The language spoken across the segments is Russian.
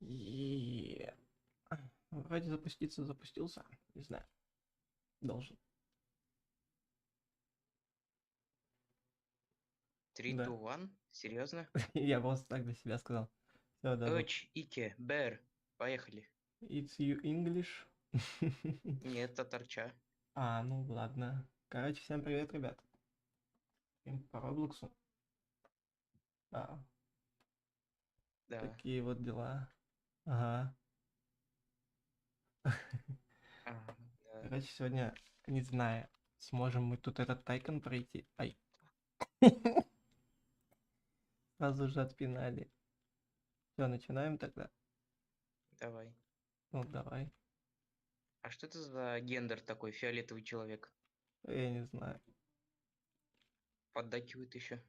И вроде запустился. Не знаю. Должен. 3, Да. 2, 1? Серьезно? Я просто так для себя сказал. Все, да, Ике, Бэр. Поехали. It's you English. Нет, татарча. Ну ладно. Короче, всем привет, ребят. Всем по Роблоксу. А, Да. такие вот дела. Ага. Да. Короче, сегодня, не знаю, сможем мы тут этот тайкон пройти. Ай. Сразу же отпинали. Все, начинаем тогда. Давай. Ну, давай. А что это за гендер такой, фиолетовый человек? Я не знаю. Поддакивает еще.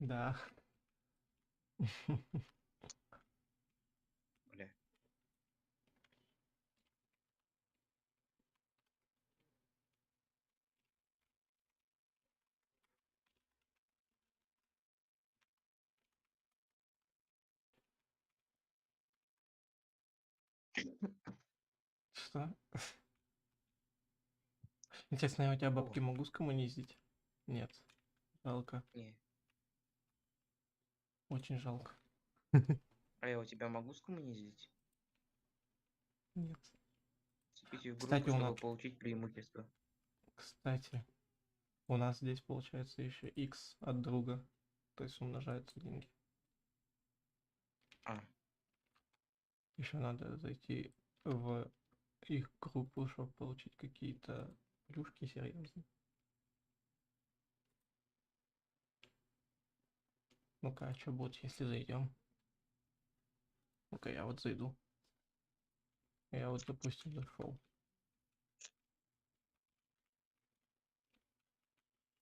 Да. Бля. Что? Интересно, я у тебя О, бабки могу скоммунизить? Нет. Жалко. не. Очень жалко. А я у тебя могу скоммунизить? Нет. Вступите в группу, Кстати, чтобы получить преимущество. у нас здесь получается еще x от друга. То есть умножаются деньги. А, Еще надо зайти в их группу, чтобы получить какие-то плюшки серьезные. Ну-ка, а что будет, если зайдем? Ну-ка, я вот зайду. Я вот, допустим, зашел.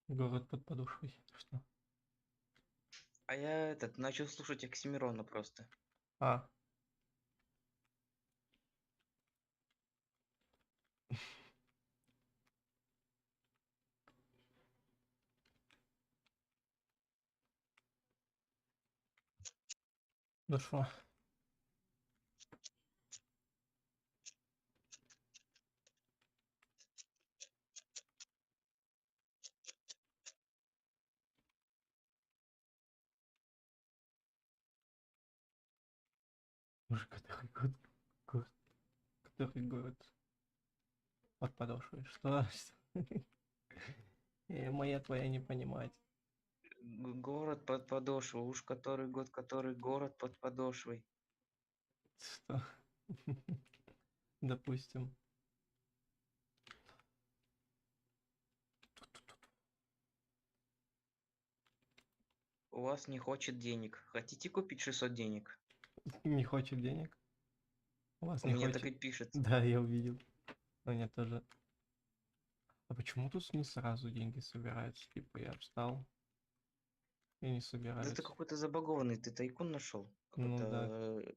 Город под подушкой. Что? а я начал слушать Оксимирона просто. А, ну что? Уже который год? Год. Который город под подошвой? Что? Моя твоя не понимать. Город под подошвой. Уж который город под подошвой. Что? Допустим. У вас не хочет денег. Хотите купить 600 денег? Не хочет денег? У вас У не меня так хочет? и пишет. Да, я увидел. У меня тоже. А почему тут не сразу деньги собираются? Типа я встал и не Да ты собираются. какой-то забагованный, ты тайкун нашел. Ну Какой-то да,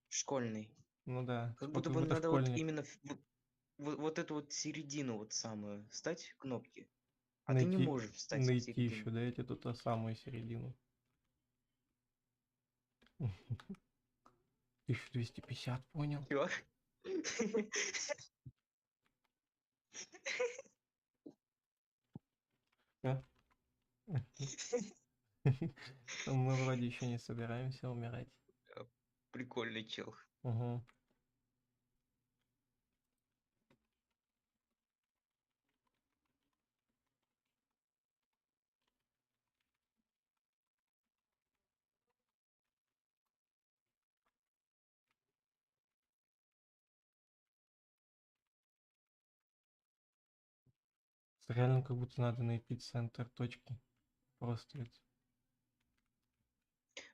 школьный. ну да. Как Вот, будто бы вот надо вот школьник. именно вот эту вот середину вот самую встать в кнопки. А ты не Найти, можешь встать в найти середину. еще, дайте тут самую середину. 1250, понял. Чё? А? Мы вроде еще не собираемся умирать. Прикольный чел. Угу. Реально как будто надо на эпицентр точки. Просто ведь.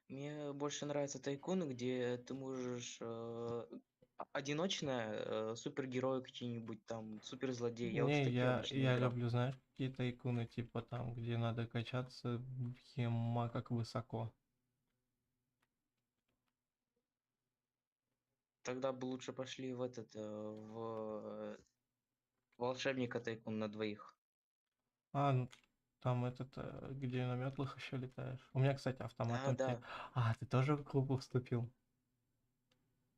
Мне больше нравятся тайкуны, где ты можешь одиночная супергерой какие-нибудь там, суперзлодей. Я вот в Не, такие обычно я играл. люблю, знаешь, какие-то иконы, типа там, где надо качаться хема как высоко. Тогда бы лучше пошли в этот, в волшебника тайкун на двоих. А, ну, там этот, где на метлах еще летаешь. У меня, кстати, Да, автоматом те... да. А, ты тоже в группу вступил?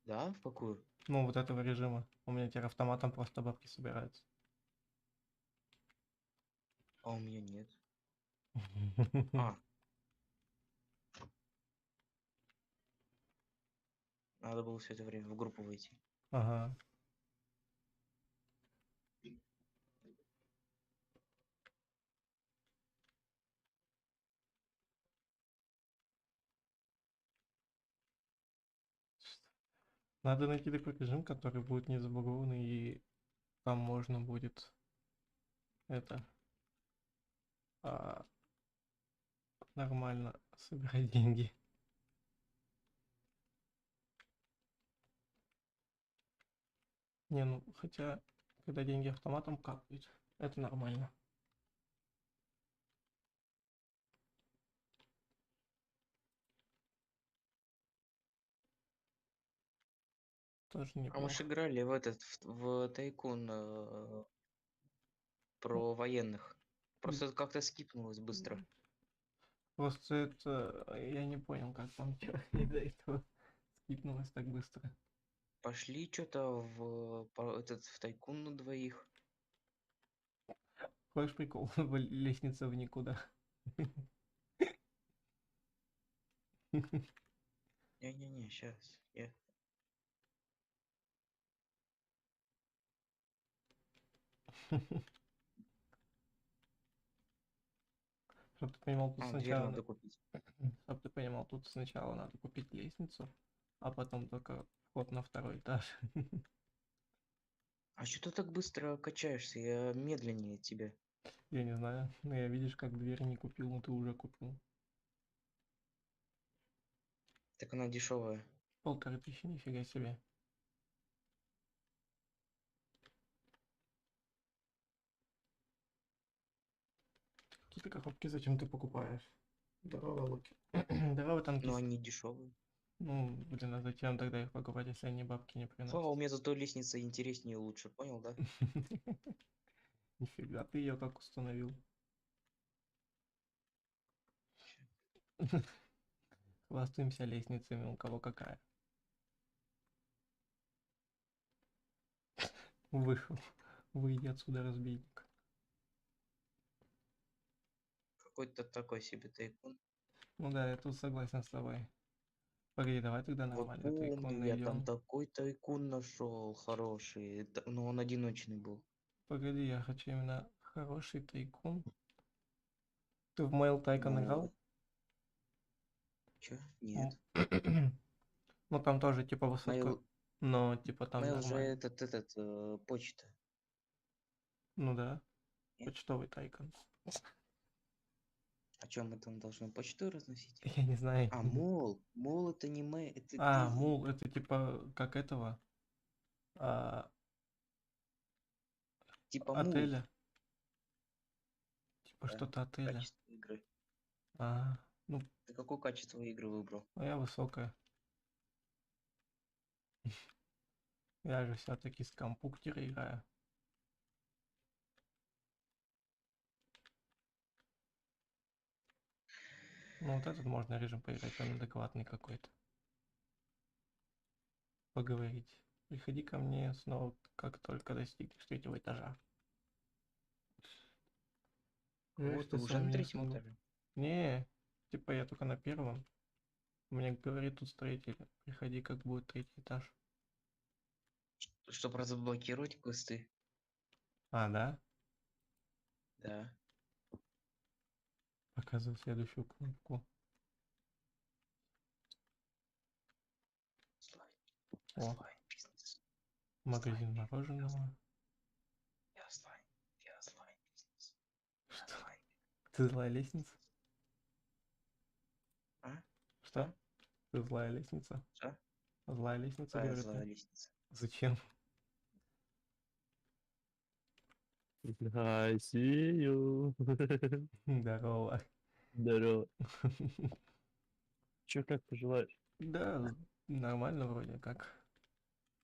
Да, в какую? Ну, вот этого режима. У меня теперь автоматом просто бабки собираются. А у меня нет. А, надо было все это время в группу выйти. Ага. Надо найти такой режим, который будет не забагованный, и там можно будет это а, нормально собирать деньги. Не, ну, хотя, когда деньги автоматом капают, это нормально. Тоже А мы же неплохо. играли в этот, в тайкун про военных. Просто это как-то скипнулось быстро. Просто это, я не понял, как там чё из-за этого скипнулось так быстро. Пошли что-то этот в тайкун на двоих. Хочешь прикол? Лестница в никуда. Не-не-не, сейчас. Чтоб ты понимал, тут А, дверь сначала, надо купить. чтоб ты понимал, тут сначала надо купить лестницу, а потом только вход на второй этаж. А что ты так быстро качаешься? Я медленнее тебя. Я не знаю, но я видишь, как дверь не купил, но ты уже купил. Так она дешевая. 1500, нифига себе. Какие-то коробки зачем ты покупаешь? Здорово, Луки. Здорово, Но танкист. они дешевые. Ну, блин, а зачем тогда их покупать, если они бабки не Слава, приносят? у меня зато лестница интереснее и лучше, понял, да? Нифига ты ее как установил. Хвастаемся лестницами, у кого какая. Вышел. Выйди отсюда, разбийник. Какой-то такой себе тайкун. Ну да, я тут согласен с тобой. Погоди, давай тогда Вот нормальный помню, тайкун я там найдем. такой тайкун нашел хороший. Но он одиночный был. Погоди, я хочу именно хороший тайкун. Ты в Mail Tycoon играл? Ну, чё? М. Нет. Ну там тоже типа высотка, Mail, но типа там mail же нормально. этот, почта. Ну да, Нет? почтовый тайкон. О чем мы там должны почту разносить? Я не знаю. А, мол. Мол это не мы, это А, ты. мул, это типа как этого а, Типа мул. отеля. Типа Да. что-то отеля. Качество игры. А, ну, Ты какое качество игры выбрал? а я высокая. Я же все-таки с компьютера играю. Ну вот этот можно режим поиграть, он адекватный какой-то. Поговорить. Приходи ко мне снова, как только достигнешь третьего этажа. Я Кого ты что с уже на вами не третьем смогу. этаже? Не, типа я только на первом. Мне говорит тут строитель, приходи, как будет третий этаж. Чтобы разблокировать квесты. А, да? Да. Показываю следующую кнопку. Слайн. О, Слайн бизнес. Слайн магазин бизнес. мороженого. Я слайн. Я слайн бизнес. Я Что? слайн. Ты злая лестница? А? Что? Что? Ты злая лестница? Что? Злая лестница, Какая говорю ты. злая лестница? Зачем? I see you. Здорово. Здорово. Чё, как поживаешь? Да, нормально вроде как.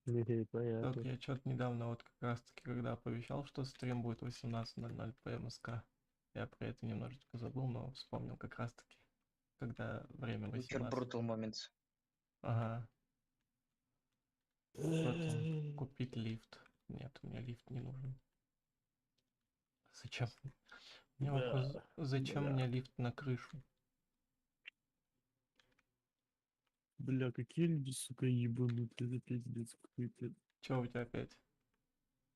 Так, Понятно. я что-то недавно вот как раз таки, когда оповещал, что стрим будет 18:00 по МСК, я про это немножечко забыл, но вспомнил как раз таки, когда время Лукер 18. Brutal Moments. Ага, что там, купить лифт. Нет, мне лифт не нужен. Зачем? У меня вопрос, Да, зачем бля. мне лифт на крышу? Бля, какие люди, сука, ебанутые, это пиздец какой-то. Чё у тебя опять?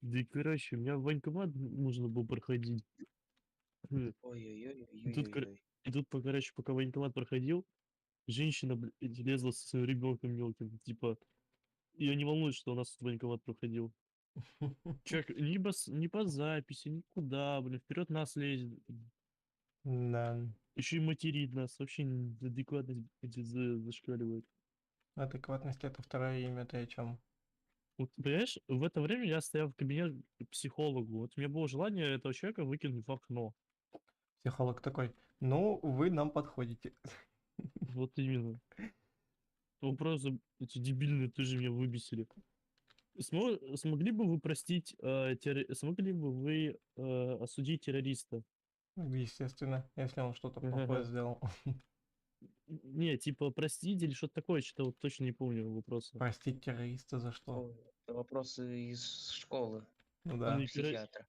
Да и короче, у меня в военкомат нужно было проходить. И тут, Ой-ой-ой-ой-ой-ой. и тут, короче, пока военкомат проходил, женщина, блядь, лезла со своим ребенком мелким. Типа, ее не волнует, что у нас тут военкомат проходил. Человек ни по записи, никуда, блин, вперед нас лезет. Да, Еще и материт нас. Вообще адекватность блядь, зашкаливает. адекватность это второе имя, ты о чем? Вот, понимаешь, в это время я стоял в кабинете к психологу. Вот у меня было желание этого человека выкинуть в окно. Психолог такой, ну, вы нам подходите. Вот именно. Вопросы эти дебильные тоже меня выбесили. Смогли бы вы простить, смогли бы вы осудить террориста? Естественно, если он что-то плохое сделал. Не, типа простить или что-то такое, что-то вот точно не помню вопроса. Простить террориста за что? Ой, это вопросы из школы. Ну Ну да. и, Психиатра.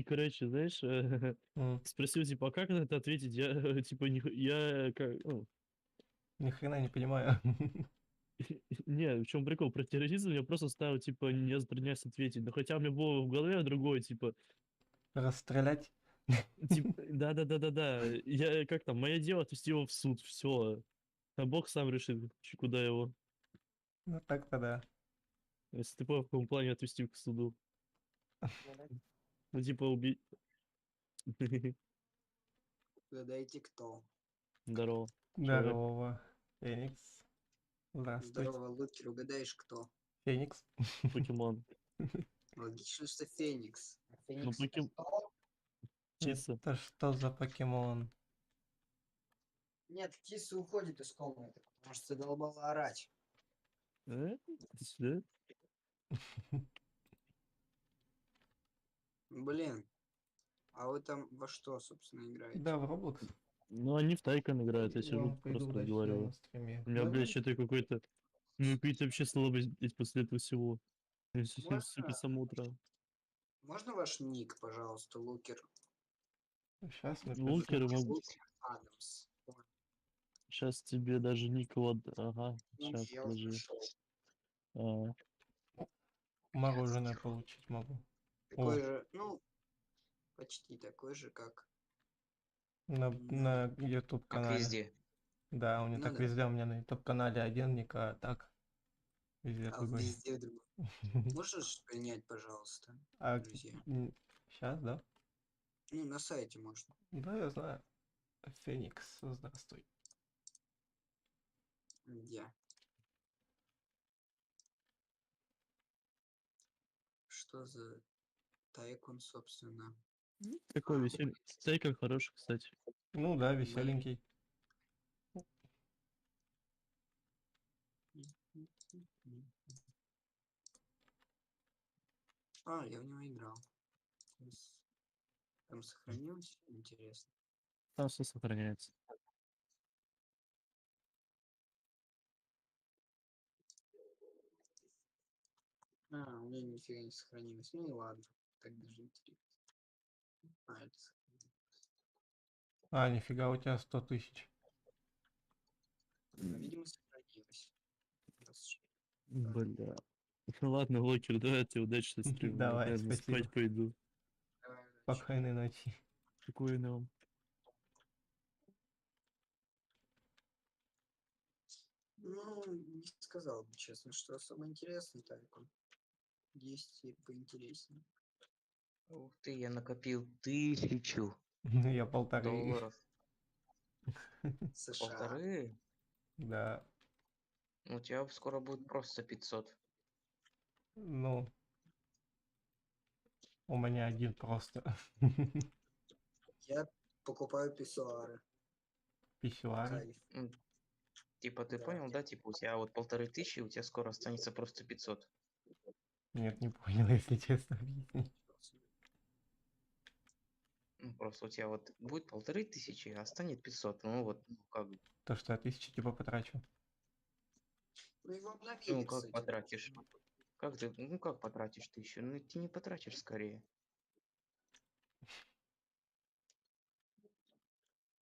короче, знаешь, М, спросил, типа, а как на это ответить? Я, типа, я, ну, Ни хрена не понимаю. не, в чем прикол? Про терроризм я просто ставил, типа, не затрудняюсь ответить. Но хотя у меня было в голове другое, типа, Расстрелять? да-да-да-да-да. Я, как там, мое дело отвести его в суд, все. А Бог сам решит, куда его. Ну так-то да. Если ты понял, в каком плане отвести к суду. Ну, типа, убить. Угадайте, кто. Здорово, человек. Здорово. Феникс. Здравствуйте. Здорово, Лукер, угадаешь, кто? Феникс. Покемон. Логично, что Феникс. Ну, птица. Это что за покемон? Нет, киса уходит из комнаты, потому что задолбала орать. Иди сюда. Блин, а вы там во что, собственно, играете? Да, в Roblox. Ну, они в Тайкон играют, я сижу, Вам пойду просто удачного разговариваю. на стриме. У меня, блядь, что-то какой-то... Ну, какая-то вообще слабость, блядь, после этого всего. Я сегодня, сука, Можно, с самого утра. можно ваш ник, пожалуйста, Лукер? Сейчас напишу. Лукер могу... Лукер Адамс. Ой, Сейчас тебе даже Николад... Ага, ну, сейчас, я уже подожди. нашел. А, Мороженое получить могу. О, Такой же, ну, почти такой же, как на... на YouTube Как канале. везде. Да, у меня Ну так да, везде, у меня на YouTube канале один ник, а так везде а другой. везде другой. Можешь принять, пожалуйста, А друзья? сейчас, да? Ну, на сайте можно. Да, я знаю. Феникс, здравствуй. Где? Что за тайкун, собственно? такой А, весельный. Тайкон хороший, кстати. Ну да, блин. веселенький. А, я в него играл. Там сохранилось? Интересно. Там все сохраняется. А, у меня нифига не сохранилось. Ну и ладно. Так даже интересно. А, это сохранилось. А, нифига, у тебя 100 тысяч. Ну, видимо, сохранилось. Бля. Ну ладно, Локер, давай тебе удачи со стримом. Я, Давай, наверное, спасибо. спать пойду. Давай, удачи. Спокойной ночи. Спокойно вам. Ну, не сказал бы, честно, что особо интересный тайкун. Есть и поинтереснее. Ух ты, я накопил 1000 Я 1,5. долларов. США. 1,5? Да, Ну, у тебя скоро будет просто 500. ну, у меня один просто. Я покупаю писсуары. Писсуары. Кайф. Типа, ты Да. понял, да? Типа, у тебя вот 1500, у тебя скоро останется просто 500. Нет, не понял, если честно, объясни. Ну, просто у тебя вот будет 1500, а станет 500. Ну, вот, ну, как, То, что я 1000 типа потрачу. Ну его ну, обновили, как кстати. потратишь? Как ты, ну, как потратишь 1000? Ну, ты не потратишь скорее.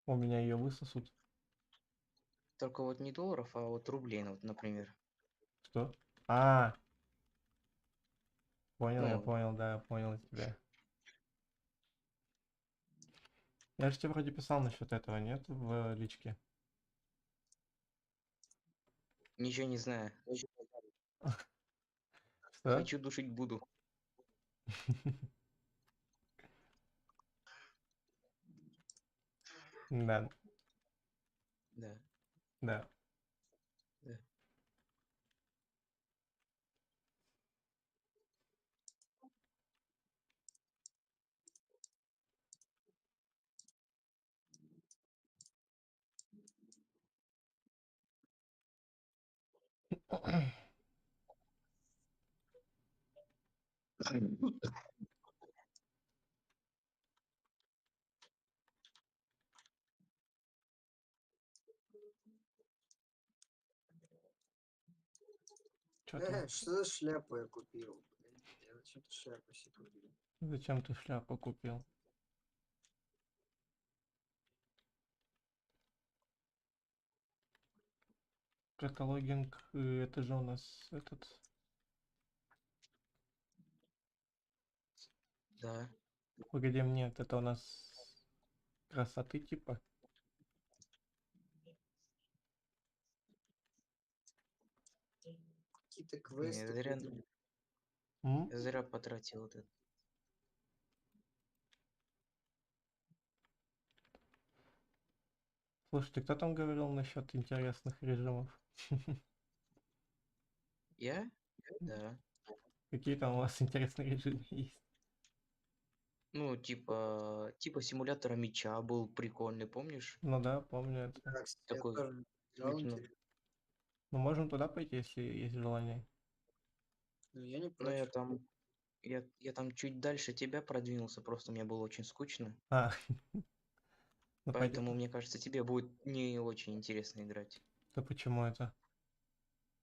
У меня ее высосут. Только вот не долларов, а вот рублей, ну, вот, например. Что? Понял, я Ну, понял, да, я понял тебя. Я же тебе вроде писал насчет этого, нет, в личке? ничего не знаю. Что? Хочу душить буду. Да, Да, да. да. Что там? Что за шляпу я купил? Блин? Я зачем-то шляпу себе купил. Зачем ты шляпу купил? Каталогинг, это же у нас этот... Да. Погоди, нет, это у нас красоты типа. Какие-то Не, квесты. зря, какие-то. М? зря потратил вот это. Слушайте, кто там говорил насчет интересных режимов? Я? Да. Какие там у вас интересные режимы есть? Ну, типа симулятора меча был прикольный, помнишь? Ну да, помню это. Да, кстати, я Такой тоже играл, вытянут. интересно. Ну можем туда пойти, если есть желание. Ну, я не Но я против. там, я там чуть дальше тебя продвинулся, просто мне было очень скучно. А, ну пойдем. Поэтому, мне кажется, тебе будет не очень интересно играть. Да почему это?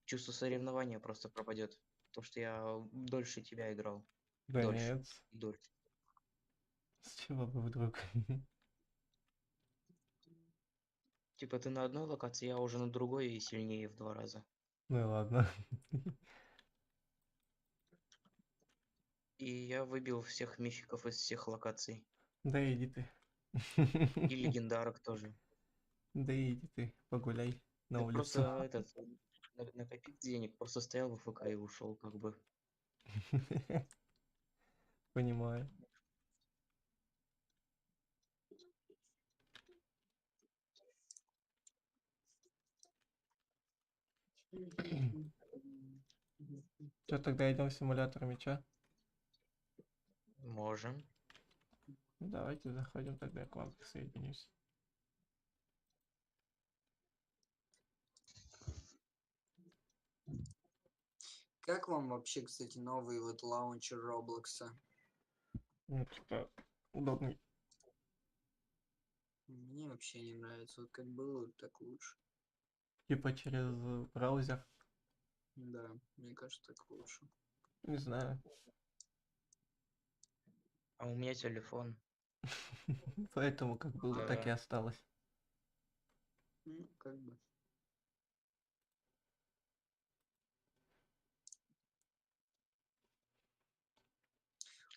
Чувство соревнования просто пропадет. То, что я дольше тебя играл. Да Дольше. нет. И дольше. С чего бы вдруг? Типа ты на одной локации, я уже на другой и сильнее в 2 раза. Ну и ладно. И я выбил всех мификов из всех локаций. Да иди ты. И легендарок тоже. Да иди ты, погуляй на Так просто улицу. этот накопить денег, просто стоял в ФК и ушел, как бы. Понимаю. Что, тогда идем в симулятор мяча? Можем. Ну, давайте заходим, тогда я к вам присоединюсь. Как вам вообще, кстати, новый вот лаунчер Роблокса? Ну, типа, удобней. Мне вообще не нравится. Вот как было, так лучше. Типа через браузер. Да, мне кажется, так лучше. Не знаю. А у меня телефон. Поэтому как было, так и Да. осталось. Ну, как бы.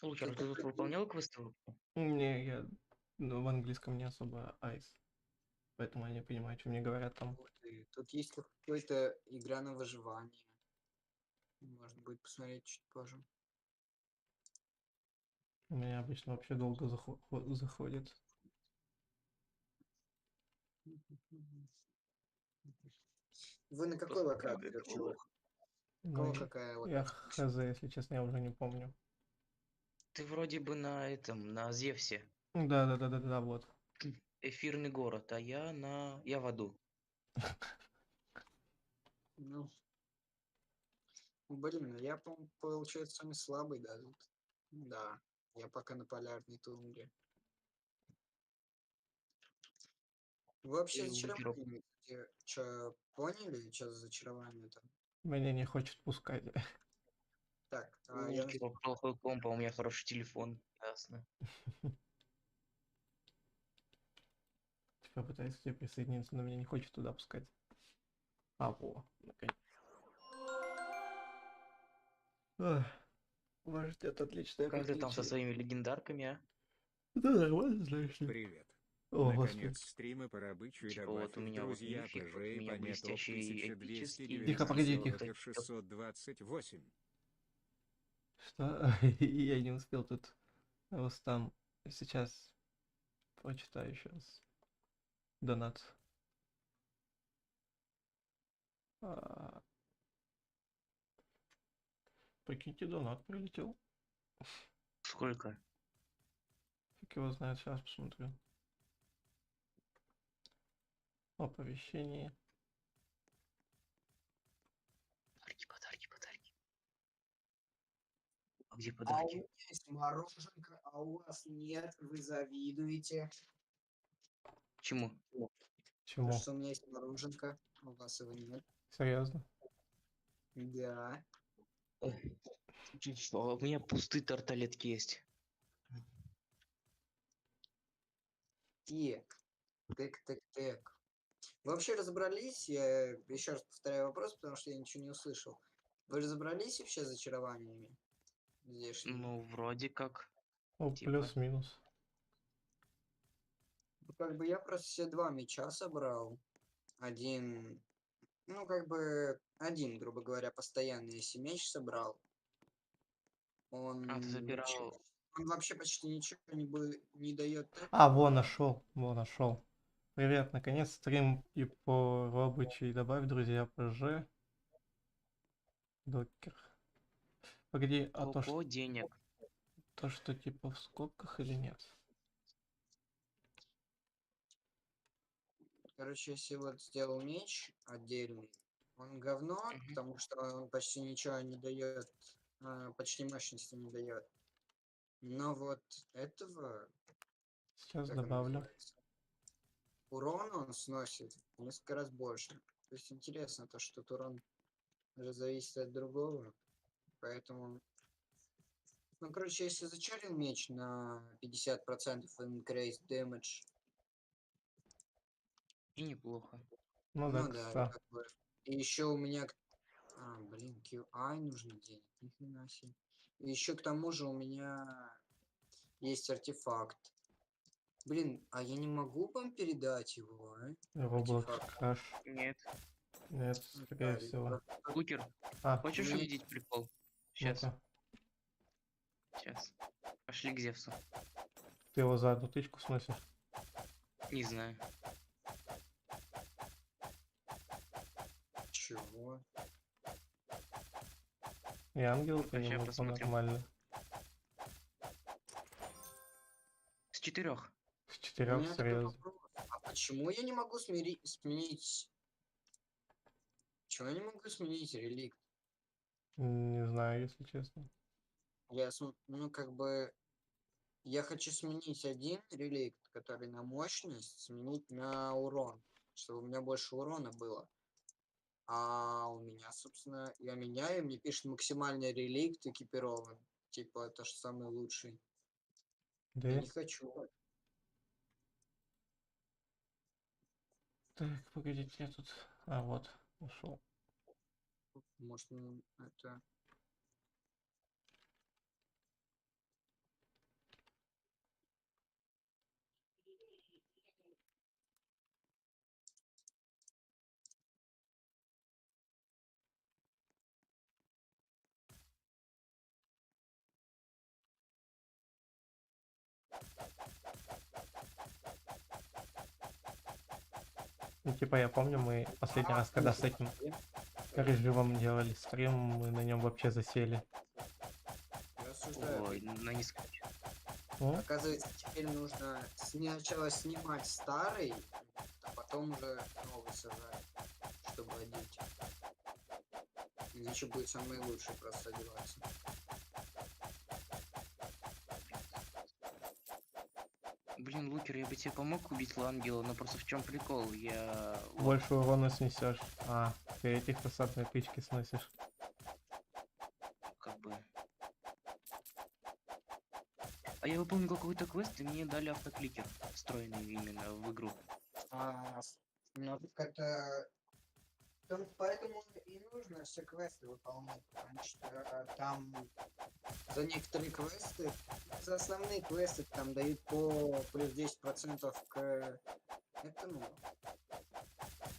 Лучше, ты тут выполнял квесты? Не, я ну, в английском не особо айс. Поэтому я не понимаю, что мне говорят там. Ух ты, тут есть какая-то игра на выживание. Можно будет посмотреть чуть позже. У меня обычно вообще долго заходит. Вы на какой локации вообще? Ну, Какая я локация? хз, если честно, я уже не помню. Ты вроде бы на этом, на Зевсе. Да, вот. Эфирный город, а я в аду. Ну, Блин, я, получается, самый слабый, да, тут? Да, я пока на полярной тундре. Вы вообще И выиграл. зачарование, что поняли, что за зачарование там? Меня не хочет пускать. Так, У я Кира плохой комп, а у меня хороший телефон. Ясно. Типа пытается к тебе присоединиться, но меня не хочет туда пускать. А, во, наконец. Ах, вас ждет отличное Как ты там со приключение. своими легендарками, а? Да, нормально, знаешь ли. Привет. О, господи. Наконец, стримы по Рабычу и Типа вот добавь у их в меня вот друзья мифик, вот у ПЖ меня по мне топ блестящий эпический, Тихо, 1290 погоди, всё вот тихо. Сокер это 628. Что? Я не успел тут. Вот там сейчас прочитаю еще раз. Донат. А, Прикиньте, донат прилетел. сколько? Фиг его знает, сейчас посмотрю. Оповещение. Подарки, подарки, подарки. А где А у подарки? меня есть мороженка, а у вас нет, вы завидуете. Чему? То, Чему? что у меня есть мороженка, а у вас его нет. Серьезно? Да. А у меня пустые тарталетки есть. Так. Вы вообще разобрались? Я еще раз повторяю вопрос, потому что я ничего не услышал. Вы разобрались вообще с зачарованиями здешними? Ну, вроде как. Ну, Типа. плюс-минус. Ну, как бы я просто все 2 мяча собрал. Один, ну, как бы, один, грубо говоря, постоянный, если меч собрал, А, ты вообще, забирал. он вообще почти ничего не дает. А, во, нашел. Во, нашел. Привет, наконец стрим и по Робычу, и добавь друзья ПЖ. Докер. Погоди, а Ого, денег. то, что типа в скобках или нет? Короче, если вот сделал меч отдельный, он говно, Мгм. потому что он почти ничего не дает, почти мощности не дает. Но вот этого, Сейчас как он добавлю. называется, урона он сносит в несколько раз больше. То есть интересно то, что тут урон уже зависит от другого. Поэтому, ну, короче, если зачарил меч на 50% increase damage, И неплохо. Ну да, ну да, кстати. как бы. И еще у меня... блин, QI нужно денег, ни хрена себе. И еще к тому же у меня есть артефакт. Блин, а я не могу вам передать его, а? Roblox Артефакт. Crash. Нет. Нет, скорее Да, всего. Кукер, А, хочешь Ну, я- увидеть прикол? Сейчас, ну-ка. сейчас. Пошли к Зевсу. Ты его за одну тычку сносишь? Не знаю. Чего? И ангел по Ща нему посмотрим. нормально. С 4. С У 4, меня такой серьезно. вопрос. А почему я не могу сменить... Почему я не могу сменить реликт? Не знаю, если честно. Ну, как бы... Я хочу сменить один реликт, который на мощность, сменить на урон, чтобы у меня больше урона было. А у меня, собственно, я меняю, мне пишет максимальный реликт экипирован. Типа, это же самый лучший. Я Да? не хочу. Так, погодите, я тут... А, вот, нашел. Может, это... Ну, типа, я помню, мы последний раз, когда с этим режимом делали стрим, мы на нем вообще засели. Я осуждаю. Ой, на несколько. Ну, Оказывается, теперь нужно сначала снимать старый, а потом уже новый сажать, чтобы одеть. Дичи будет самый лучший просто одеваться. Блин, Лукер, я бы тебе помог убить Лангела, но просто в чем прикол? Я вот Больше урона снесешь. А, ты этих фасадные тычки сносишь. как бы. А я выполнил какой-то квест, и мне дали автокликер, встроенный именно в игру. Ну, так это... Поэтому и нужно все квесты выполнять, потому что там за некоторые квесты, за основные квесты там дают по плюс 10% к этому.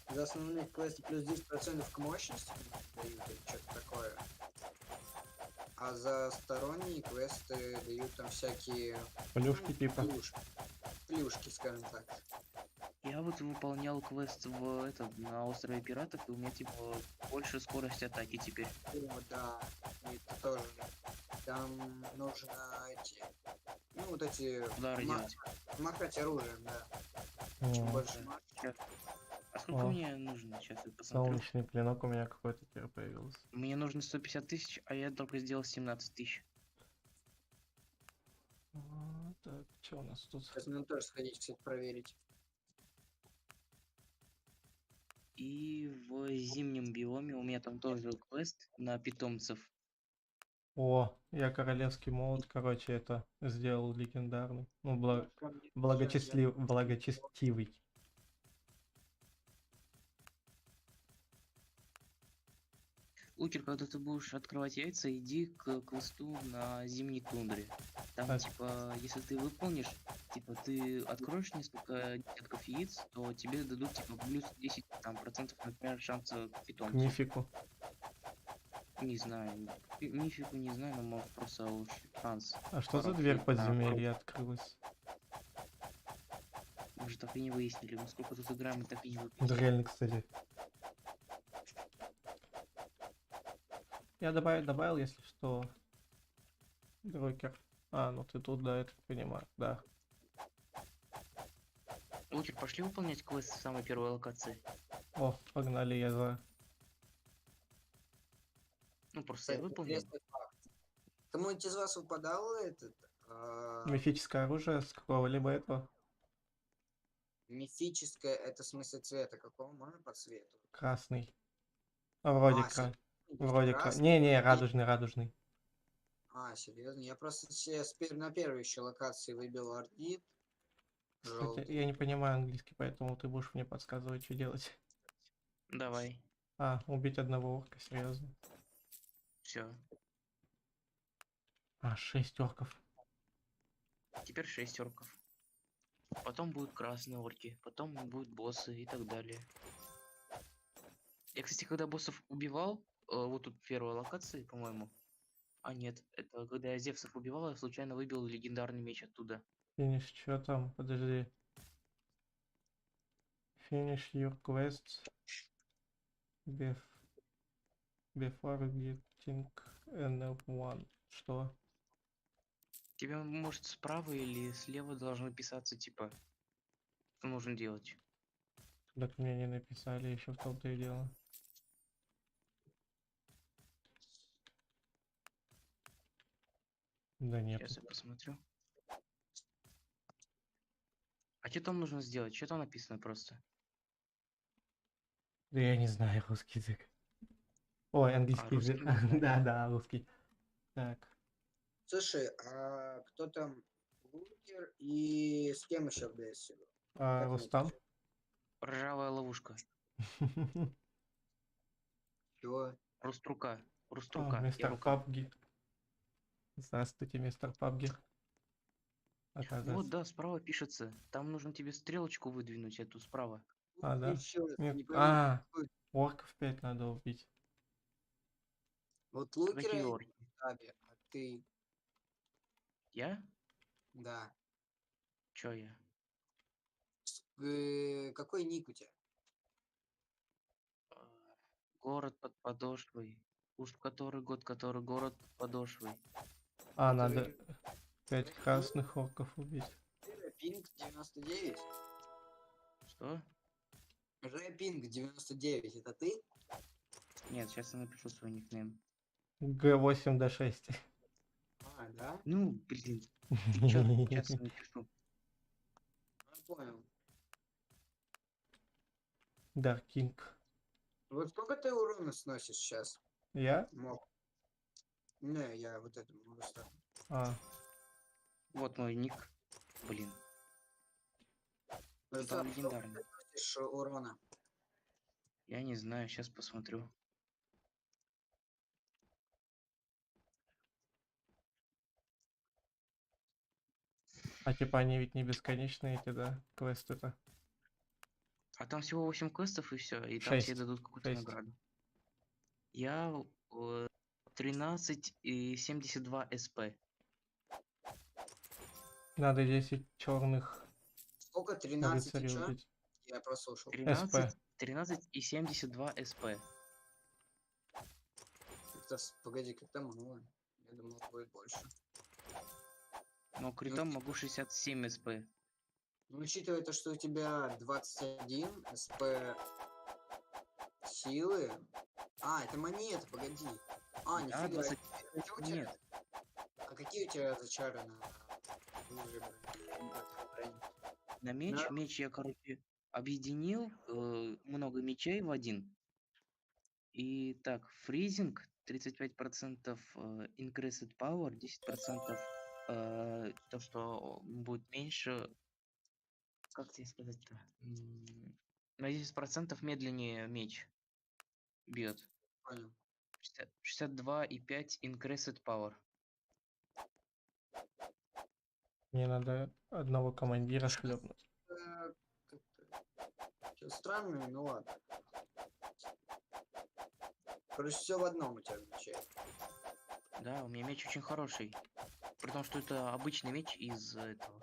За основные квесты плюс 10% к мощности дают или что-то такое. А за сторонние квесты дают там всякие Плюшки типа. плюшки, скажем так. Я вот выполнял квест в этот на острове пиратов, и у меня типа больше скорость атаки теперь. О, да, это тоже. Там нужно эти, ну вот эти, Удары делать. махать оружием, да. Чем О, больше Да. махать, Щас. А сколько О. мне нужно? Сейчас я посмотрю. Солнечный клинок у меня какой-то теперь появился. Мне нужно 150 тысяч, а я только сделал 17 тысяч. Так, что у нас тут? сейчас надо тоже сходить, кстати, проверить. И в зимнем биоме у меня там тоже квест на питомцев. О, я королевский молот, короче, это сделал легендарный. Ну, Сейчас благочестивый. Лукер, когда ты будешь открывать яйца, иди к квесту на зимней тундре. Там, Так. типа, если ты выполнишь, типа, ты откроешь несколько десятков яиц, то тебе дадут, типа, плюс 10 там, процентов, например, шанса к К питомцу. мифику. Не знаю. Мифику не знаю, но может просто уж шанс. А что за 40 дверь на подземелья открылась? Мы же так и не выяснили. Мы сколько тут играем, мы так и не Да выяснили. реально, кстати. Я добавил, если что, дрокер. А, ну ты тут, да, это понимаю, да. Лукер, пошли выполнять квест в самой первой локации. О, погнали, я за. Ну, просто я выполнил. Кому-нибудь из вас выпадал этот Мифическое оружие с какого-либо этого. мифическое, это в смысле цвета какого? Можно по цвету? Красный. Вроде Вроде Не, радужный. Серьезно? Я просто себе на первой еще локации выбил ордит. Кстати, я не понимаю английский, поэтому ты будешь мне подсказывать, что делать. Давай. А, убить одного орка, серьезно. Все. А, 6 орков. Теперь 6 орков. Потом будут красные орки. Потом будут боссы и так далее. Я, кстати, когда боссов убивал, вот тут первая локация, по-моему. А нет, это когда я Зевсов убивал, я случайно выбил легендарный меч оттуда. Финиш, что там? Подожди. Finish your quests before getting NF1. Что? Тебе, может, справа или слева должно писаться, типа, что нужно делать. Так мне не написали, еще в том-то и дело. Да нет. Сейчас я посмотрю. А что там нужно сделать? Что там написано просто? Да я не знаю русский язык. Ой, английский русский язык. не знаю. Да, русский. Так. Слушай, а кто там Лукер и с кем еще в ДС? Рустам? Ржавая ловушка. Чего? Руструка. Руструка. Я Мистер рука. Пабги. Здравствуйте, мистер Пабги. Вот, Оказывается. да, справа пишется. Там нужно тебе стрелочку выдвинуть, эту справа. А, да? Еще раз, Нет. не пойму, Орков 5 надо убить. вот Лукера Какие я орки? ставлю, а ты, Я? да. Чё я? Какой ник у тебя? Город под подошвой. Уж который год, который город под подошвой. А, Это надо вы- 5 красных орков убить. Пинг 99. Что? Пинг 99, это ты? Нет, сейчас я напишу свой никнейм. Г8Д6. А, да? Ну, блин, ты чё, сейчас я напишу. Я понял. Dark King. Вот сколько ты урона сносишь сейчас? Я? Моб. Не, я вот это могу ставить. А, Вот мой ник. Блин, Ну, он там легендарный. сносишь урона? Я не знаю, сейчас посмотрю. а типа они ведь не бесконечные эти, да, квесты-то? А там всего 8 квестов и все, и там тебе 6. дадут какую-то 6. награду. Я 13,72 СП. Надо 10 черных Сколько? 13 и рыцарей чё? убить. Я прослушал. 13, СП. 13,72 СП. Погоди, как-то мало. Я думал, будет больше. Но критом могу 67 СП. Ну, учитывая то, что у тебя 21 СП силы. А, это монеты, погоди. А, Да, нифига. 20 Чё у тебя- нет. А какие у тебя зачары на броне? На меч, Да. меч я, короче, объединил много мечей в один. И так, фризинг 35%, increased power, 10% то, что будет меньше, как тебе сказать-то? На 10% медленнее меч бьет. Понял. 62,5 increased power. Мне надо одного командира шлепнуть. Как-то странно, ну ладно. Короче, все в одном у тебя отвечает. Да, у меня меч очень хороший. При том, что это обычный меч из этого.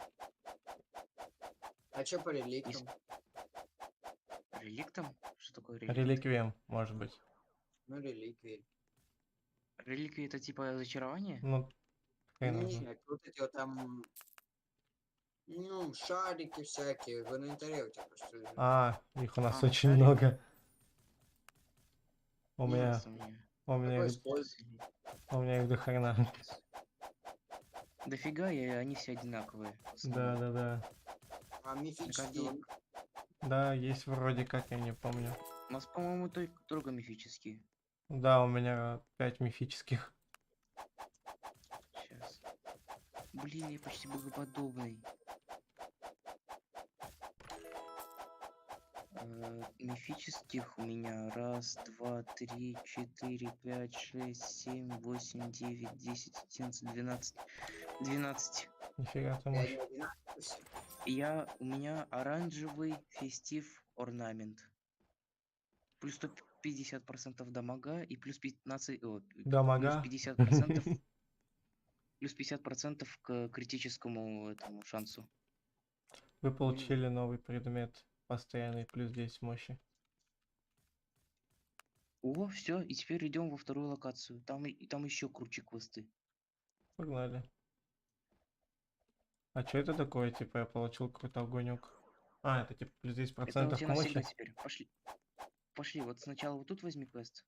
А чё по реликтам? Реликтом? Что такое реликт? Реликвием, может быть. Ну, реликвии. Реликвии это типа зачарование? Ну, хрен его знает. Нет, вот эти вот там, ну, шарики всякие в инвентаре у тебя просто лежат. А, их у нас А, очень шарик? много. У Ну, меня, У меня. у меня, Какой их- используешь? у меня их до хрена. Дофига, и они все одинаковые. в Да, основном. да, да. А На мифические? каждого- Да, есть вроде как, я не помню. У нас, по-моему, только мифические. Да, у меня 5 мифических. Сейчас. Блин, я почти богоподобный. Мифических у меня 1, 2, 3, 4, 5, 6, 7, 8, 9, 10, 11, 12. 12. Нифига ты И мощь. они одинаковые все? У меня оранжевый фестив орнамент. Плюс 150% дамага и плюс 15... плюс Дамага. 50%, плюс 50% к критическому этому шансу. Вы получили новый предмет. Постоянный плюс 10 мощи. О, все, и теперь идем во вторую локацию. Там еще круче квесты. Погнали. А что это такое? Типа я получил какой-то огонек. А, это типа плюс 10% Это у к тебя навсегда мощи. теперь. Пошли. Пошли, вот сначала вот тут возьми квест.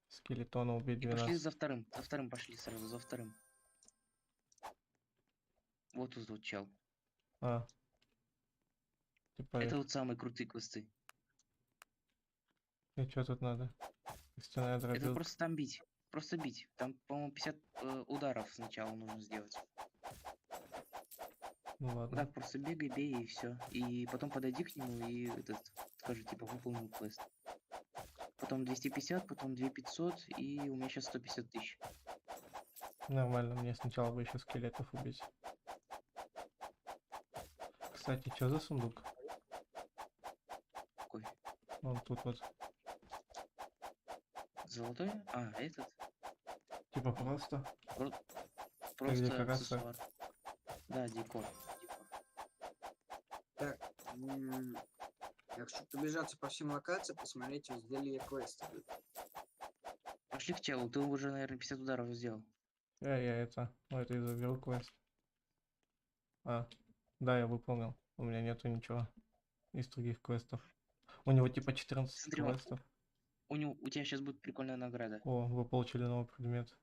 Скелетона убить И пошли 12. за вторым пошли сразу, за вторым. Вот тут вот чел. А. Типа Это их. вот самые крутые квесты. И что тут надо? Костяная Это дробилка. просто там бить. Просто бить. Там, по-моему, 50 ударов сначала нужно сделать. Ну Вот ладно. так просто бегай, бей и все. И потом подойди к нему и скажи, типа, выполнил квест. Потом 250, потом 2500, и у меня сейчас 150 тысяч. Нормально, мне сначала бы еще скелетов убить. Кстати, что за сундук? Какой? Вон тут вот. Золотой? А, этот? Типа просто. Просто декорация. аксессуар. Да, декор. Так, я хочу пробежаться по всем локациям, посмотреть, везде ли я квесты. Пошли к челу, ты уже, наверное, 50 ударов сделал. Я это. Ну, это и забил квест. А, да, я выполнил. У меня нету ничего из других квестов. У него типа 14 Смотри, он- квестов. у тебя сейчас будет прикольная награда. О, вы получили новый предмет.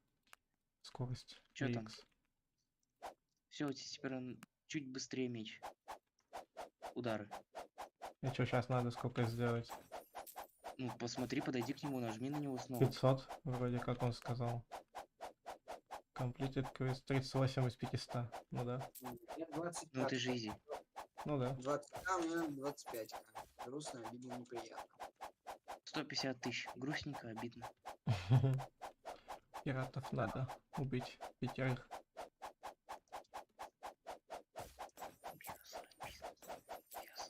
Скорость. Чё там? Икс. Все, у тебя теперь он чуть быстрее меч. Удары. И что сейчас надо сколько сделать? Ну, посмотри, подойди к нему, нажми на него снова. 500, вроде как он сказал. Completed quest 38 из 500. Ну да. Я 25. Ну, это же изи. Ну да. 20к, у меня 25к. Грустно, обидно, неприятно. 150 тысяч. Грустненько, обидно. Пиратов надо убить 5.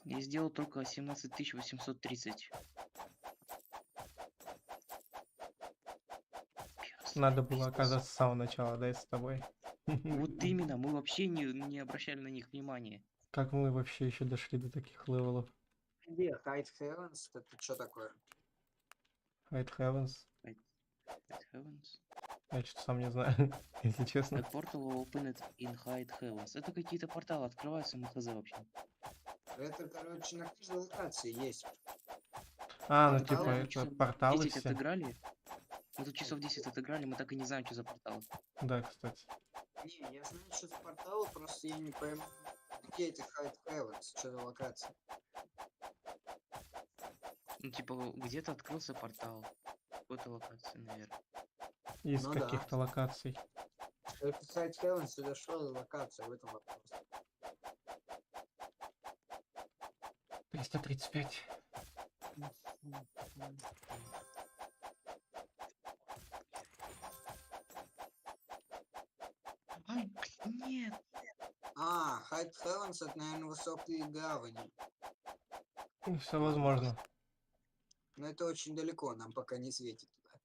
Я сделал только 17 830. Надо было оказаться с самого начала, да, и с тобой. Вот именно, мы вообще не обращали на них внимания. Как мы вообще еще дошли до таких левелов? Где Hide Heavens? Это что такое? Hide Heavens? Hide Heavens. Я что-то сам не знаю, если честно. The portal opened in Hide Heavens. Это какие-то порталы открываются, мы хз вообще. Это, короче, на каждой локации есть. А, ну Порталы, типа мы это часов порталы 10 все. отыграли. Мы тут часов 10 отыграли, мы так и не знаем, что за порталы. Да, кстати. Не, я знаю, что это порталы, просто я не пойму, где это Hide Heavens, что за локация. Ну, типа, где-то открылся портал. В какой-то локации, наверное. Из Ну да. каких-то локаций. Это Hide Heavens, это что за локация, в этом вопрос. 335. Ай, нет! А, Hide Heavens, это, наверное, высокие гавани. Все возможно. Но это очень далеко, нам пока не светит туда.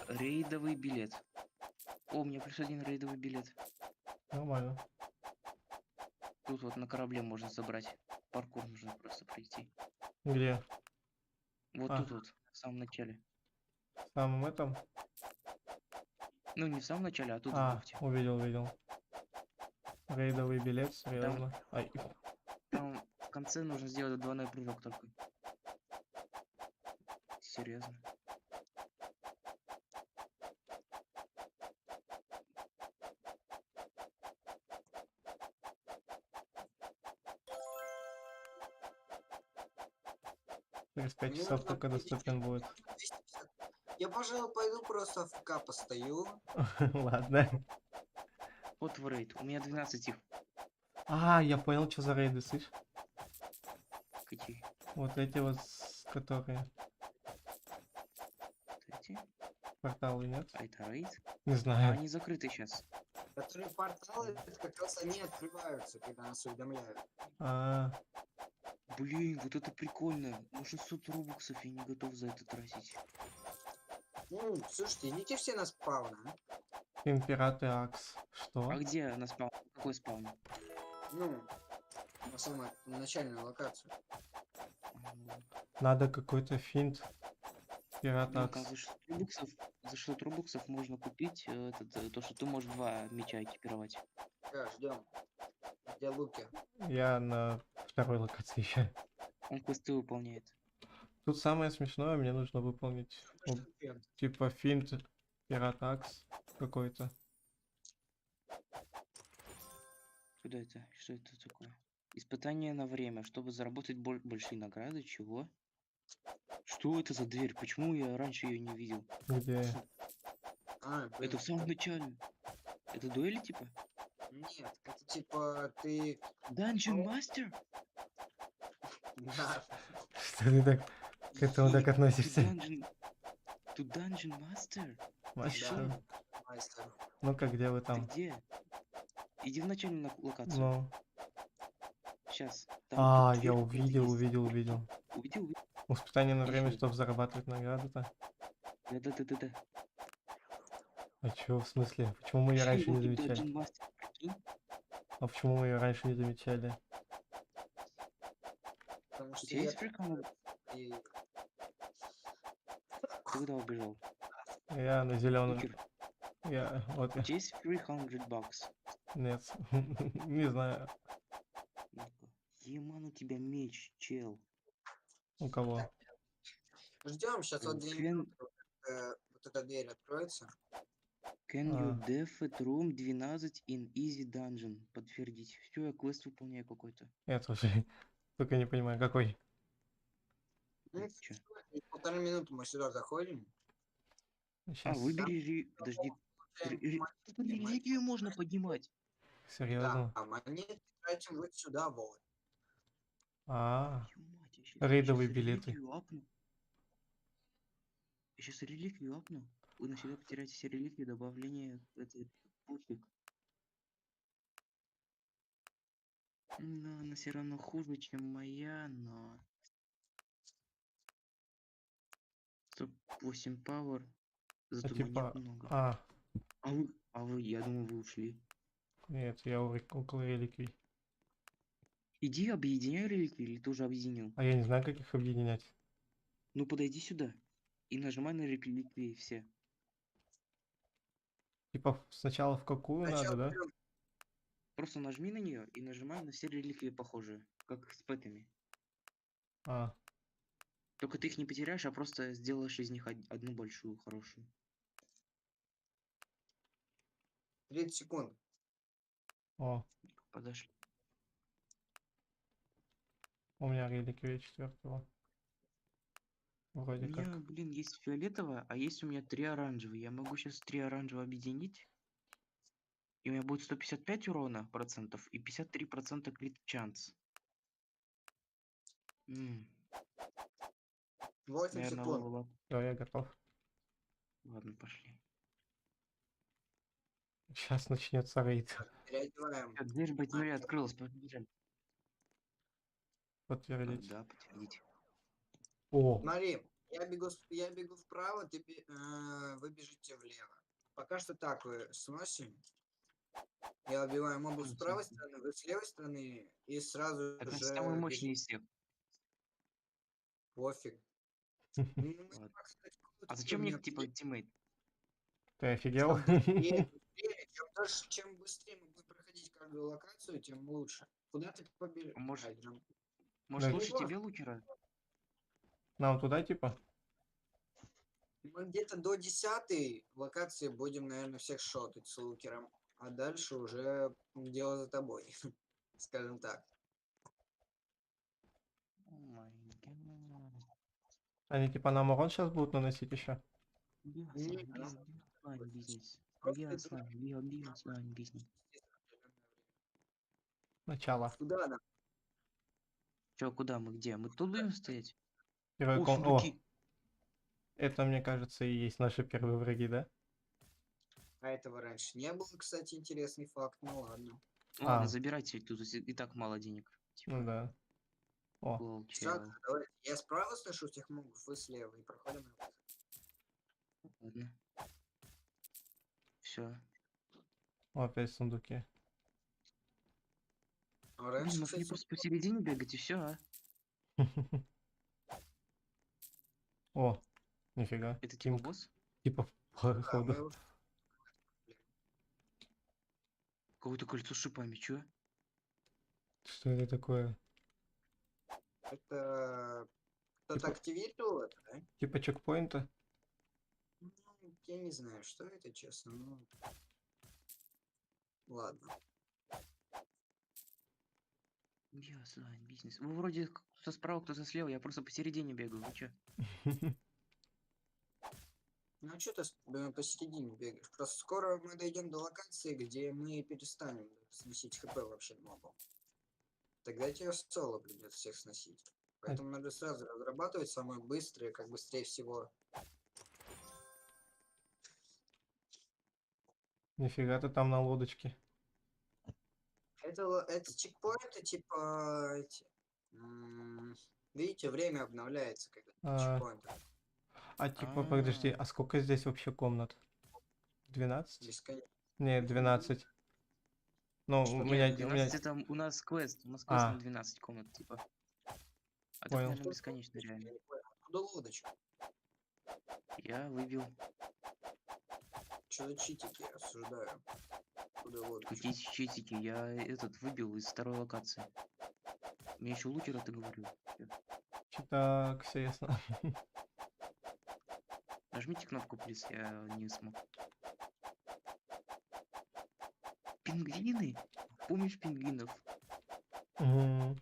Рейдовый билет. О, у меня плюс 1 рейдовый билет. Нормально. Тут вот на корабле можно забрать. Паркур нужно просто пройти. Где? Вот А. тут вот, в самом начале. В самом этом? Ну, не в самом начале, а тут в А, бухте. увидел. Рейдовый билет, серьезно. Ай. Там в конце нужно сделать двойной прыжок только. Серьезно. Через 5 Мне часов нужно только отметить, доступен будет. 250. Я, пожалуй, пойду просто АФК постою. Ладно. Вот в рейд. У меня 12 их. А, я понял, что за рейды, слышь? Какие? Вот эти вот, которые Вот эти? порталы, нет? А это рейд? Не А знаю. они закрыты сейчас. Которые порталы, это как раз они открываются, когда нас уведомляют. А, Блин, вот это прикольно. Ну 600 робоксов я не готов за это тратить. Ну, слушайте, идите все на спавн, а? императы Акс. Что? А где на спаун? Какой спаун? Ну, на самую начальную локацию. Надо какой-то финт. Пират Блин, там Акс. за 600 робоксов можно купить то, что ты можешь 2 меча экипировать. Да, ждем. Где луки? Я на второй локации еще. Он квесты выполняет. Тут самое смешное, мне нужно выполнить типа финт Пират Акс какой-то. Куда это? Что это такое? Испытание на время, чтобы заработать большие награды. Чего? Что это за дверь? Почему я раньше ее не видел? Где? А, блин, Это в самом начале. Это дуэли типа? нет, это типа ты... Dungeon Master? Да, Что ты так к этому так относишься? To Dungeon Master? Мастер. да, мастер. Ну-ка, где вы Ты там? где? Иди в начальную локацию. Ну. Сейчас. А, я увидел. Увидел? Испытание на время, Ещё. чтобы зарабатывать награды-то. Да. А чё, в смысле? Почему мы ее раньше не замечали? Dungeon Master, прикинь? А почему мы ее раньше не замечали? Потому У что тебя я... есть прикол? и- Ты куда убежал? Я на зеленую. Лукер, Я вот у тебя есть 300 бакс? нет. Не знаю, Ну-ка. Еман у тебя меч, чел. у кого. Ждем, сейчас вот 2 Can, минуты, вот эта дверь откроется. can you А. defeat room 12 in easy dungeon? Подтвердить. Все, я квест выполняю какой-то. Я тоже только не понимаю, какой. Ну, Чё? 1,5 минуты мы сюда заходим. А, Сейчас. выбери Подожди. Религию можно поднимать. Серьезно. Да, монеты тратим вот сюда, вот. А, Твою мать, я щас рейдовые билеты. реликвию апну. Я сейчас реликвию апну. Вы навсегда потеряете все реликвии, добавление это пофиг. Но она все равно хуже, чем моя, но 108 power, А зато типа, монет много. Я думаю, вы ушли. нет, я около реликвий. Иди объединяй реликвии, или ты уже объединил? А я не знаю, как их объединять. Ну подойди сюда и нажимай на реликвии все. Типа сначала в какую надо, Сначала да? берем Просто нажми на нее и нажимай на все реликвии похожие, как с пэтами. А, Только ты их не потеряешь, а просто сделаешь из них одну большую, хорошую. 30 секунд. о, Подошли. у меня реликвия 4-го. У Вроде меня, как. блин, есть фиолетовая, а есть у меня 3 оранжевые. Я могу сейчас 3 оранжевые объединить. И у меня будет 155 урона процентов и 53% крит шанс. 8 Наверное, секунд. левел ап. Все, я готов. Ладно, пошли. Сейчас начнется рейд. Переодеваем. Дверь в Бэтмере открылась, побежали. Подтвердить. Да, подтвердить. О, Смотри, я бегу вправо, вы бежите влево. Пока что так вы сносим. Я убиваю мобу с правой стороны, вы с левой стороны, и сразу Это же самый мощный бежите. из всех. Пофиг. Ну, Ладно. так сказать, круто, А что зачем мне, меня типа, тиммейт? ты офигел? Чем быстрее, чем быстрее мы будем проходить каждую локацию, тем лучше. Куда ты побежишь? Может, Да. лучше тебе, Лукера? Нам туда типа? Мы где-то до 10-й локации будем, наверное, всех шотать с лукером. А дальше уже дело за тобой. Скажем так. О май гад. Они типа нам урон сейчас будут наносить еще? Не, Бизнес. просто это Бизнес. Начало. Куда нам? Чё, куда мы, где? Мы тут будем стоять? Первый О, О, сундуки. это, мне кажется, и есть наши первые враги, да? А этого раньше не было, кстати, интересный факт. Ну ладно. Ладно, А. забирайте, тут и так мало денег. Ну Типа, да. О, лол, Сразу, чел. давайте. Я справа сношу всех мобов, вы слева. И проходим на выход. Ладно. Все. опять сундуки. А раньше, Могли кстати, просто посередине бегать и все, а? О, нифига. Это типа Тимк. босс? Типа да, походу. мы уже- Какое-то кольцо с шипами, чё? Что это такое? это кто-то Типа- активировал это, да? Типа чекпоинта? Ну, я не знаю, что это, честно. Ну, ладно. Я с вами бизнес. Вы вроде кто справа, кто слева, я просто посередине бегаю, вы чё? Ну а что ты посередине бегаешь? Просто скоро мы дойдем до локации, где мы перестанем сносить хп вообще мобом. Тогда тебе в соло придется всех сносить. Поэтому надо сразу разрабатывать самое быстрое, как быстрее всего. Нифига ты там на лодочке. Это чекпоинты, типа... видите, время обновляется, когда А, чекпоинты. а типа, подожди, а сколько здесь вообще комнат? 12? Бесконечно. Нет, 12. Ну, Что, у Нет, меня... 12 это у нас квест. У нас квест на 12 комнат, типа. А так, Понял. наверное, бесконечно реально. Я не понял, откуда лодочка? Я выбил. Что за читики, я осуждаю. Куда лодочку? Какие читики? Я этот выбил из второй локации. Мне еще лукера ты говорил. Что-то все ясно. Нажмите кнопку, плиз, я не смог. Пингвины? Помнишь пингвинов? Мгм.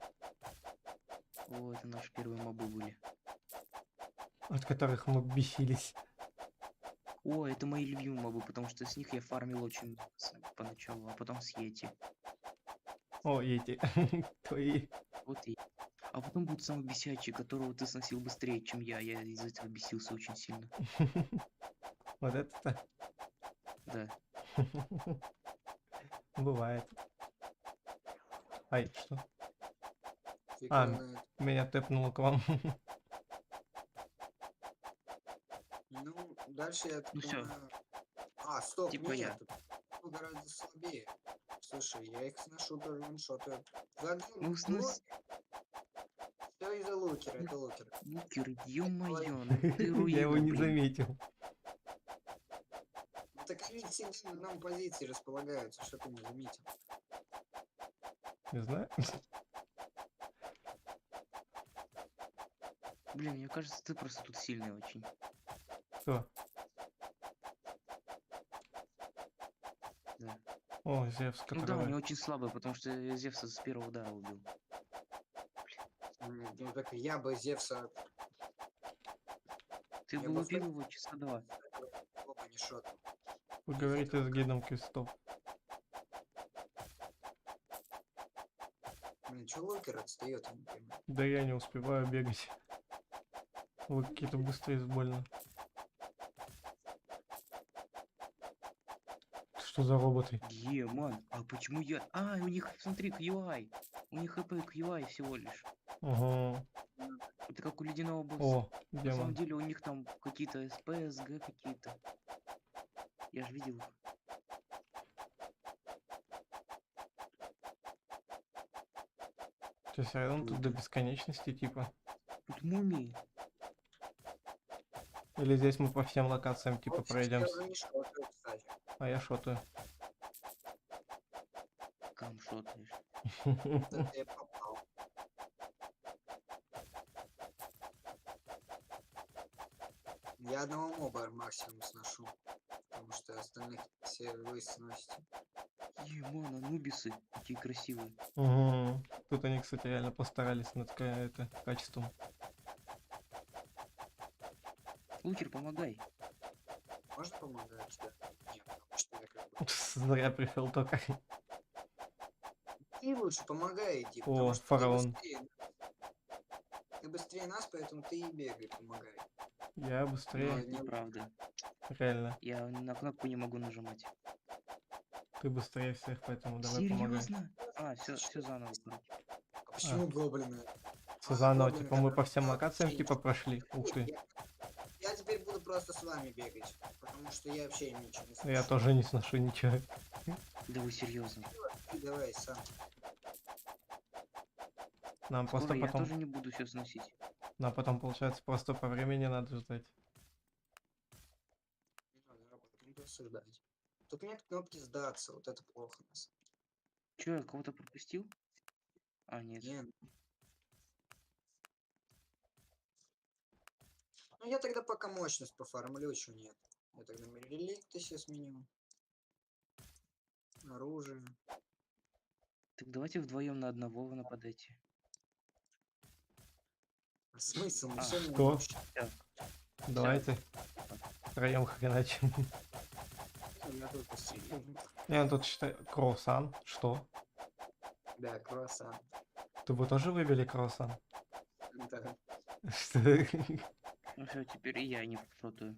О, это наши первые мобы были. От которых мы бесились. О, это мои любимые мобы, потому что с них я фармил очень поначалу, а потом с Йети. О, эти твои. Вот и. А потом будут самые бесячие, которого ты сносил быстрее, чем я. Я из этого бесился очень сильно. Вот это-то. Да. Бывает. Ай, что? Фиг А, его знает. меня тэпнуло к вам. Ну, дальше я так Ну всё. понимаю... А, стоп, Типа я. нет, тут гораздо слабее. Слушай, я их сношу тоже ваншотаю. За один Ну, снос... Все из-за лукера, это лукер. Лукер, ё-моё, ну ты Я его руина, не блин. заметил. Ну, так они всегда на одном позиции располагаются, что ты не заметил. Не знаю. Блин, мне кажется, ты просто тут сильный очень. Что? Да. О, Зевс, Ну да, который... они очень слабые, потому что я Зевса с первого удара убил. Ну так я бы Зевса Ты Я бы бы убил его часа 2. оба не шотал. Вы говорите с гидом крестов. Блин, чё лукер отстает, я не понимаю. Да я не успеваю бегать. Вы какие-то быстрые из больно. Что за роботы? Ман, а почему я... А, у них, смотри, QI. У них ХП QI всего лишь. Ага. Это как у ледяного босса. О, На самом демон. деле у них там какие-то СП, СГ какие-то. Я же видел их. То есть рядом тут до бесконечности типа. Тут мумии. Или здесь мы по всем локациям типа Вот сейчас я пройдемся. уже не шотаю, кстати. А я шотаю. Камшотаешь. Вот это я попал. Я одного моба максимум сношу. Потому что остальных все вы сносите. Ман, анубисы. Какие красивые. Угу. Тут они, кстати, реально постарались над это качеством. Лукер, помогай. Можно помогать? Да? Нет, потому что я как бы... Зря пришел только. Ты лучше помогай иди, О, потому что фараон. ты быстрее нас, поэтому ты и бегай, помогай. Я Но быстрее. это неправда. Реально. Я на кнопку не могу нажимать. Ты быстрее всех, поэтому давай помогай. Серьезно? А, все заново, короче. А почему гоблины? Всё заново, гоблины, типа мы по которые всем делают локациям вообще типа ничего. прошли. Ух ты. Я теперь буду просто с вами бегать, потому что я вообще им ничего не слышу. Я тоже не сношу ничего. Да вы серьезно. Ты давай сам. Нам Скоро просто я потом... тоже не буду все сносить. Нам потом, получается, просто по времени надо ждать. Не надо потом рассуждать. Тут нет кнопки сдаться, вот это плохо. на самом Че, я кого-то пропустил? А, нет. деле. Ну я тогда пока мощность пофармлю, что нет. Я тогда реликты себе сменю. Оружие. Так давайте вдвоем на одного нападайте. А смысл? Мы А, всё равно что? мощь. Давайте. Втроем хреначим. Ну, я тут посидел. Я тут считаю... Круассан. Что? Да, круассан. Ты вы тоже выбили круассан? Да. Что? Ну все, теперь и я не фотою.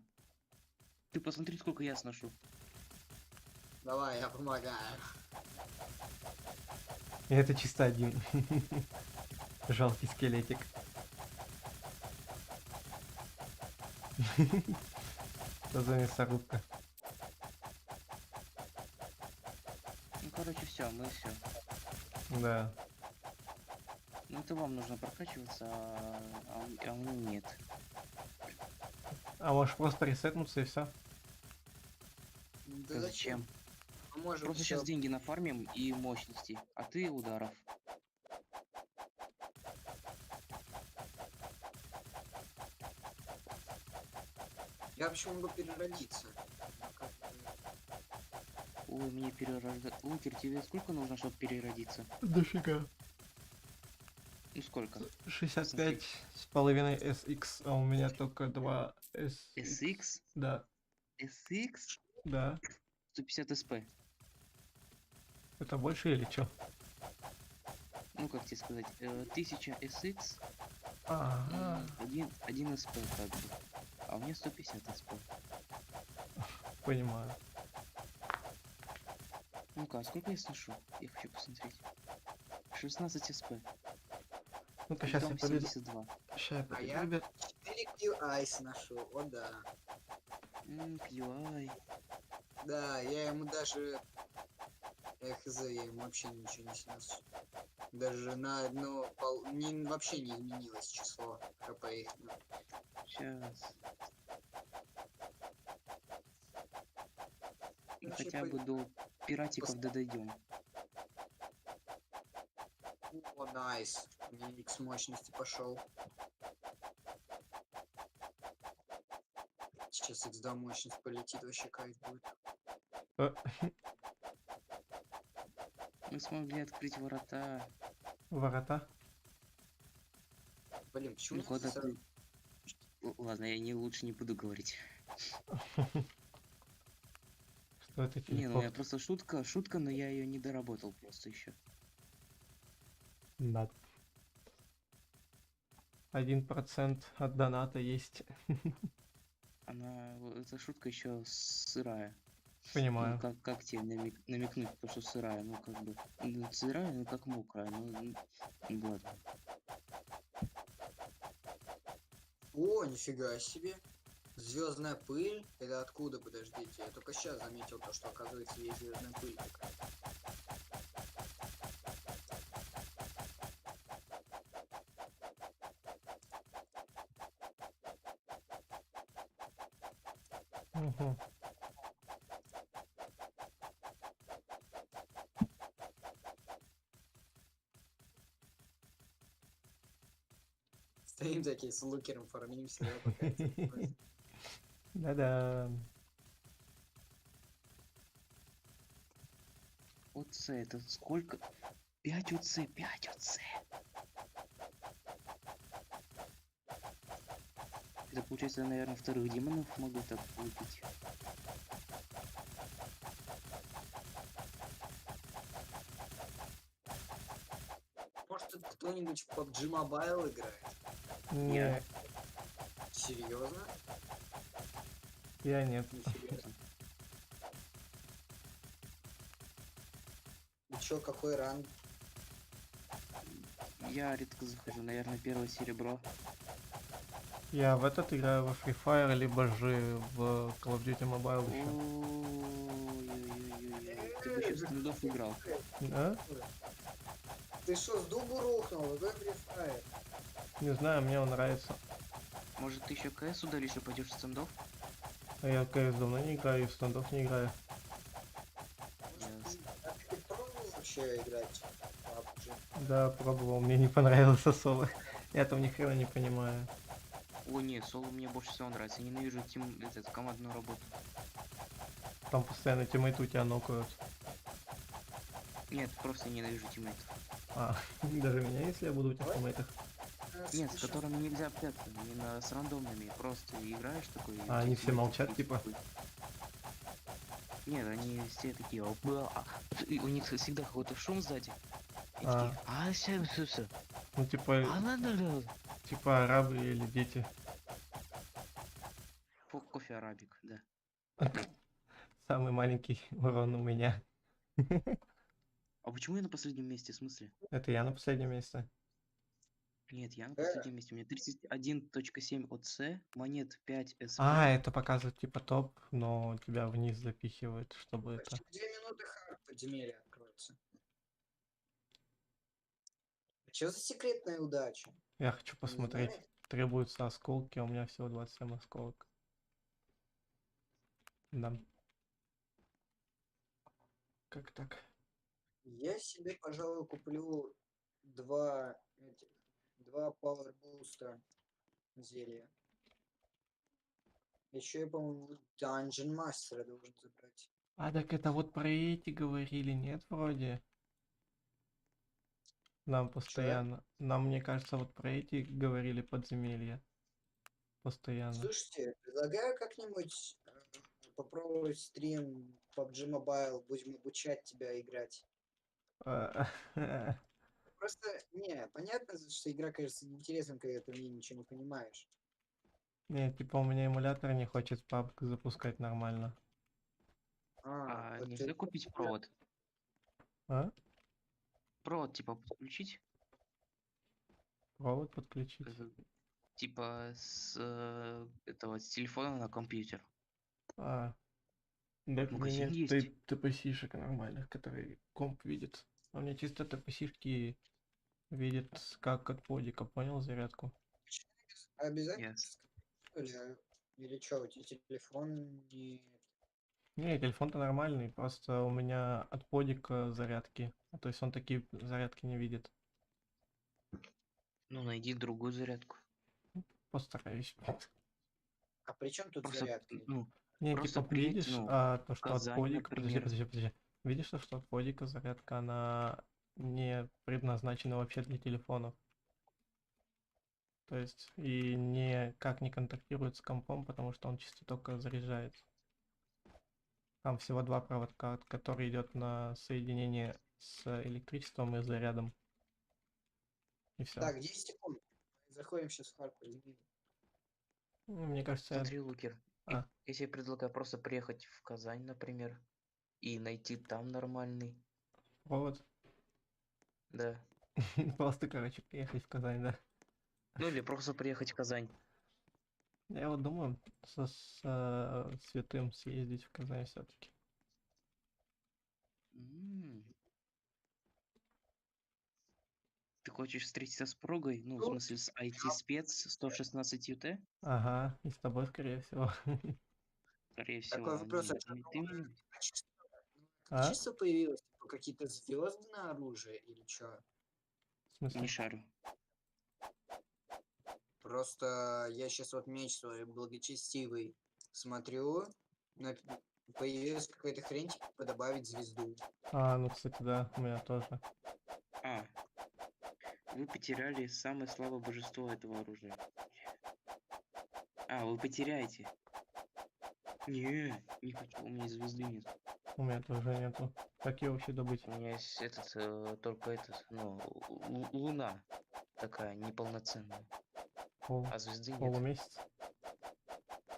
Ты посмотри, сколько я сношу. Давай, я помогаю. Это чисто один. Жалкий скелетик. Что за мясорубка? Ну, короче, все, мы все. Да. Ну, это вам нужно прокачиваться, а мне нет. А можешь просто ресетнуться и все? Так а зачем? Мы можем Просто ещё- сейчас деньги нафармим и мощности, а ты ударов. Я вообще могу переродиться. Ну, как бы, Ой, мне перерождать. Лукер, тебе сколько нужно, чтобы переродиться? Дофига. Ну сколько? 65 с половиной SX, а у меня только 2 SX. SX? Да, SX? да. 150 СП. Это больше или чё? Ну, как тебе сказать, 1000 SX Ага, и 1 СП как бы. А у меня 150 СП. понимаю. Ну-ка, а сколько я сношу? Я хочу посмотреть. 16 СП. Ну-ка, сейчас я Дом подойду. 72. Сейчас я А подойду, я ребят. 4 QI сношу, о да. QI. Да, я ему даже... хз, я ему вообще ничего не снес. Даже на одно... вообще не изменилось число хп их. Сейчас. Вообще Хотя бы до пиратиков дойдем. О, найс. У меня X мощности пошел. Сейчас X2 мощность полетит, вообще кайф будет. Э, Мы смогли открыть ворота. Ворота. Блин, почему Ну, у меня когда сразу- ты... Ладно, я не лучше не буду говорить. Что это Не, ну я телепорт? просто шутка, но я ее не доработал просто еще. Да. 1% от доната есть. Эта шутка еще сырая. Ну, Понимаю. как тебе намекнуть, то, что сырая, ну, как бы, ну, сырая, ну, как мокрая, ну, ладно. О, нифига себе. Звездная пыль? Это откуда, подождите? Я только сейчас заметил то, что оказывается есть звездная пыль. Угу. Стоим такие с лукером, фармимся, да, пока это- Да-да. ОЦ, это сколько? 5 ОЦ, 5 ОЦ. Это получается, я, наверное, вторых демонов могу так выпить. Может, тут кто-нибудь в PUBG Mobile играет? Не, Серьезно? я нет. Нифига. И чё, какой ранг? Я редко захожу, наверное, первое серебро. Я в этот играю во Free Fire, либо же в Call of Duty Mobile еще. Ой-ой-ой-ой-ой. Ты бы сейчас стендов играл. Да? Ты что, с дубу рухнул? Какой Free Fire? Не знаю, мне он нравится. Может, ты еще КС удалишь и пойдешь в стендов? А я в CS давно не играю, и в стендов не играю. Ясно. А ты пробовал вообще играть в PUBG? Да, пробовал, мне не понравился соло. Я там ни хрена не понимаю. О, нет, соло мне больше всего нравится. Я ненавижу командную работу. Там постоянно тиммейты у тебя нокают. Нет, просто ненавижу тиммейтов. А, даже меня, если я буду у тебя в тиммейтах. Нет, с которыми нельзя общаться, именно с рандомными. Просто играешь такой. и у А они тебя все тиммейты молчат, такие, типа? Нет, они все такие, и у них всегда какой-то шум сзади. И А. такие, все. Ну, типа арабы или дети. Кофе арабик, да. Самый маленький урон у меня. А почему я на последнем месте, в смысле? Это я на последнем месте. Нет, я на последнем месте. У меня 31.7 ОЦ, монет 5 СП. А, это показывает типа топ, но тебя вниз запихивают, чтобы это... Через 2 минуты хард подземелья откроется. Что за секретная удача? Я хочу Не посмотреть. знаете? Требуются осколки, а у меня всего 27 осколок. Да. Как так? Я себе, пожалуй, куплю два этих, два Power Booster зелья. Еще я, по-моему, Dungeon Master должен забрать. А, так это вот про эти говорили, нет, вроде? Нам постоянно. Нам, мне кажется, вот про эти говорили подземелья. Постоянно. Слушайте, предлагаю как-нибудь попробовать стрим PUBG Mobile, будем обучать тебя играть. А, Просто, не, понятно, что игра кажется неинтересной, когда ты в ней ничего не понимаешь. Не, типа у меня эмулятор не хочет PUBG запускать нормально. А вот нельзя это купить я- провод? А? Провод типа подключить? Провод подключить. Э, Типа с этого с телефона на компьютер. А, так В у меня магазине нет есть. TPC-шек нормальных, которые комп видит. А у меня чисто TPC-шки видят как от подика, понял, зарядку? Обязательно Yes. или что, у тебя телефон не... Не, телефон-то нормальный, просто у меня от подика зарядки. То есть он такие зарядки не видит. Ну найди другую зарядку. Постараюсь. А при чем тут Просто, зарядки? ну, Не, просто типа, приедь, видишь, ну, то, в что от Казань, подика... Подожди, например. подожди, подожди. Видишь, что от подика зарядка, она не предназначена вообще для телефонов. То есть и никак не контактирует с компом, потому что он чисто только заряжается. Там всего два проводка, который идет на соединение с электричеством и зарядом. И все. Так, 10 секунд. Заходим сейчас в Харьков. извини. Мне кажется, Смотри, Лукер, А, я тебе предлагаю просто приехать в Казань, например, и найти там нормальный. провод. Да. Просто, короче, приехать в Казань, да. Ну или просто приехать в Казань. Я вот думаю, с Святым съездить в Казань все-таки. М. Ты хочешь встретиться с Прогой? Ну, в Ну, смысле, с IT-спец 116 UT? Ага, и с тобой, скорее всего. Скорее такой всего, вопрос. нет. Это Ты меня... качество, А? качество появилось? Типа какие-то звезды на оружие или что? В смысле? Не шарю. Просто я сейчас вот меч свой благочестивый смотрю, появилась какая-то хрень, типа добавить звезду. А, ну, кстати, да, у меня тоже. А, вы потеряли самое слабое божество этого оружия. А, вы потеряете. Не хочу, у меня звезды нет. У меня тоже нету. Как ее вообще добыть? У меня есть этот, только этот, ну, луна такая неполноценная, Пол, а звезды нет. полумесяц?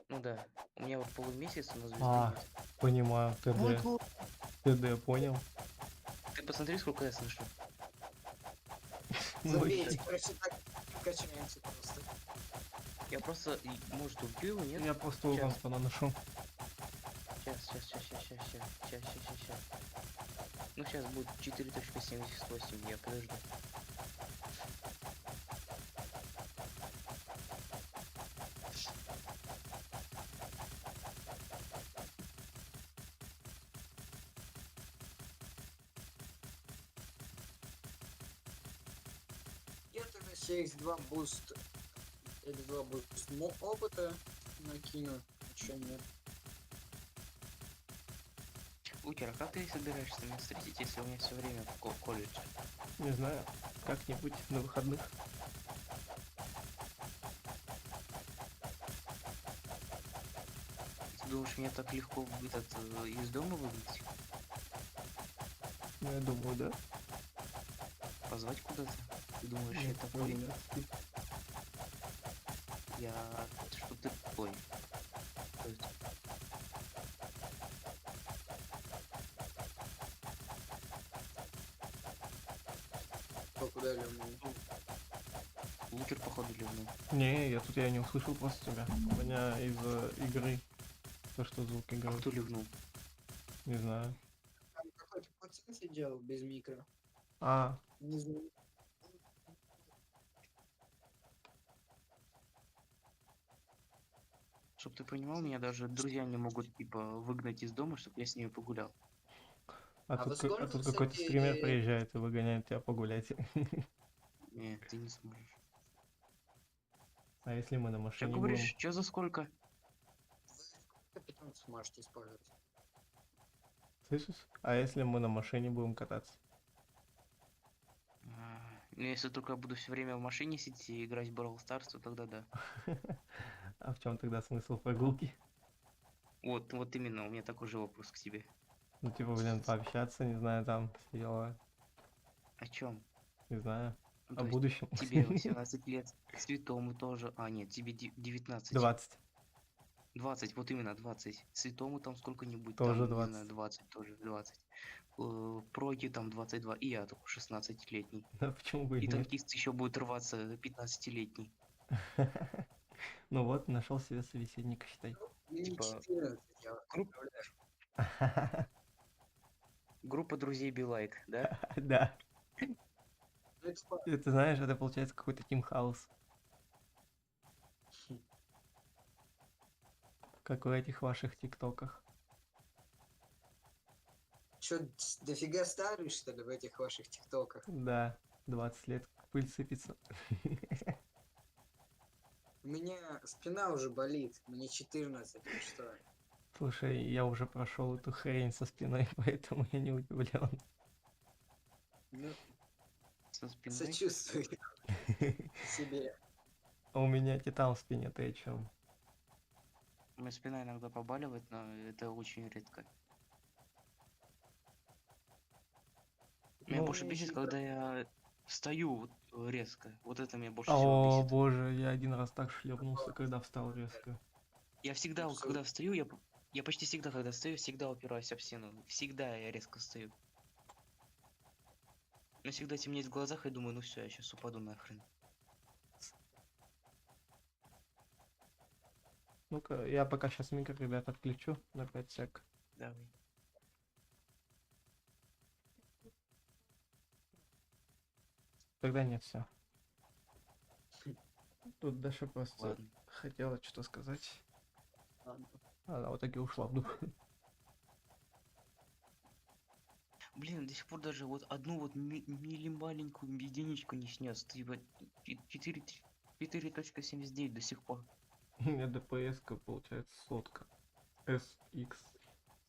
Ну да, у меня вот полумесяц, но звезды А, нет. понимаю, ТД. ТД, понял. Ты посмотри, сколько я слышу. Забейте, короче, так качаемся просто. Я просто, может, убью его, нет? Я просто урон Сейчас. наношу. Сейчас. Ну, сейчас будет 4.78, я подожду. Где-то на CX2 буст, X2 буст опыта накину, ничего нет. Лукер, а как ты собираешься меня встретить, если у меня все время в колледже? Не знаю, как-нибудь на выходных. Ты думаешь, меня так легко из дома выгнать? Ну, я думаю, да. Позвать куда-то? Ты думаешь, я Нет, такой? нет. Я... Что ты такой? То есть, Кто куда ливнул? Лукер, походу, ливнул. Не, я не услышал просто тебя. У меня из игры. То, что звук А игры. кто ливнул? Не знаю. Там какой-то пацан сидел без микро. А, Не знаю. Чтоб ты понимал, меня даже друзья не могут, типа, выгнать из дома, чтобы я с ними погулял. А А тут, во сколько, тут какой-то стример кстати, приезжает и выгоняет тебя погулять. Нет, ты не сможешь. А если мы на Что машине будем? говоришь? Что за сколько? вы сколько питомцев можете использовать? Слышишь? А если мы на машине будем кататься? Ну, если только я буду все время в машине сидеть и играть в Brawl Stars, то тогда да. А в чем тогда смысл прогулки? Вот именно, у меня такой же вопрос к тебе. Ну, типа, блин, пообщаться, не знаю, там, все дела, О чем? не знаю, Ну, о то есть будущем. тебе 18 лет, Святому тоже. А, нет, тебе 19. 20, 20, вот именно 20. Святому там сколько-нибудь, тоже там, не знаю, 20. 20 тоже, 20. Проги там 22, и я такой 16-летний. Да почему бы и И нет? танкист еще будет рваться 15-летний. Ну вот, нашел себе собеседника, считай. Мне Типа, 14, я вас групп- поздравляю. группа друзей Билайк, да? Да, Ну, это факт. это знаешь, это получается какой-то Тим Хаус, как в этих ваших тиктоках. Чё, дофига старый, что ли, в этих ваших тиктоках? Да, 20 лет, пыль сыпется. У меня спина уже болит, мне 14, ну что? Слушай, я уже прошел эту хрень со спиной, поэтому я не удивлен. Ну, Со спиной. сочувствую себе. А у меня титан в спине, ты о чем? У меня спина иногда побаливает, но это очень редко. Меня Ну, больше мне бесит, ещё когда я встаю вот, резко. Вот это меня больше всего о бесит. боже, я один раз так шлепнулся, когда встал резко. Я всегда, Абсолютно. когда встаю, я почти всегда, когда встаю, всегда упираюсь об стену. Всегда я резко встаю. Но всегда темнеет в глазах, и думаю, ну все, я сейчас упаду нахрен. Ну-ка, я пока сейчас микро, ребят, отключу на 5 сек. Давай. Тогда нет, все. Тут Даша просто Ладно. хотела что-то сказать. Ладно. Она в итоге ушла в дух. Блин, до сих пор даже вот одну вот маленькую единичку не снес. Типа 4.79 до сих пор. У меня ДПС получается сотка. SX,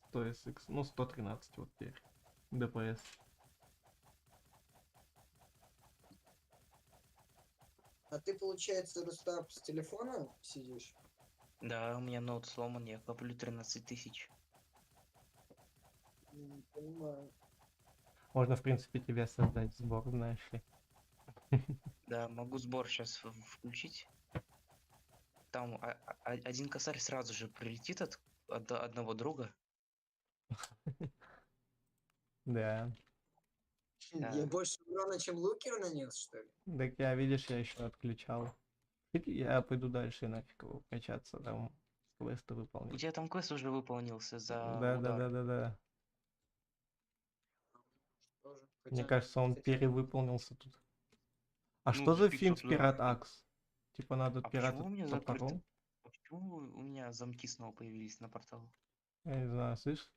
100 SX, ну 113 вот теперь. ДПС. А ты, получается, Рустап, с телефона сидишь? Да, у меня ноут сломан, я коплю 13 тысяч. Не понимаю. Можно, в принципе, тебе создать сбор, знаешь ли. Да, могу сбор сейчас включить. Там один косарь сразу же прилетит от одного друга. Да. Да. Я больше урона, чем Лукер нанес, что ли? Так я, видишь, я еще отключал. Я пойду дальше нафиг его качаться, там квесты У выполнить. тебя там квест уже выполнился за Да, да, удар. да, да, да. Тоже. Мне Хотя, кажется, он кстати, перевыполнился тут. А Ну, что за за 500 финт левел. пират Акс? Типа надо А почему пирата у меня закрыты? топором? А почему у меня замки снова появились на портал? Я не знаю, слышь?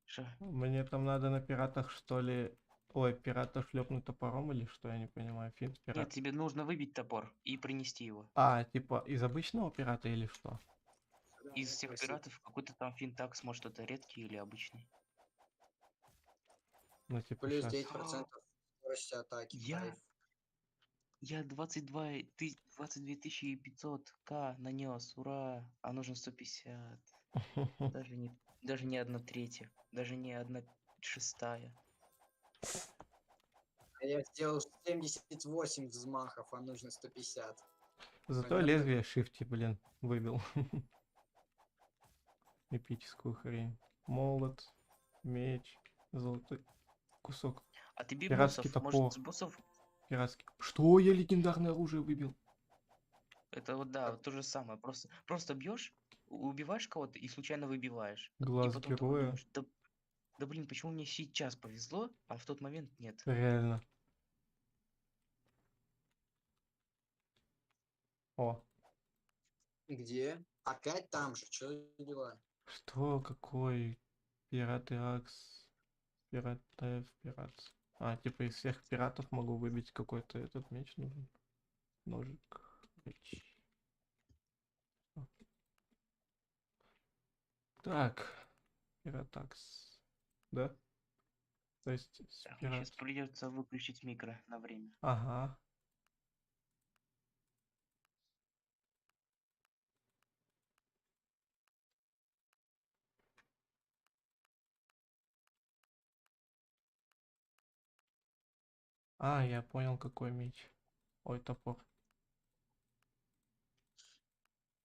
Ша. Мне там надо на пиратах, что ли... Ой, пирата шлепнуть топором или что? Я не понимаю. Финт Нет, пират. тебе нужно выбить топор и принести его. А, типа из обычного пирата или что? да, Из я всех просил. пиратов какой-то там финтакс, может это редкий или обычный. Ну, типа Плюс сейчас. 9% скорости атаки. Я, Кайф. я 22 500 к нанес, ура! А нужно 150. Даже не 1/3, даже не 1/6. А я сделал 78 взмахов, а нужно 150. Зато Понятно? лезвие шифти, блин, выбил. Эпическую хрень. Молот, меч, золотой кусок. А ты бей Пиратский боссов, может топор. с боссов? Пиратский. Что? Я легендарное оружие выбил. Это вот да, вот то же самое. Просто бьешь, убиваешь кого-то и случайно выбиваешь. И Глаз потом такой героя. думаешь, да блин, почему мне сейчас повезло, а в тот момент нет. Реально. О, Где? Опять там же, что за дела? что? Какой? Пираты Акс. пират. А, типа из всех пиратов могу выбить какой-то этот меч нужен. Ножик. Меч. О. Так. Пиратакс. Да? То есть с Так, мне пират. сейчас придется выключить микро на время. Ага. А, я понял, какой меч. Ой, топор.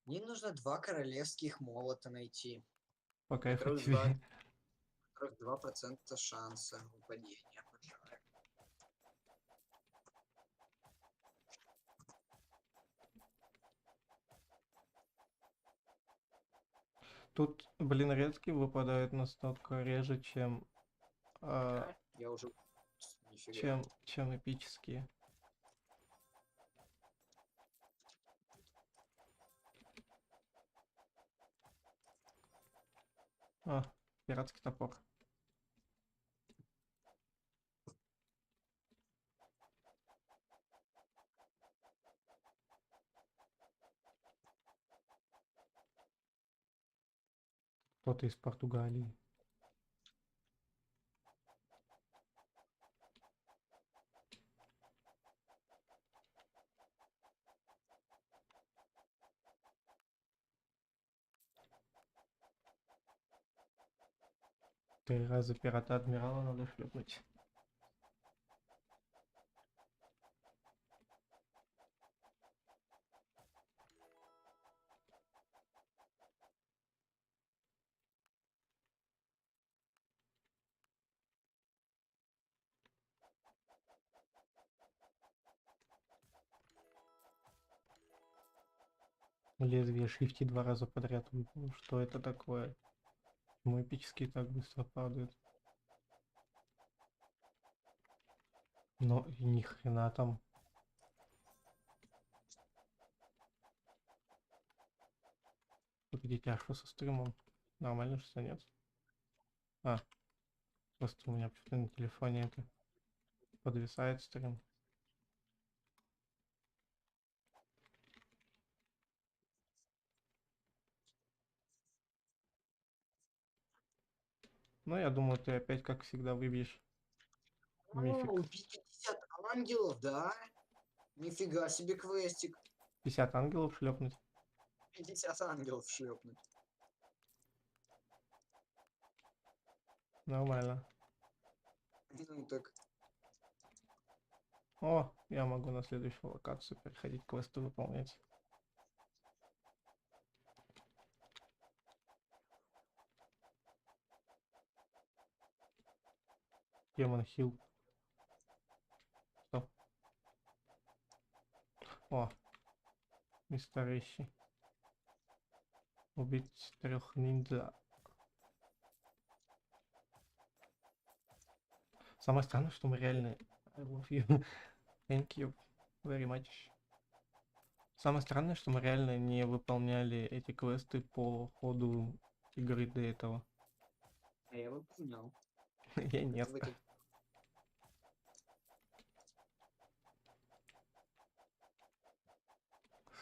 Мне нужно 2 королевских молота найти, По у кайфу которых 2, тебе. у которых 2% шанса выпадения. Обожаю. Тут, блин, редкие выпадают настолько реже, Да? Я уже... Нифига. чем эпические. А, пиратский топор. Кто-то из Португалии. Три раза пирата адмирала надо шлепнуть. Лезвие шифти 2 раза подряд выпало. Что это такое? Мой эпический так быстро падает. Но и ни хрена там. Погодите, а что со стримом? Нормально, что нет? А, просто у меня почему-то на телефоне это подвисает стрим. Ну, я думаю, ты опять, как всегда, выбьешь мифик. Убить 50 ангелов, да? Нифига себе квестик. 50 ангелов шлепнуть. 50 ангелов шлепнуть. Нормально. Ну так, О, я могу на следующую локацию переходить, квесты выполнять. Демон Хилл. Что? О, мистер Ищи. Убить 3 ниндзя. Самое странное, что мы реально... I love you. Thank you very much. Самое странное, что мы реально не выполняли эти квесты по ходу игры до этого. а я выполнял. Я Это нет. вы так-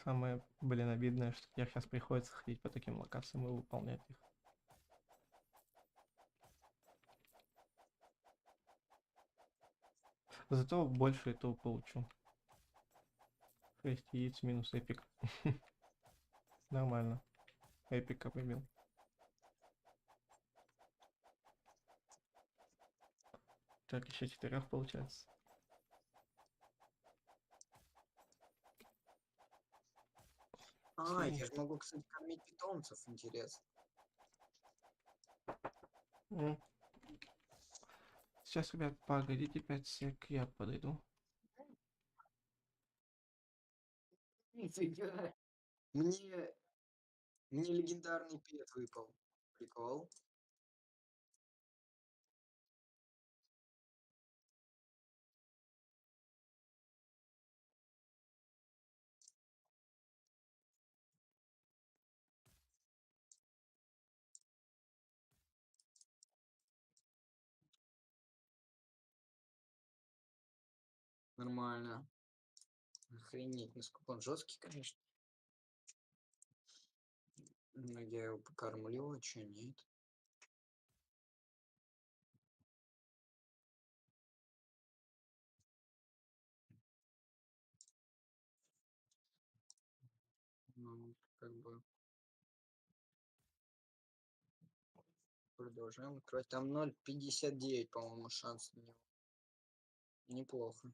Самое, блин, обидное, что тебе сейчас приходится ходить по таким локациям и выполнять их. Зато больше этого получу. 6 яиц минус эпик. Нормально. Эпика выбил. Так, еще 4 получается. А, я же могу, кстати, кормить питомцев, интересно. М. Сейчас, ребят, погодите 5 сек, я подойду. Нифига. Мне, мне легендарный пет выпал. Прикол. Нормально. Охренеть, насколько он жесткий, конечно. Ну, я его покормлю, а чё нет? Ну, как бы продолжаем открывать. Там 0,59, по-моему, шанс на него. Неплохо.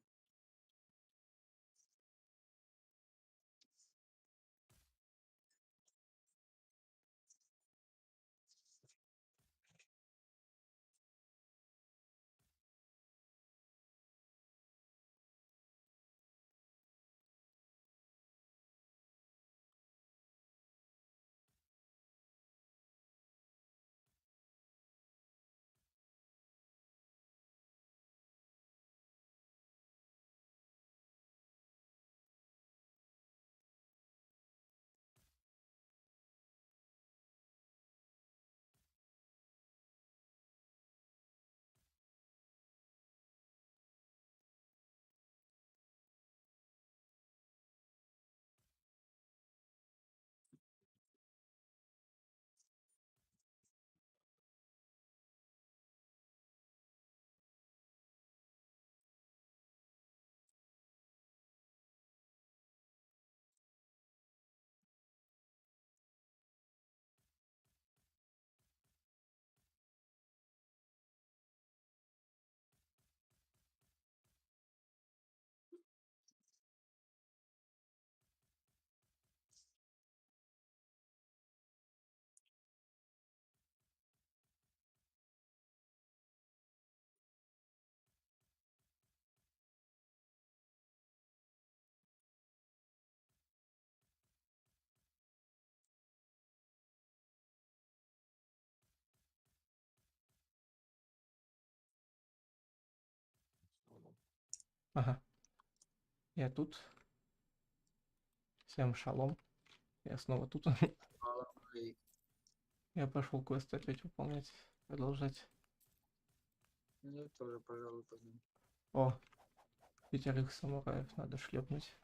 Ага, я тут. Всем шалом. Я снова тут. И Я пошел квест опять выполнять. Продолжать. я тоже, пожалуй, пойду. О, 5 самураев надо шлепнуть.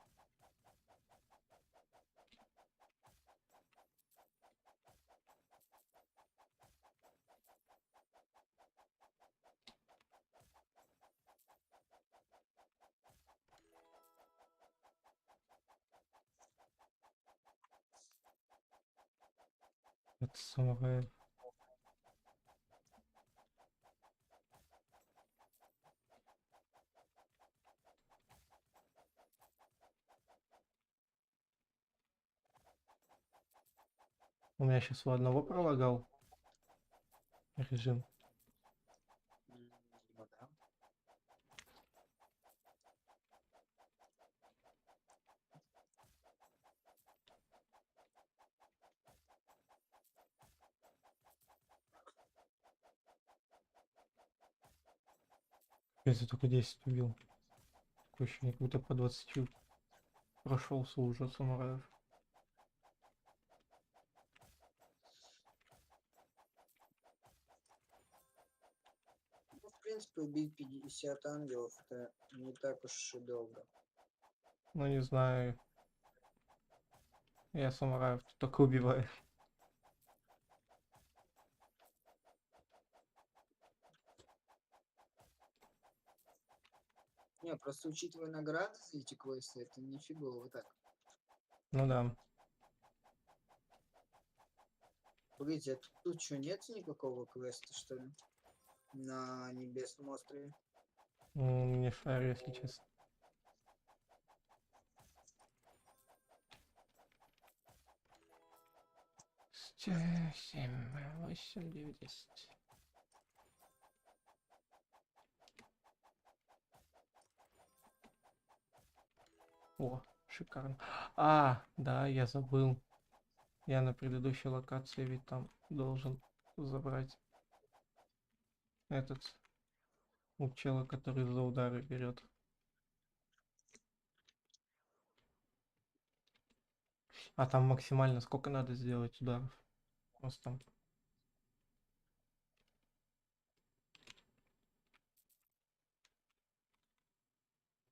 Это самураев. У меня сейчас у одного пролагал режим. Ну да. Я только 10 убил. Такое ощущение, как будто по 20 прошелся уже самураев. Ну, в принципе, убить 50 ангелов это не так уж и долго. Ну не знаю. Я самураев только убиваю. Не, просто учитывая награды за эти квесты, это нифигово так. Ну да. Погодите, а тут что, нет никакого квеста, что ли? На Небесном острове? Не шарю, если честно. Семь, 8, 9, 10. О, шикарно. А, да, я забыл. Я на предыдущей локации ведь там должен забрать этот у чела, который за удары берет. А там максимально сколько надо сделать ударов? Просто там.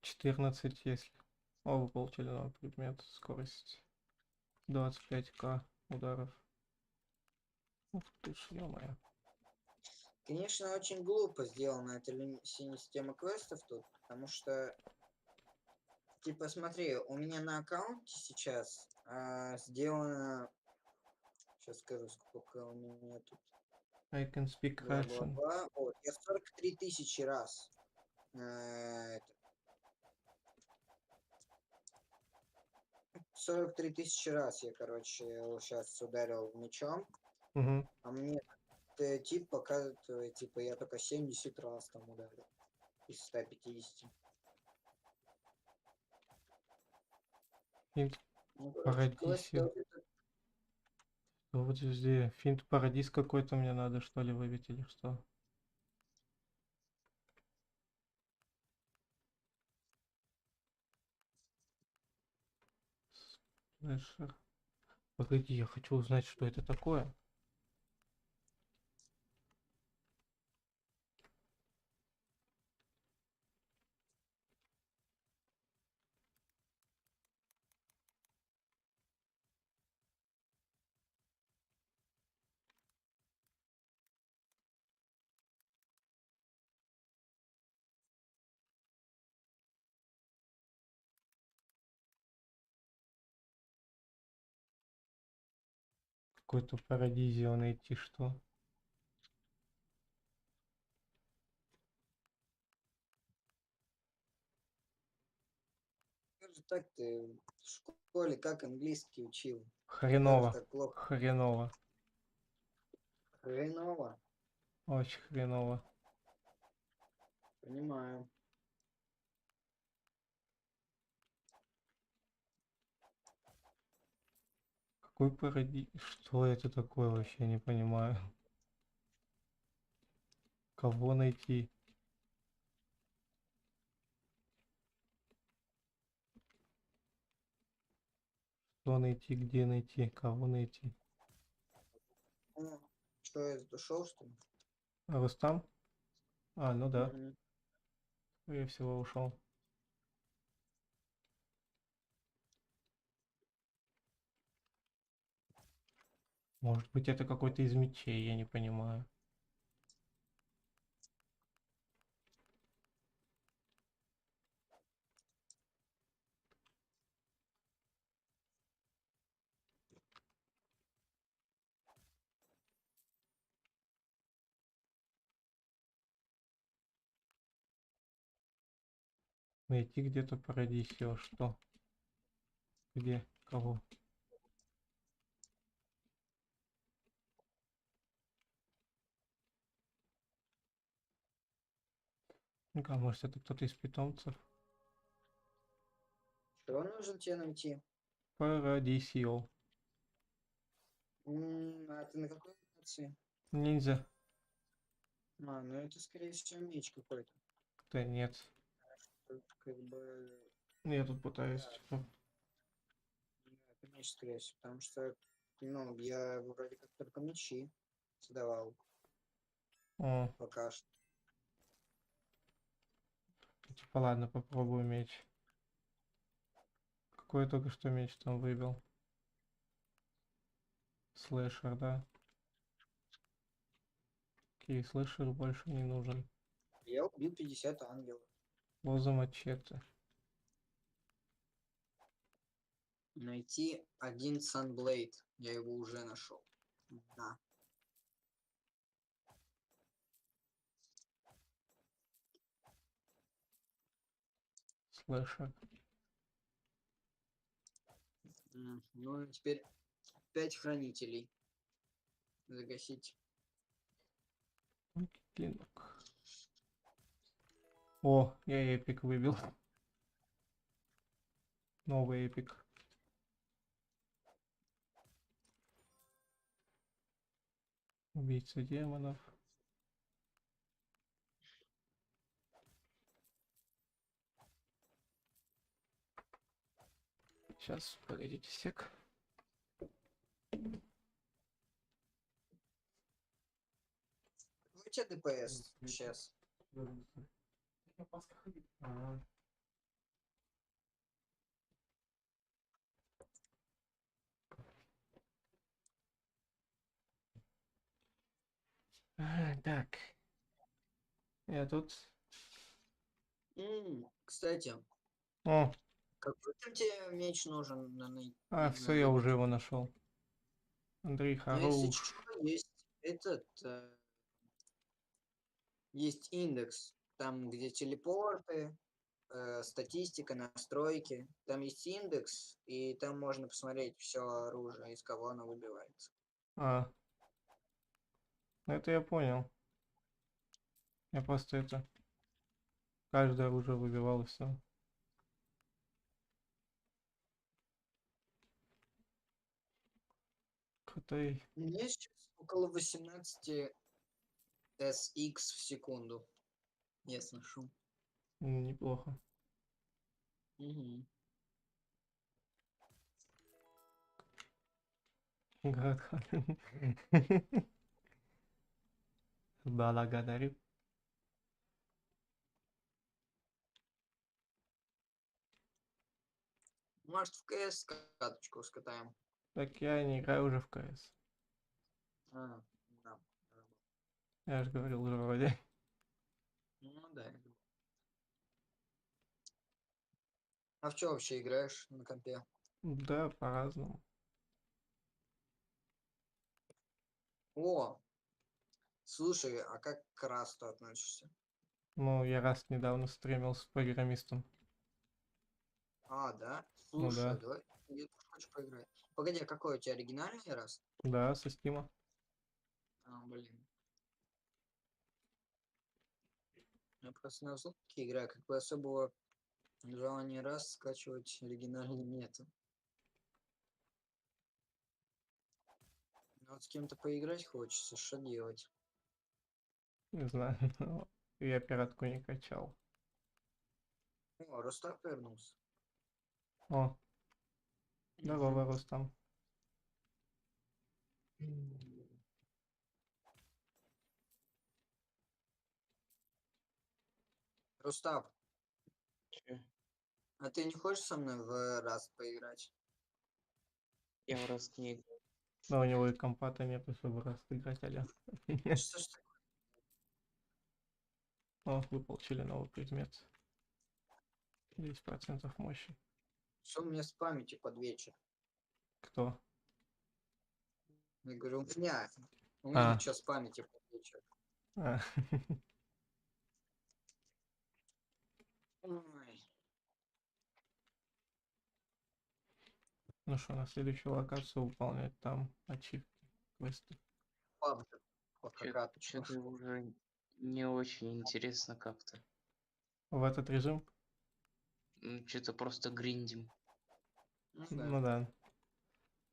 14, если. О, вы получили новый предмет. Скорость 25к ударов. Ух ты ж, ё-моё. Конечно, очень глупо сделана эта система квестов тут, потому что, типа, смотри, у меня на аккаунте сейчас сделано, сейчас скажу, сколько у меня тут, I can speak Russian. бла-бла-бла. Вот, я 43 тысячи раз это, 43 тысячи раз я, короче, его сейчас ударил мечом, Угу. а мне тип показывает, типа, я только 70 раз там ударил из 150. Финт Ну, короче, квест Парадисе. Вот здесь финт Парадис какой-то мне надо, что ли, выбить или что? Слэшер. Погоди, я хочу узнать, что это такое. Какой-то Парадизио найти, что? Как же так ты в школе как английский учил? Как же Хреново. так плохо? Хреново. Хреново. Очень хреново. Понимаю. Какой Паради... Что это такое, вообще не понимаю. Кого найти? Что найти, где найти, кого найти? Что, я ушел, что ли? А Рустам? А, ну да, Мгм. скорее всего, ушел. Может быть, это какой-то из мечей, я не понимаю. Найти где-то Парадисио, что? Где? Кого? Ну-ка, может, это кто-то из питомцев? Что нужно тебе найти? Парадисио. А ты на какой локации? Ниндзя. Ну это, скорее всего, меч какой-то. Да нет. Тут как бы... Я тут пытаюсь. Да, это меч, скорее всего, потому что, ну, я вроде как только мечи создавал О, пока что. типа, ладно, попробую меч. Какой я только что меч там выбил? Слэшер, да? Окей, слэшер больше не нужен. Я убил 50 ангелов. Лоза мачете. Найти один Sunblade. Я его уже нашел. Да. Слэшер. Ну и теперь 5 хранителей. Загасить. Клинок. О, я эпик выбил. Новый эпик. Убийца демонов. Сейчас, погодите сек. Какой у тебя ДПС сейчас? Так, я тут... Кстати, О, какой там тебе меч нужен все, на я уже выбор? его нашел. Андрей, Ну, если хорош. что, есть этот, есть индекс, там, где телепорты, статистика, настройки. Там есть индекс, и там можно посмотреть все оружие, из кого оно выбивается. А, ну это я понял. Я просто это... Каждое оружие выбивал и все. Крутой. У меня сейчас около 18 SX в секунду. Я сношу. Неплохо. Мгм. Город. Благодарю. Может, в КС каточку скатаем? Так я не играю уже в КС. А, да. Я же говорил уже вроде. Ну да. А в что вообще играешь на компе? Да, по-разному. О, слушай, а как к Расту относишься? Ну, я раз недавно стримил с программистом. А, да? Ну Слушай, да. давай, я тоже хочу поиграть. Погоди, а какой у тебя оригинальный Раст? Да, со стима. Блин. Я просто на звуке играю, как бы особого желания раз скачивать оригинальный нету. Но вот с кем-то поиграть хочется, что делать? Не знаю. Я пиратку не качал. О, Рустам вернулся. О, здорово, Рустам. Рустам, Чё? а ты не хочешь со мной в раз поиграть? Я в раз не играю. Да у него и компа-то нету, чтобы раз играть, аля. Что ж такое? О, вы получили новый предмет. 10% мощи. Что у меня с памяти под вечер? Кто? Я говорю, у меня А, что с памяти под вечер? а. Ой, Ну что, на следующую локацию выполнять там ачивки, квесты. бабка, пока каточку. Что-то уже не очень интересно как-то. В этот режим? Что-то просто гриндим. Ну Ну да. да.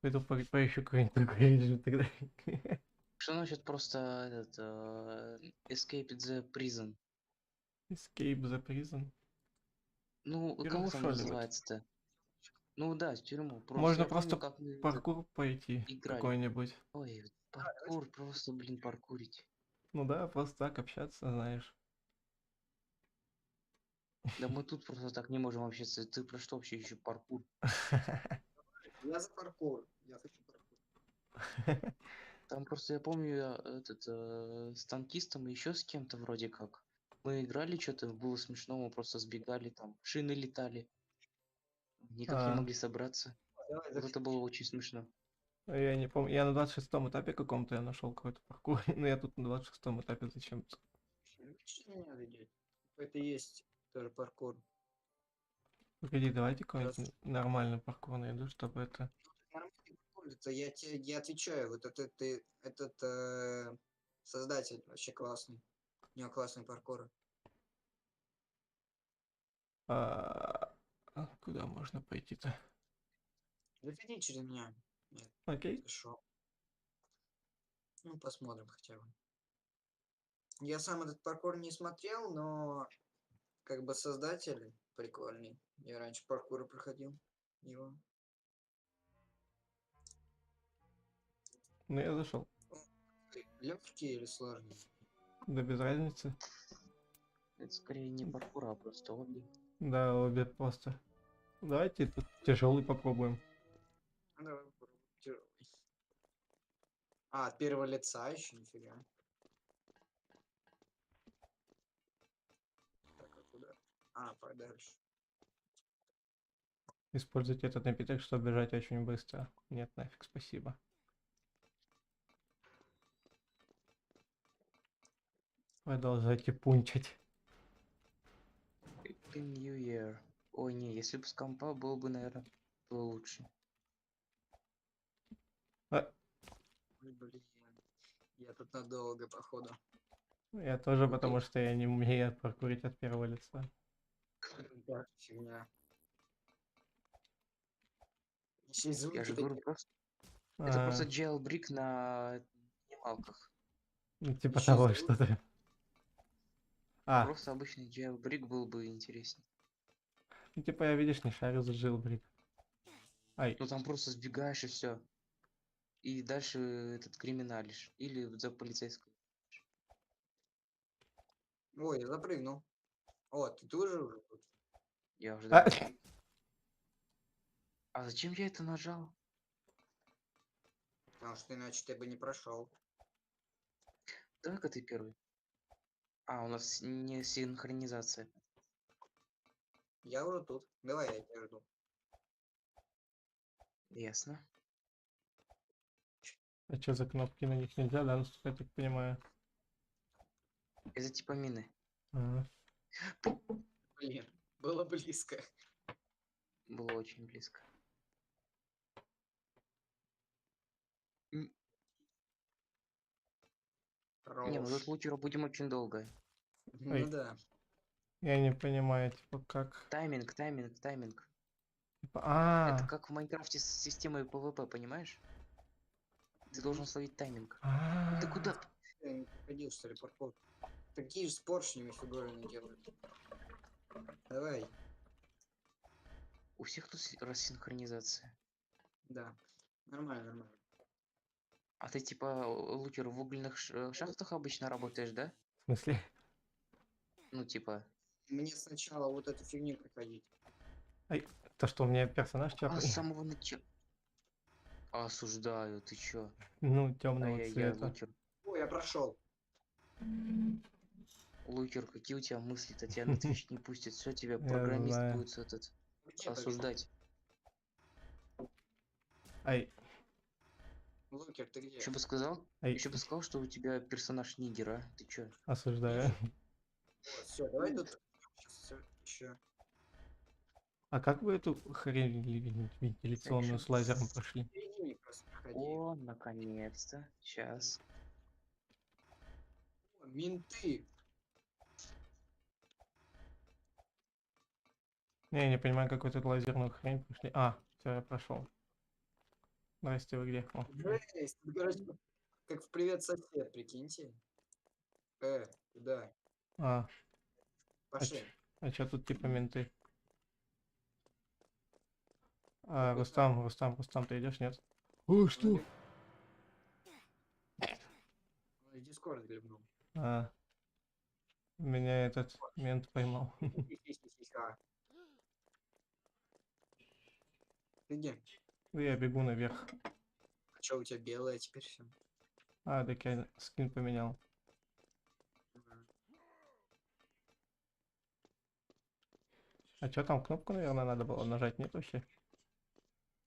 Пойду поищу какой-нибудь другой режим тогда. Что насчет просто этот Escape the Prison? Escape the Prison. Ну, Тюрьму, как там что ли, в эту? называется-то? Ну да, в тюрьму. Просто Можно я помню, просто как мы этот паркур пойти играли. какой-нибудь. Ой, паркур, просто, блин, паркурить. Ну да, просто так общаться, знаешь. Да мы тут просто так не можем общаться. Ты про что вообще еще паркур? Я за паркур. Я хочу паркур. Там просто я помню, я этот с танкистом и еще с кем-то вроде как. Мы играли, что-то было смешно, мы просто сбегали там, шины летали, никак не А, могли собраться. Давай, Вот это было очень смешно. я не помню. Я на 26-м этапе каком-то я нашел какой-то паркур. Но я тут на 26-м этапе зачем-то. Что меня ведет? Это есть тоже паркур. Погоди, давайте Раз какой-нибудь нормальный паркур найду, чтобы это... нормальный паркур, это я отвечаю, вот этот создатель вообще классный. У него классный паркур. Куда можно пойти-то? Заходи через меня. Нет, Окей. хорошо. Ну, посмотрим хотя бы. Я сам этот паркур не смотрел, но как бы создатель прикольный. Я раньше паркуры проходил его. Ну, я зашел. Легкий или сложный? Да без разницы. Это скорее не паркур, а просто обе. Да, обе просто. Давайте тут тяжелый попробуем. Ну, давай попробуем. А, от первого лица еще, нифига. Подальше. Используйте этот напиток, чтобы бежать очень быстро. Нет, нафиг, спасибо. Продолжайте пунчать. Happy New Year. Ой, не, если бы с компа было бы, наверное, лучше. А, Ой, блин. Я тут надолго, походу. я тоже, Ну, потому тут- что я не умею прокурить от первого лица. Да, фигня. Еще и звуки Я же такие. говорю, просто... Это А, просто jailbreak на минималках. ну, типа Еще и того звуки. что-то. А, Просто обычный jailbreak был бы интереснее. ну, типа я, видишь, не шарю за jailbreak. Ай, Ну там просто сбегаешь и все. И дальше этот криминалишь. Или за полицейского. Ой, я запрыгнул. О, ты тоже уже тут? Я уже а, давно. А зачем я это нажал? Потому что иначе ты бы не прошел. Давай-ка ты первый. А, у нас не синхронизация. Я уже тут. Давай, я тебя жду. Ясно. а что за кнопки на них нельзя, да, насколько я так понимаю? Это типа мины. А, Блин, было близко. Было очень близко. М, Не, мы Хорош. тут лучера будем очень долго. Ну Ой. да. я не понимаю, типа как... Тайминг, тайминг, тайминг. Типа, Это как в Майнкрафте с системой PvP, понимаешь? Ты должен словить тайминг. Ты куда? Я не проходил, что ли, паркур. Такие же с поршнями фигурные делают. Давай. У всех тут рассинхронизация. Да. Нормально, нормально. А ты типа лучер в угольных шахтах обычно работаешь, да? В смысле? Ну типа. Мне сначала вот эту фигню проходить. Ай, то, что у меня персонаж А черный, с самого начала. Осуждаю, ты чё? ну, темного Ай-яй-яй, цвета. лучер. О, я прошел. Лучер, какие у тебя мысли-то? Тебя на Twitch не пустят. Все, тебя Я программист знаю. будет этот Где ты? осуждать. Ай, Лукер, ты где? Еще бы сказал? ай, Еще бы сказал, что у тебя персонаж нигер, а? Ты чё? осуждаю. Вот, все, давай тут еще. А как вы эту хрень вентиляционную с лазером прошли? Середине просто проходи. О, наконец-то. Сейчас. О, менты. Не, я не понимаю, как вы тут лазерную хрень прошли. А, все, я прошел. Здрасте, вы где? О, Жесть. Тут, короче, как в «Привет, сосед», прикиньте. Куда? а Пошли. чё тут типа менты? Куда? Рустам, ты идешь, нет? О, что? Он из Дискорда глебнул. А, меня этот мент поймал. А. Ты где? Ну, я бегу наверх. А что, у тебя белое теперь все? А, так я скин поменял. А что там, кнопку, наверное, надо было нажать, нет вообще?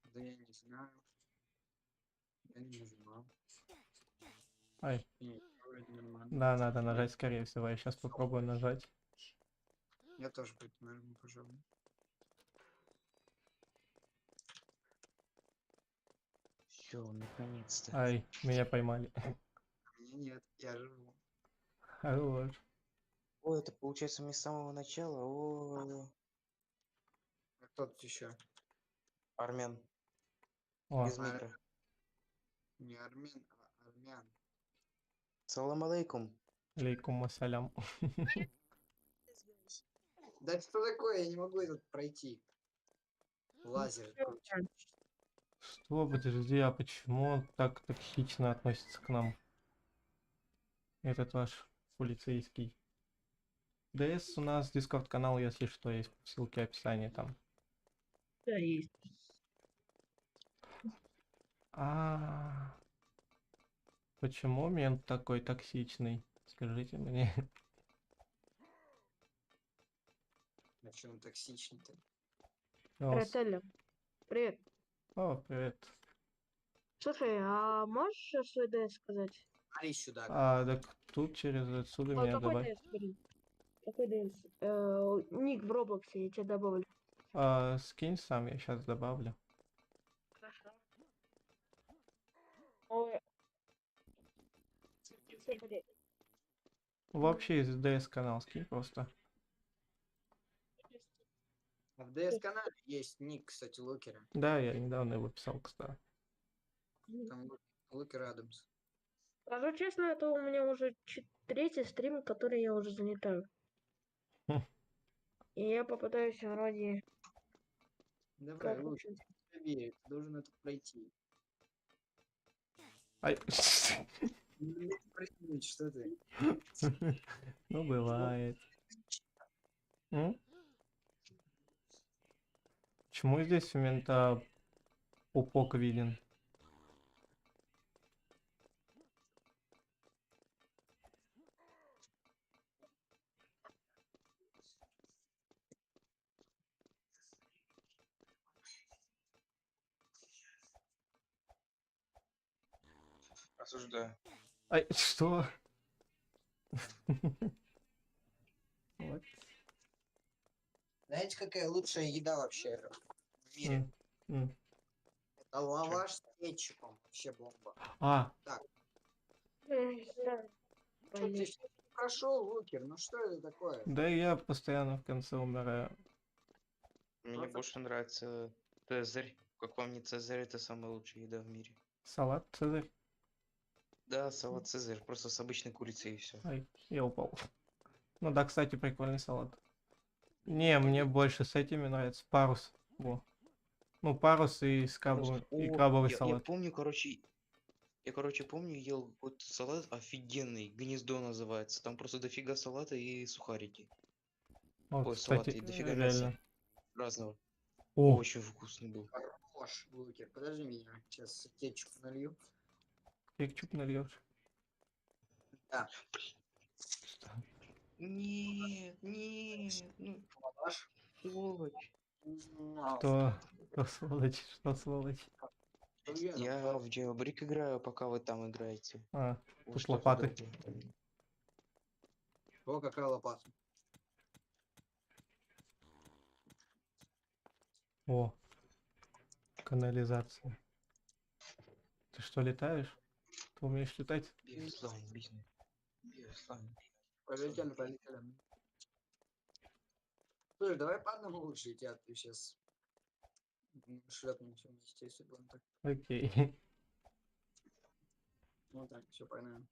Да я не знаю. Я не нажимал. Ай, Не, вроде нормально. да, надо нажать, скорее всего. Я сейчас попробую нажать. Я тоже поэтому нажму, пожалуй. Все, наконец-то. Ай, меня поймали. А мне нет, я живу. Хорош. О, это получается мне с самого начала. О, А кто тут еще? Армян. О, Без микро. Не армян, а армян. Салам алейкум. алейкум ассалям. Да что такое? Я не могу этот пройти. Лазер. крутит. Что, подожди, а почему он так токсично относится к нам? Этот ваш полицейский. ДС у нас Дискорд канал, если что, есть ссылки в описании там. Да, есть. А, почему мент такой токсичный? Скажите мне. что он токсичный-то. Ротелли, привет. О, привет. Слушай, а можешь свой ДС сказать? Али сюда. Так тут через отсюда Ну, меня какой добавь. ДС, блин? Какой ДС? Ник в Роблоксе, я тебя добавлю. Скинь сам, я сейчас добавлю. Хорошо. Ой. Всё, блядь. В общий DS канал скинь просто. А в DS-канале есть ник, кстати, Лукера. Да, я недавно его писал, кстати. Там Лукер Адамс. Скажу честно, это у меня уже третий стрим, который я уже залетаю. Хм. И я попытаюсь вроде Давай, как Лукер, я верю, ты должен это пройти. Ай. Не пройти, что ты? Ну, бывает. М? Почему здесь у мента пупок виден? Осуждаю. Ай, что? Вот. Знаете, какая лучшая еда вообще в мире? М. Это лаваш с кетчупом. Вообще бомба. Да, Что ты блин. всё прошел, Лукер? Ну что это такое? Да я постоянно в конце умираю. Мне Просто- больше нравится Цезарь. Как вам не Цезарь, это самая лучшая еда в мире. Салат Цезарь. Да, салат Цезарь, просто с обычной курицей и все. Ай, я упал. Ну да, кстати, прикольный салат. Не, мне больше с этими нравится парус. Во. Ну, парус и крабовый Я салат. помню, короче, помню, ел какой-то салат офигенный, гнездо называется. Там просто дофига салата и сухарики. Вот, Ой, кстати, салат и дофига мяса реально. разного. О, Очень вкусный был. Хорош, Лукер, подожди меня. Сейчас кетчуп налью. кетчуп нальешь. Да. Что? Нет, ну, Лаваш. сволочь. Что? Что сволочь? Что сволочь? Я в Jailbreak играю, пока вы там играете. Вот Тут что лопаты. удобно. О, какая лопата. О, канализация. Ты что, летаешь? Ты умеешь летать? Беслайн, бизнес. Беслайн. Полетели, полетели. Слушай, давай по одному лучше идти, а ты сейчас шлепнемся вместе, если будем так. Окей. Ну так, все, погнали.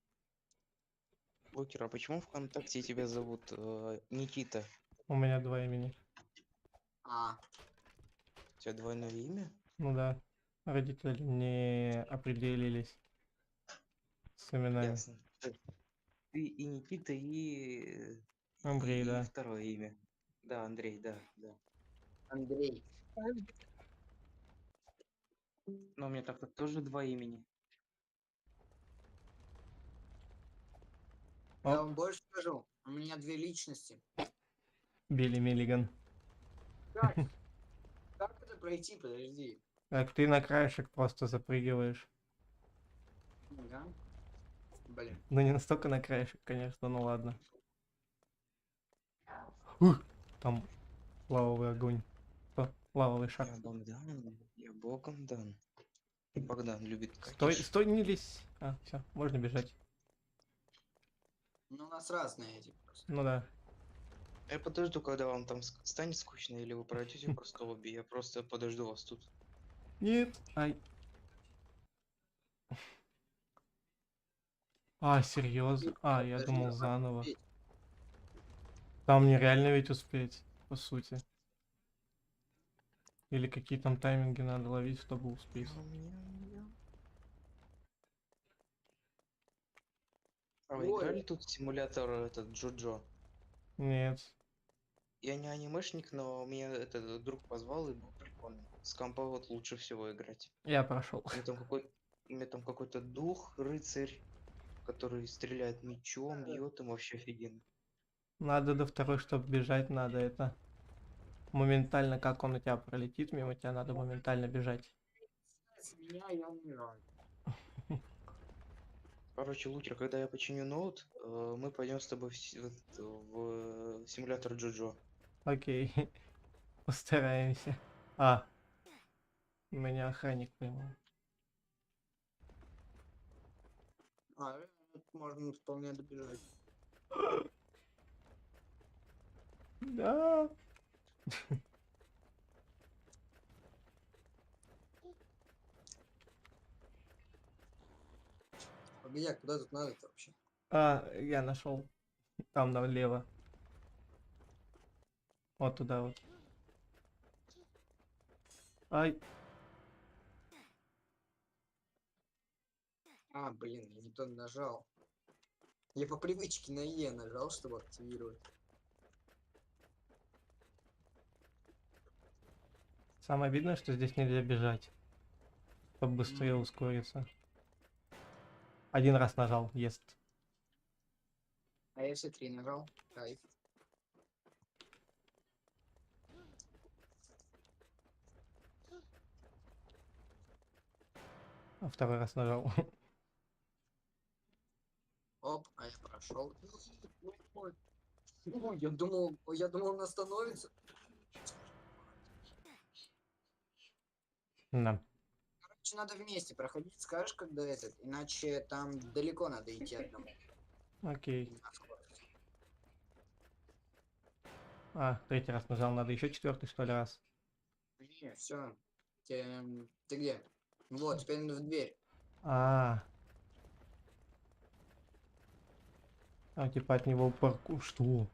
Лукер, а почему ВКонтакте тебя зовут Никита? У меня два имени. А, У тебя двойное имя? Ну да. Родители не определились с именами. Ясно. Ты и Никита, и... Андрей, и да. второе имя. Да, Андрей, да. Андрей. Но у меня так-то тоже два имени. Оп. Я вам больше скажу, у меня две личности. Билли Миллиган. Как? Как это пройти? Подожди. Так ты на краешек просто запрыгиваешь. Да? Блин. Ну не настолько на краешек, конечно, ну ладно. Там лавовый огонь. Что? Лавовый шар. Я Богдан. Я богом дан. Богдан любит Стой, катиш. стой, не лезь. Все, можно бежать. Ну, у нас разные эти просто. Ну да. Я подожду, когда вам там станет скучно, или вы пройдете просто лобби. Я просто подожду вас тут. Нет. Ай. Серьезно? Я Подожди, думал надо заново. успеть. Там нереально ведь успеть, по сути. Или какие там тайминги надо ловить, чтобы успеть. А вы Ой. играли тут в симулятор этот Джоджо? Нет. Я не анимешник, но меня этот друг позвал и был прикольно. С компа вот лучше всего играть. Я прошел. У меня там какой-то дух, рыцарь, который стреляет мечом, бьет им вообще офигенно. Надо до второй, чтобы бежать, надо это. моментально, как он у тебя пролетит мимо тебя, надо моментально бежать. С меня я умираю. Короче, Лутер, когда я починю ноут, мы пойдем с тобой в симулятор Джоджо. Окей, постараемся. А, меня охранник поймал. Тут можно вполне добежать. Да. Погоди, а куда тут надо вообще? А, я нашел. Там налево. Вот туда вот. Ай, Блин, я не то нажал. Я по привычке на Е нажал, чтобы активировать. самое обидное, что здесь нельзя бежать, чтобы быстрее ускориться. Один раз нажал, ест. А если 3 нажал? Кайф. А второй раз нажал. Оп, а я прошел. Я думал, он остановится. Да. Короче, надо вместе проходить, скажешь, когда этот, иначе там далеко надо идти одному. Окей. На скорость. А, третий раз нажал, надо еще четвертый, что ли, раз. Не, все. Ты где? Вот, теперь надо в дверь. А, типа от него парку. Что?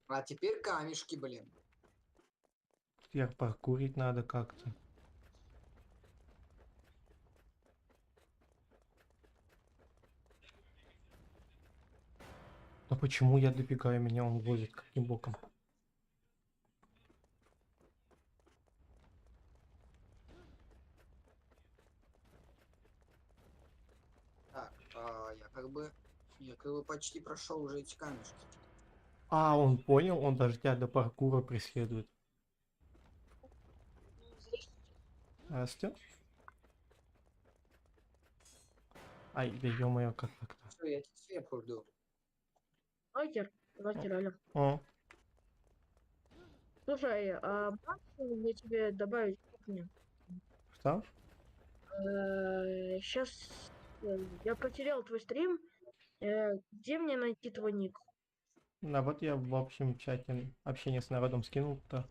А теперь камешки, блин. Теперь паркурить надо как-то. Но почему я добегаю, меня он возит каким боком? Так, я как бы почти прошел уже эти камешки. А, он понял, он даже тебя до паркура преследует. Растет? Ай, да ё-моё, как так-то? Все, я тебя сверху жду. Локер, алло. О, Слушай, а можешь мне тебе добавить кухню? что? Сейчас я потерял твой стрим. Где мне найти твой ник? Да, вот я в общем чате общение с народом скинул-то.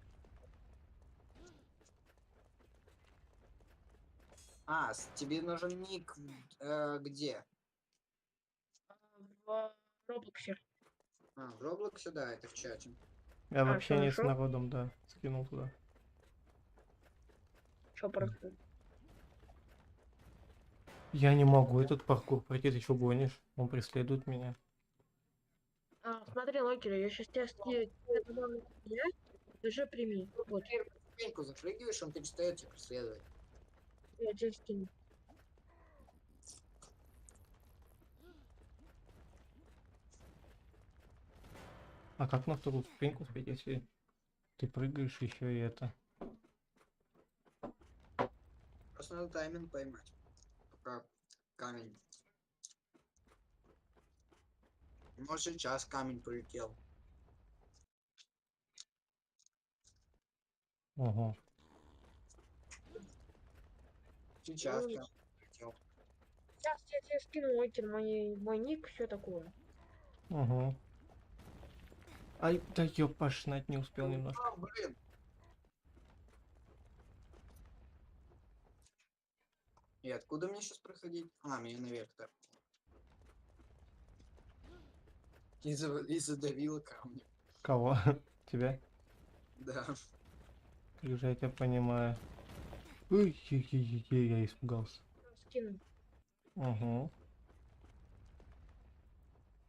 Тебе нужен ник где? В Роблоксе. В Роблоксе, да, это в чате. Я в общении с Хорошо. народом, да, скинул туда. Что происходит? Я не могу этот паркур пройти, ты что гонишь? Он преследует меня. Смотри, Локер, я сейчас тебя добавлю, уже прими. Вот, Первую ступеньку запрыгиваешь, он перестает тебя преследовать. я тебе скину. А как на вторую ступеньку успеть, если ты прыгаешь еще и это? Просто надо тайминг поймать. Пока камень. Может, сейчас камень полетел. Ого. Сейчас Ну, камень полетел. сейчас я тебе скину, Локер, мой ник, все такое. Угу. Ай, да ёпашнать, не успел немножко. Блин. И откуда мне сейчас проходить? Мне наверх так. И задавило камнем. Кого? Тебя? Да. Как же я тебя понимаю. Ой, я испугался. Скину. Угу.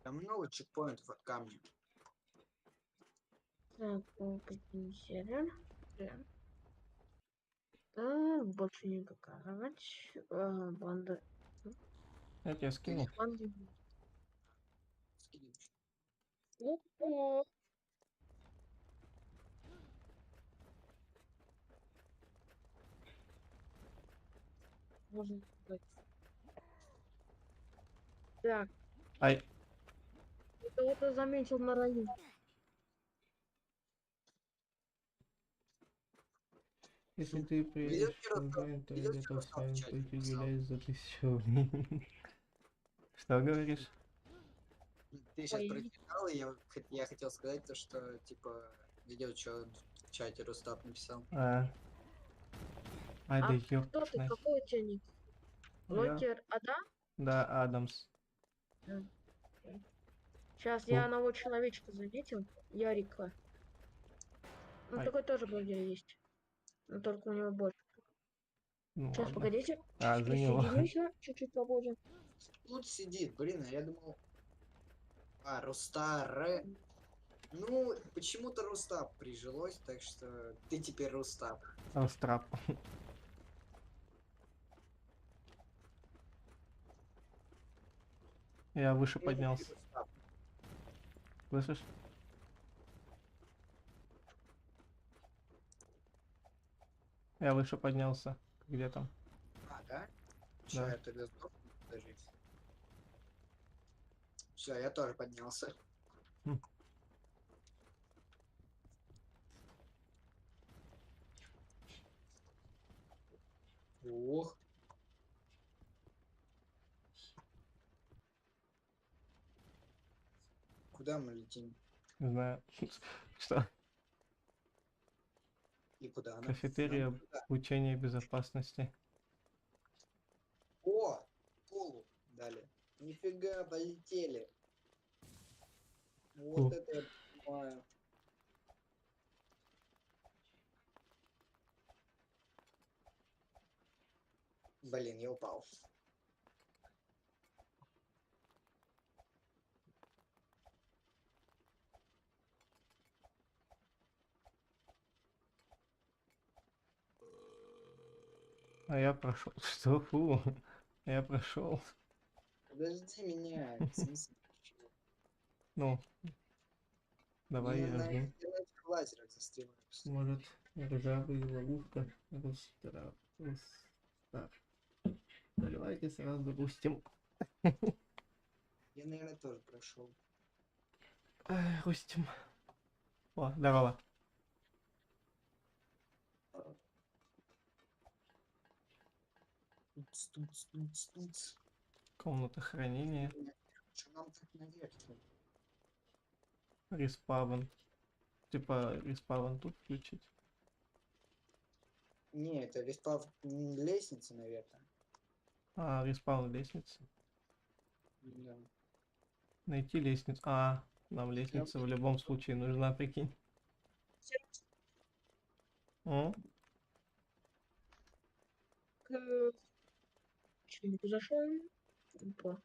Там много чекпоинтов от камня. Так, какие сервер? Так, больше не показывать. Банда. Я тебя скинул. Банды. Скидываешь. Ого! можно сказать. Так, Ай, кого-то заметил на районе. если ты Видел приедешь в Ярослав? Казань, то Видел где-то в Ярослав в чате Санкт-Петербурге написал? гуляй за 1000 рублей. Что говоришь? Ты сейчас Ой, прочитал, и я хотел сказать то, что, типа, видел, что в чате Рустав написал. А, ай а да кто ёпт, ты? Какой у тебя ник? я, Локер Адам? да, Адамс. Сейчас Ну, я одного человечка заметил. Ярика. Ну, ай, такой тоже блогер есть. Но только у него больше. ну Сейчас, ладно. погодите. А, за него. Присоединюсь я чуть-чуть попозже. Тут сидит, блин, а я думал... А, Рустар. Ну, почему-то Рустап прижилось, так что ты теперь Рустап. Растрап. Я выше Ну, ты поднялся. Рустап. Слышишь? Я выше поднялся. Где там? А, да? Че, Да. я тогда сдохну? Подожди. Все, я тоже поднялся. Хм. Ох. Куда мы летим? Не знаю. Что? И куда нам? Кафетерия Нам туда. обучения безопасности. О! Колу дали. Нифига, полетели. Вот О. это я понимаю. Блин, я упал. А я прошел. Что? Фу. Я прошел. Подожди меня. В смысле? Чего? Ну, давай Я я на, жду. я на этих лазерах застреваю. Может, ржавый ловушка. Рустар. Рустар. Давайте сразу допустим. Я, наверное, тоже прошел. Рустим. О, здорово. Туц, туц, туц, туц. Комната хранения. Что нам так наверх? Респавн. Типа респавн тут включить. Не, это респав лестницы, наверное. А, респаун лестницы. Да. Найти лестницу. А, нам лестница в любом случае нужна, прикинь. О, Почему ты зашел? Опа.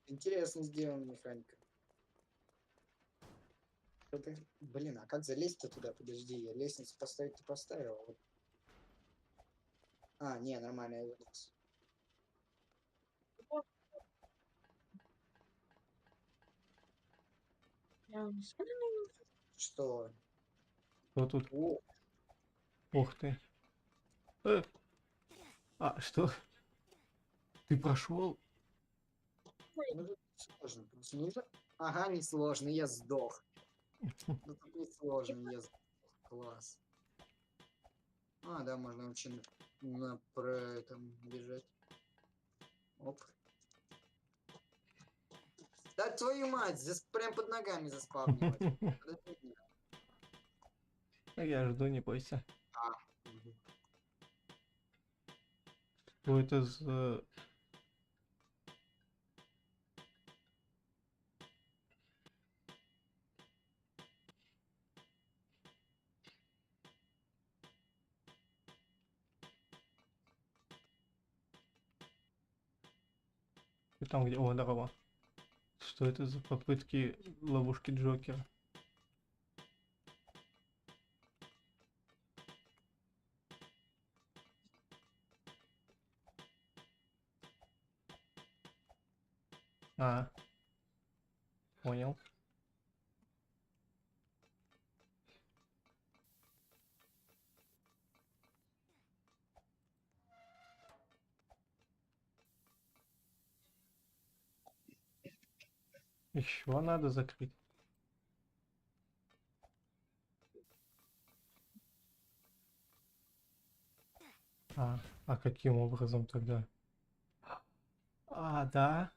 Интересно сделана механика. Блин, а как залезть-то туда? Подожди, я лестницу поставить-то поставил. а вот- А, не, нормально, я вернулся. Я не знаю. Что? кто тут? О, Ух ты. Э, А, что? Ты прошел? ну тут сложно. Просто нужно... Ага, не сложно, я сдох. Ну тут не сложно, я сдох. Класс. А, да, можно вообще про этом бежать. Оп. Да твою мать, прям под ногами заспавнилось. Подожди меня. Я жду, не бойся. Мгм. Что это за... Ты там где? О, здорово. Что это за попытки ловушки Джокера? А, понял. Еще надо закрыть. А каким образом тогда? А, да.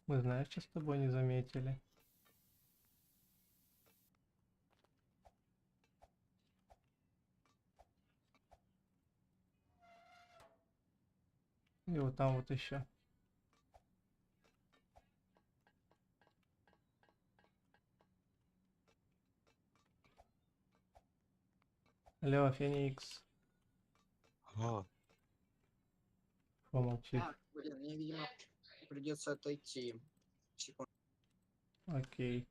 Мы, знаешь, что с тобой не заметили. И вот там вот еще. Алло, Феникс. Помолчи. Блин, мне, видимо, придется отойти. Секунду. Окей.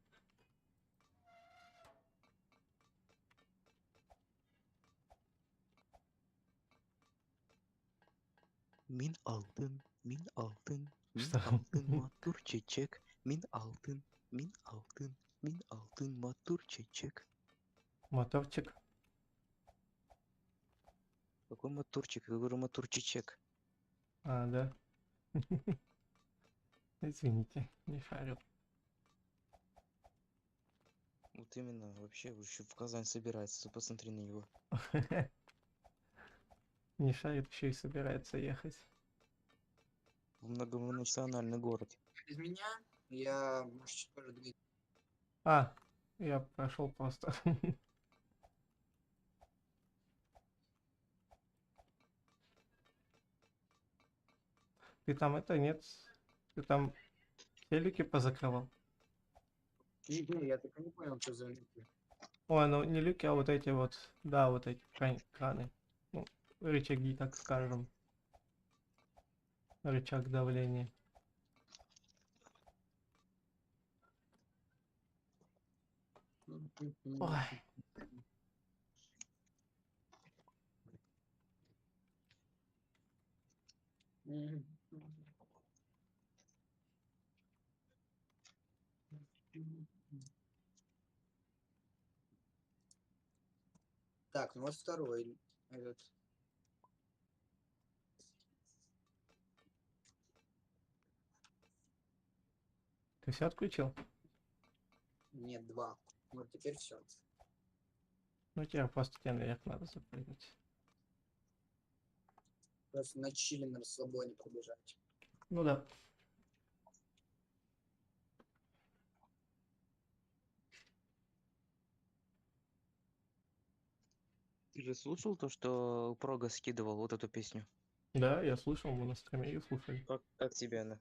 Мин алтын, мин алтын, мин Что? алтын, матур чечек, мин алтын, мин алтын, мин алтын, матур чечек. Моторчик. Какой матурчик? Я говорю матур чечек. А, да. Извините, не шарил. Вот именно, вообще еще в Казань собирается, посмотри на него. Не шарит, еще и собирается ехать. В многонациональный город. Без меня я, может, чуть позже двигаюсь. А, я прошел просто. Ты там это нет? Ты там телеки позакрывал? Не, я так и не понял, что за люки. Ой, ну не люки, а вот эти вот. Да, вот эти краны. Ну, рычаги, так скажем. Рычаг давления. Ой. Так, ну вот второй этот. Ты все отключил? Нет, два. Вот теперь все. Ну тебе просто тебе наверх надо запрыгнуть. Просто на чили на расслабоне пробежать. Ну да. Ты же слушал то, что Прога скидывал вот эту песню? Да, я слышал, мы на стриме ее слушали. Как тебе она?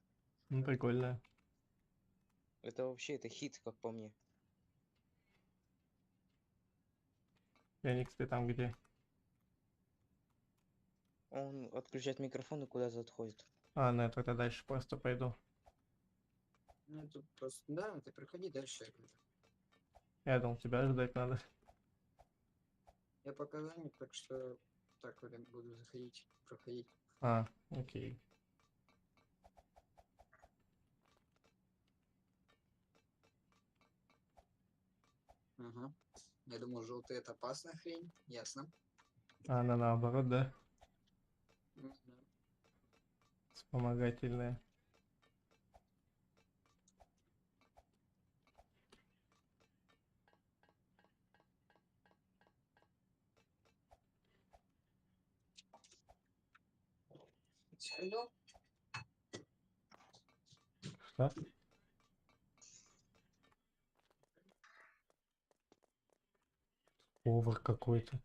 Ну, прикольная. Это вообще, это хит, как по мне. Феникс, ты там где? Он отключает микрофон и куда-то отходит. А, ну я тогда дальше просто пойду. Ну, тут просто, да, ты проходи дальше. Я говорю. Я думал, тебя ждать надо. Я пока занят, так что так вот я буду заходить, проходить. А, окей. Ага. Я думал, желтый это опасная хрень. Ясно. А она наоборот, да? Да. Вспомогательная. Всё. Что? Повар какой-то.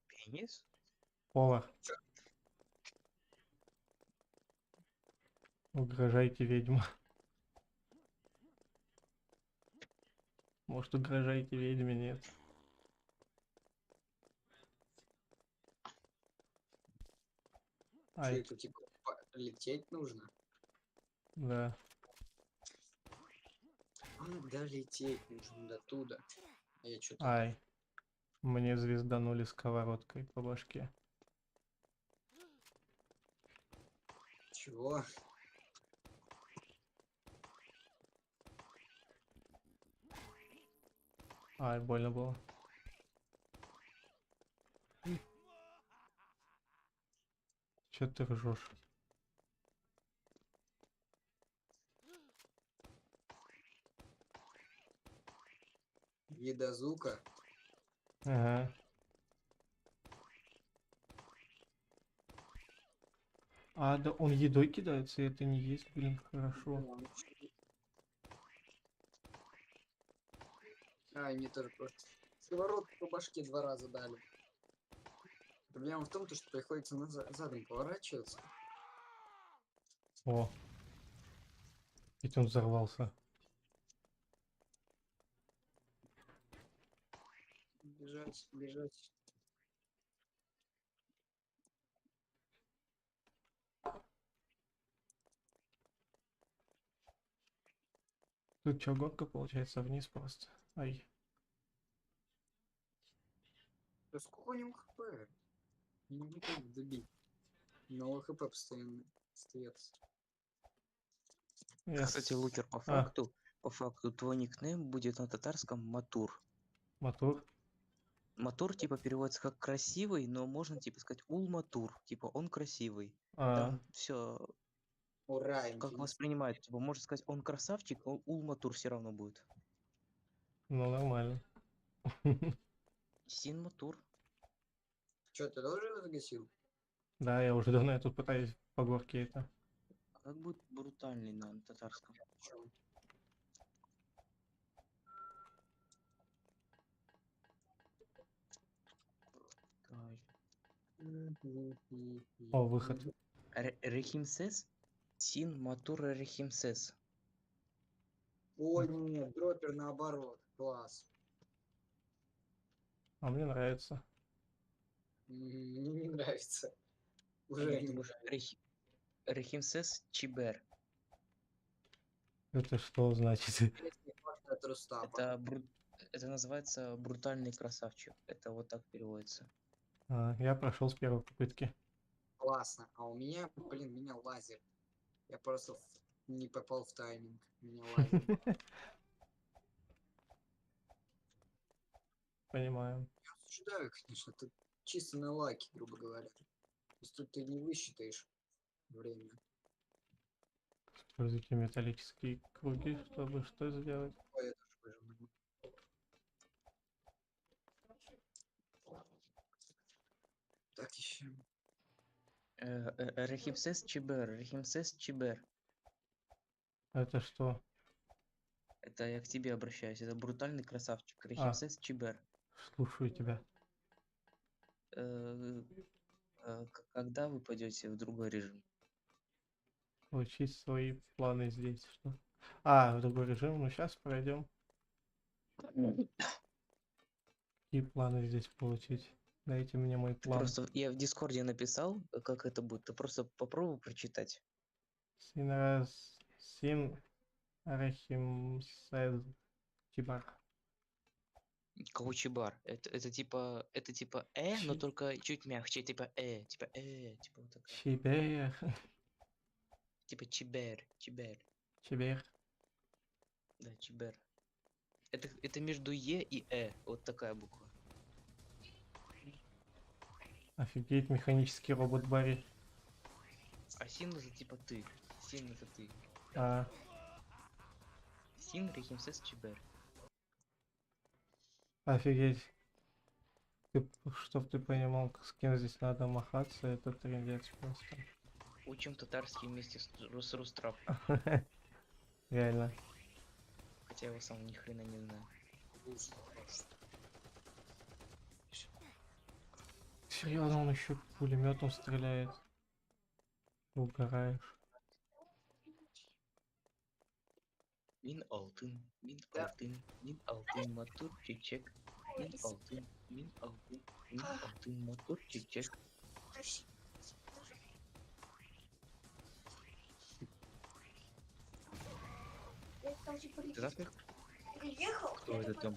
Пенис? Повар. Угрожайте ведьму. Может, угрожайте ведьме, нет? Что Ай, это, типа, лететь нужно? да. Да, лететь нужно до туда. Я что-то... Ай. Мне звезданули сковородкой по башке. Чего? Ай, больно было. Че ты ржешь? Едозука. Ага. А, да он едой кидается, и это не есть, блин, хорошо. А, они тоже просто сковородку по башке 2 раза дали. Проблема в том, то, что приходится задом поворачиваться. О. Ведь он взорвался. Бежать, бежать. Тут что, гонка получается вниз просто. Ай. Да сколько у него хп? Не могу так добить. Но хп постоянно остается. Я Кстати, Лукер, по факту, твой никнейм будет на татарском Матур. Мотор. Матур, типа, переводится как красивый, но можно, типа, сказать Улматур. Типа, он красивый. А, Там все Ура, как инфинит. воспринимают. Типа, можно сказать, он красавчик, но Улматур все равно будет. ну нормально. Син Матур. Че, ты тоже его загасил? Да, я уже давно я тут пытаюсь по горке это. А как будет брутальный на татарском? Чё? О, выход. Рехимсес? Син Матур Рехимсес. Ой, нет, дроппер наоборот. Класс. А мне нравится. Мне не нравится. Уже Нет, не ты будешь нравится. Рехимсес Чибер. Это что значит? Песня просто от Рустапа. Это называется брутальный красавчик. Это вот так переводится. А, я прошел с первой попытки. Классно. А у меня, блин, меня лазер. Я просто не попал в тайминг. Меня лазер. Понимаю. Я осуждаю, конечно, тут чисто на лаке, грубо говоря. То есть тут ты не высчитаешь время. Используйте металлические круги, чтобы что сделать. Ой, я тоже выжил. Так еще. Рехимсес Чибер. Рехимсес Чибер. Это что? Это я к тебе обращаюсь. Это брутальный красавчик. Рехимсес Чибер. Слушаю тебя. Когда вы пойдете в другой режим? Учить свои планы здесь. Что? А, в другой режим. Ну, сейчас пройдем. Какие планы здесь получить? Дайте мне мой Ты план. просто я в Дискорде написал, как это будет. Ты просто попробуй прочитать. Син Рахимсез Чибар. Каучибар. Это типа но только чуть мягче. Типа типа вот такая. Чибер. Типа Чибер. Чибер. Да, Чибер. Это между Е и Вот такая буква. Офигеть, механический робот Барри. А Син это типа ты. Син это ты. А, Син Рехимсес Чибер. офигеть. Чтоб ты понимал, с кем здесь надо махаться, это трындец просто. Учим татарский вместе с Рустрап. Реально. Хотя я его сам ни хрена не знаю. Серьезно, он еще пулеметом стреляет. Угораешь. Мин алтын, матур, чечек. Мин алтын, матур, чечек. Ты знаешь, Приехал, кто это там?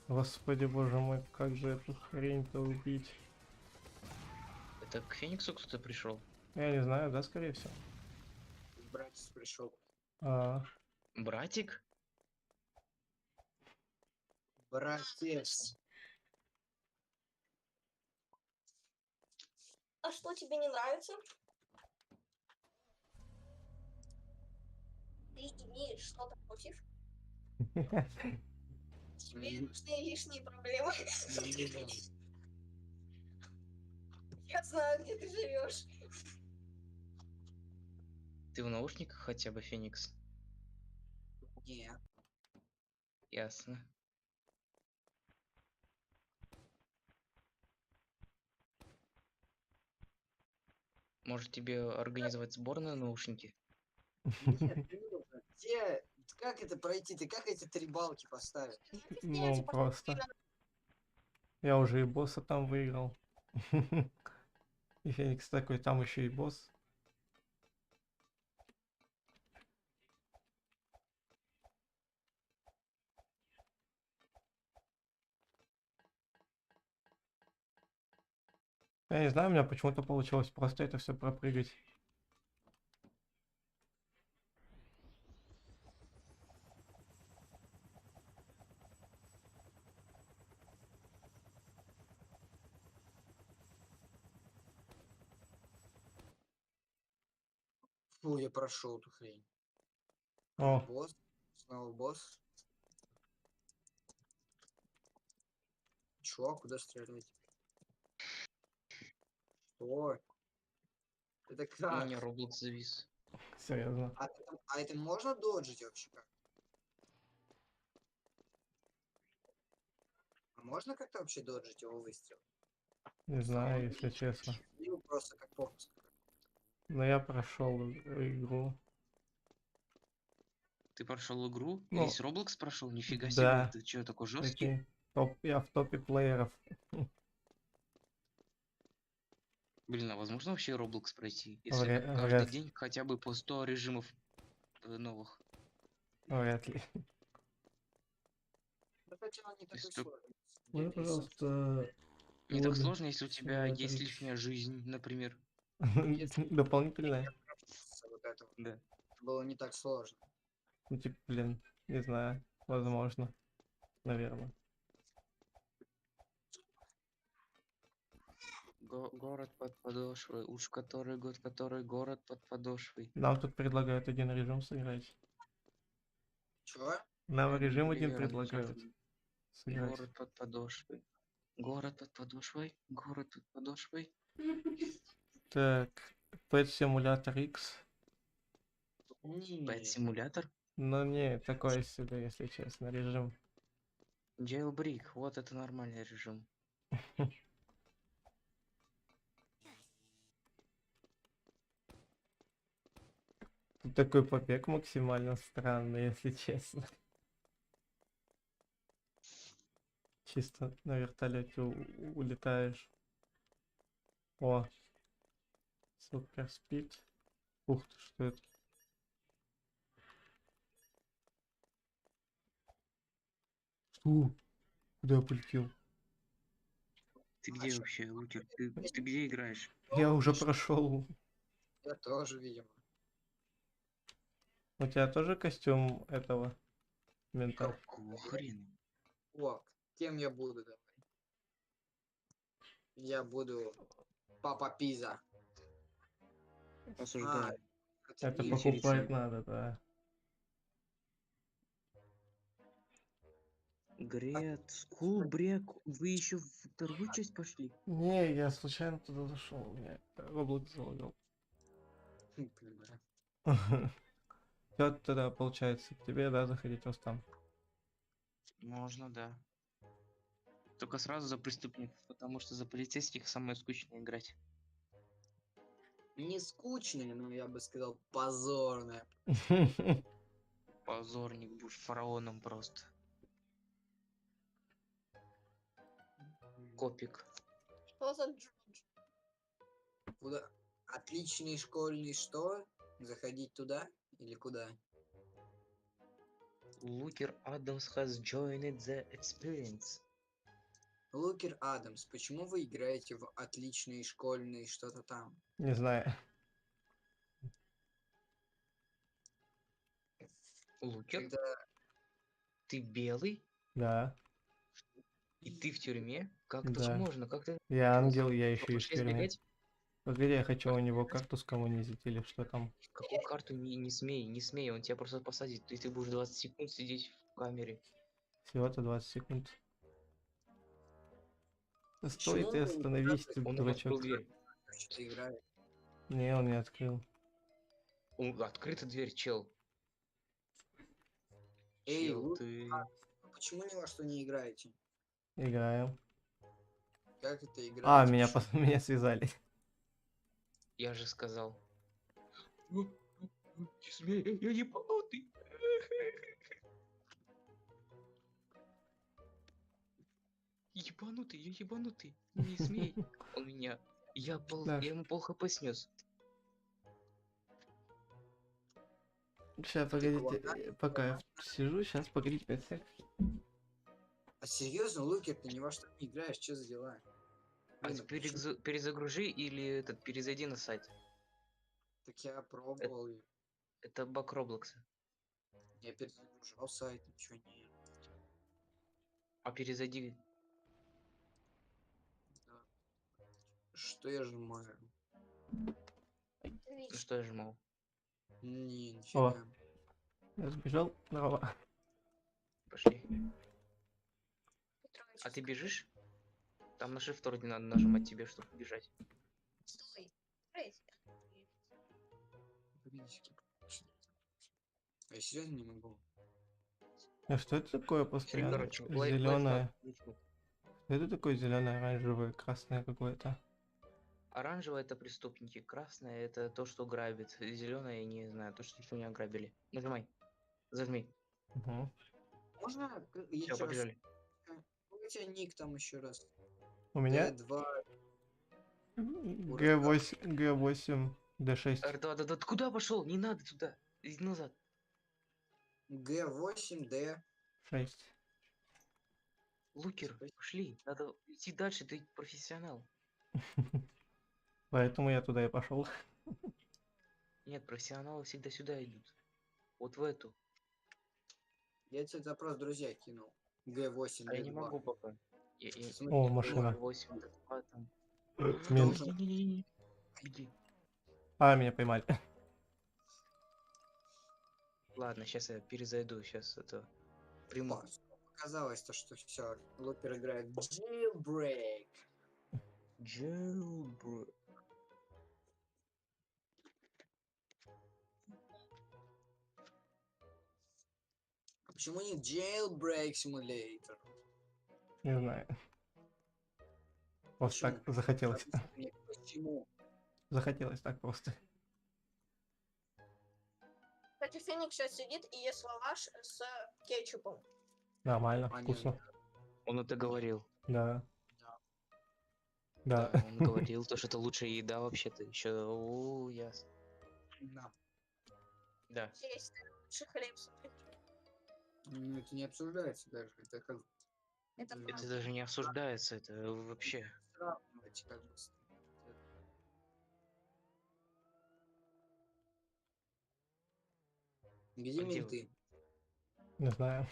Господи боже мой, как же эту хрень-то убить? Это к Фениксу кто-то пришел? Я не знаю, да, скорее всего. Братец пришел. А, Братик? Братец. А что тебе не нравится? Ты имеешь что-то против? Тебе М, нужны лишние проблемы. не знаю. Я знаю, где ты живешь. Ты в наушниках хотя бы, Феникс? Не. Ясно. Может тебе организовать сбор на наушники? Нет, не нужно. Где, как это пройти? Ты как эти 3 балки поставить? Ну, просто. Я уже и босса там выиграл. И Феникс такой, там еще и босс. Я не знаю, у меня почему-то получилось просто это все пропрыгать. Фу, я прошел эту хрень. О, Босс. Снова босс. Чё? Куда стрелять? Что? Это У меня как? Roblox завис. серьезно. А это можно доджить вообще как? А можно как-то вообще доджить его выстрел? Не знаю, если честно. Или просто как фокус? Но я прошел игру. Ты прошел игру? Ну, Весь Roblox прошел? Нифига себе, да, ты чё, такой жесткий? прикинь. Я в топе плееров. Блин, а возможно вообще Roblox пройти? Если каждый Вряд, день хотя бы по 100 режимов новых. вряд ли. Да хотя он не такой Если ты- сложный. Можно, пожалуйста, Не так воды сложно, если у тебя симулятор есть X. лишняя жизнь, например. Дополнительное? Вот это Да. было не так сложно. Ну, типа, блин, не знаю. Возможно. Наверное. Город под подошвой. Уж который год, который город под подошвой. Нам тут предлагают один режим сыграть. Чё? Нам режим один Блин, предлагают сыграть. город под подошвой. Город под подошвой. Город под подошвой. Так, Pet Simulator X. Pet симулятор. Ну не, такое себе, если честно, режим. Jailbreak. Вот это нормальный режим. Тут такой побег максимально странный, если честно. Чисто на вертолете улетаешь. О, супер спид. Ух ты, что это? Что? Куда я полетел? Ты где вообще, Лукер? Ты где играешь? Я уже прошел. Я тоже, видимо. У тебя тоже костюм этого мента? Какого хрена? О, кем я буду, давай? Я буду Папа Пиза. Осуждаю. Это не покупать материться. надо, да. Грет, Скул, Брек, вы еще в вторую часть пошли? Не, я случайно туда зашел. Мне Roblox залагал. Все тогда получается к тебе, да, заходить Рустам? Можно, да. Только сразу за преступников, потому что за полицейских самое скучное играть. Не скучное, но я бы сказал позорное. Позорник, будешь фараоном просто. Копик. Что за Джордж? Куда? Отличный школьный что? Заходить туда или куда? Лукер Адамс has joined the experience. Лукер Адамс, почему вы играете в отличный школьный что-то там? Не знаю. Лукер, Когда... ты белый? Да, И ты в тюрьме? Как так да. можно? Как ты... Я ангел, я еще и в Пошли тюрьме. сбегать? Погоди, я хочу у него карту скоммунизить или что там. Какую карту не смей, не смей, он тебя просто посадит. Ты будешь 20 секунд сидеть в камере. Всего-то 20 секунд. Да стой Почему ты, вы остановись, ты Он нам открыл дурачок. дверь. что-то играет? Не, он не открыл. Открыта дверь, чел. Эй, Чел, вы ты... почему ни во что не играете? Играем. Как это А, играете? меня, Почему? меня связали. Я же сказал. Не смей, я ебанутый. Ебанутый, я ебанутый. Не смей. Он меня... Я Даш. ему пол хп снес. Сейчас, погодите, пока я сижу, сейчас, погодите 5 сек. А серьезно, Лукер, ты ни во что не играешь, что за дела? А Блин, почему? перезагружи или перезайди на сайт. Так я пробовал, и Это баг Роблокса. я перезагружал сайт, ничего не... А перезайди. Да. Что я нажимаю? Ну что я жмал? Не, О, нифига. я сбежал. Здорово. Пошли. Петрович, А ты скажи. бежишь? Там на shift вроде надо нажимать тебе, чтобы бежать. Стой. Эй, Погодите. А я серьезно не могу. А что это такое постоянно? Короче, Зеленое. Что это такое зеленое, оранжевое, красное какое-то? Оранжевое это преступники, красное это то, что грабит, зеленое я не знаю, то, что еще не ограбили. Нажимай. Зажми. Угу. Можно Все, еще раз? побежали. У тебя ник там еще раз. У меня Д2. Г8, Г8, Д6. R2, да, куда пошел? Не надо туда. Иди назад. Г8, Д. 6. Лукер, пошли. Надо идти дальше, ты профессионал. Поэтому я туда и пошел. Нет, профессионалы всегда сюда идут. Вот в эту. Я тебе запрос друзья кинул. Г8, А я не Д2. могу пока. В смысле, О, Д2? машина. 8, там. Мин. Не-не-не-не. Беги. А, меня поймали. Ладно, сейчас я перезайду, сейчас это приму. О, показалось то, что все. Лупер играет в Jailbreak. Jailbreak. А почему не Jailbreak Simulator? Не знаю. Просто Почему? так захотелось. Объясни мне, почему? Захотелось так просто. кстати, Феникс сейчас сидит и ест лаваш с кетчупом. Нормально, А, вкусно. Он это говорил. Да. Да, Да. он говорил, то, что это лучшая еда вообще-то. Еще, ясно. Да. Да. Есть лучший хлеб. Ну, это не обсуждается даже. Это как Это Это правда. даже не обсуждается, это вообще. сравнивать как бы. Где А где вы? менты? Не знаю.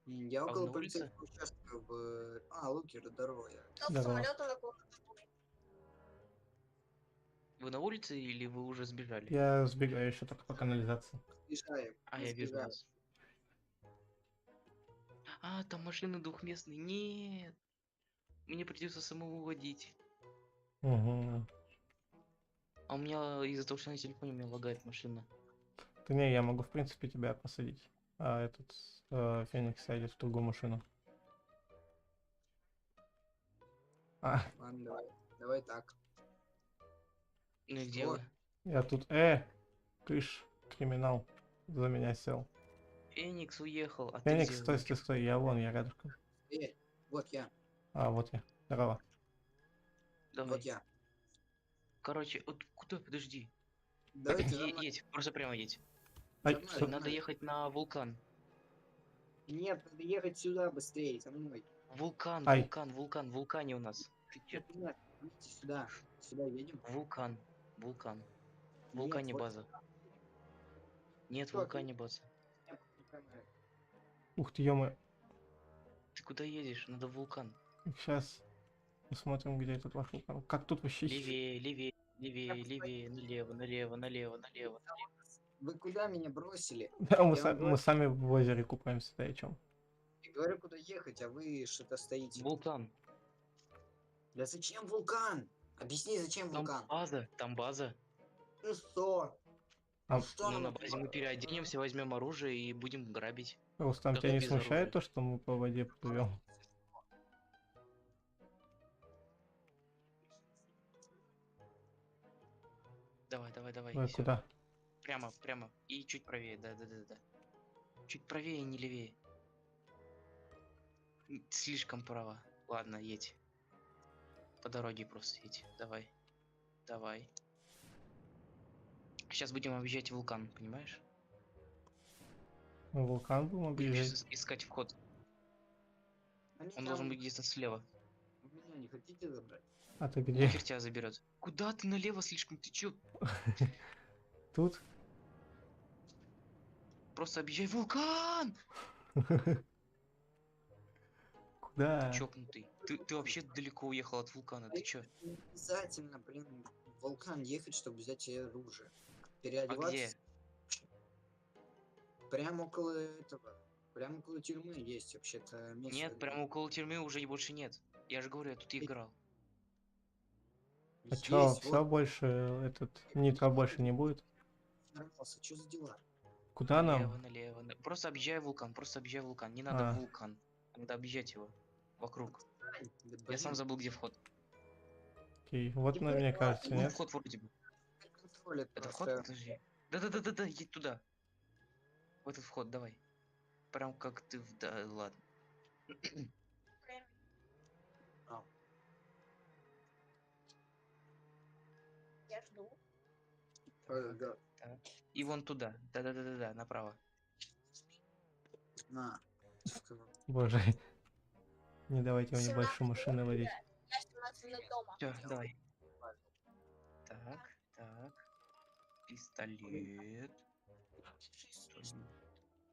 Я А вы около на улице? полицейского участка в... А, Лукер, здорово. Топ Здорово. самолета на кухне. Вы на улице или вы уже сбежали? Я сбегаю еще только по канализации. Сбежаем. А, мы я вижу сбегаем. вас. А, там машины двухместные. Нет. Мне придется самому водить. Угу. А у меня из-за того, что на телефоне у меня лагает машина. Да не, я могу в принципе тебя посадить. А этот Феникс сядет в другую машину. А, Ладно, давай. Давай так. Ну и где Вот. вы? я тут, кыш, криминал, за меня сел. Феникс уехал, а Феникс, ты где? стой, стой, стой, я вон, я рядышком. Вот я. А, вот я. Здорово. Давай. Вот я. Короче, вот куда? Подожди. Давайте за мной. Едь, просто прямо едь. Ай, За мной, что? за Надо мной. ехать на вулкан. Нет, надо ехать сюда быстрее, за мной. Вулкан, Ай. вулкан, вулкан, вулкане у нас. Ты чё? Нет, нет, идите сюда. Сюда едем. Вулкан, вулкан. Нет, Вулкане вот база. Нет, Чё, вулкане база. я покажу камеры. Ух ты, ё Ты куда едешь? Надо в вулкан. сейчас. Посмотрим, где этот ваш вулкан. Как тут вообще... Левее, левее, левее, левее, налево, налево, налево, налево. Вы куда меня бросили? Да, мы, Я вам мы говорю, сами в озере купаемся, да, и чем? я говорю, куда ехать, а вы что-то стоите. Вулкан. Да зачем вулкан? Объясни, зачем Там вулкан? база, там база. Ну что? А, Ну что Ну, нам на это базе мы переоденемся, возьмем оружие и будем грабить. Рустам, Только тебя не без смущает оружия. то, что мы по воде плывем? Давай, давай, давай. Ой, всё. куда? Прямо, прямо. И чуть правее, да, да, да, да. Чуть правее, не левее. Слишком право. Ладно, едь. По дороге просто едь. Давай. Давай. Сейчас будем объезжать вулкан, понимаешь? Мы вулкан будем Будем объезжать? сейчас искать вход. Они Он там- должен быть где-то слева. Вы меня не хотите забрать? А ты где? Нахер тебя заберет. Куда ты налево слишком? Ты чё? Тут? Просто объезжай вулкан! Куда? Чокнутый. Ты вообще далеко уехал от вулкана. Ты чё? Не обязательно, блин, в вулкан ехать, чтобы взять себе оружие. А Переодеваться. где? Прямо около этого. Прямо около тюрьмы есть вообще-то место. Нет, где- прямо около тюрьмы уже и больше нет. Я же говорю, я тут играл. А чё, Есть, все вот, больше этот нитро больше не будет? нормался. Что за дела? Куда Налево, нам? налево. Просто объезжай вулкан, просто объезжай вулкан. Не надо А. вулкан. Надо объезжать его. Вокруг. Да, Я сам блин, забыл, где вход. Окей, вот на мне кажется, Ну, нет? вход вроде бы. контролят Это вход? просто. Подожди. Да-да-да-да-да, едь туда. В этот вход, давай. Прям как ты в... Да, ладно. Я жду. Да. Так. И вон туда. Да-да-да-да-да, направо. На. Боже. Не давайте мне больше машины водить. Я 17 минут дома. Все, давай. Так, так. Пистолет.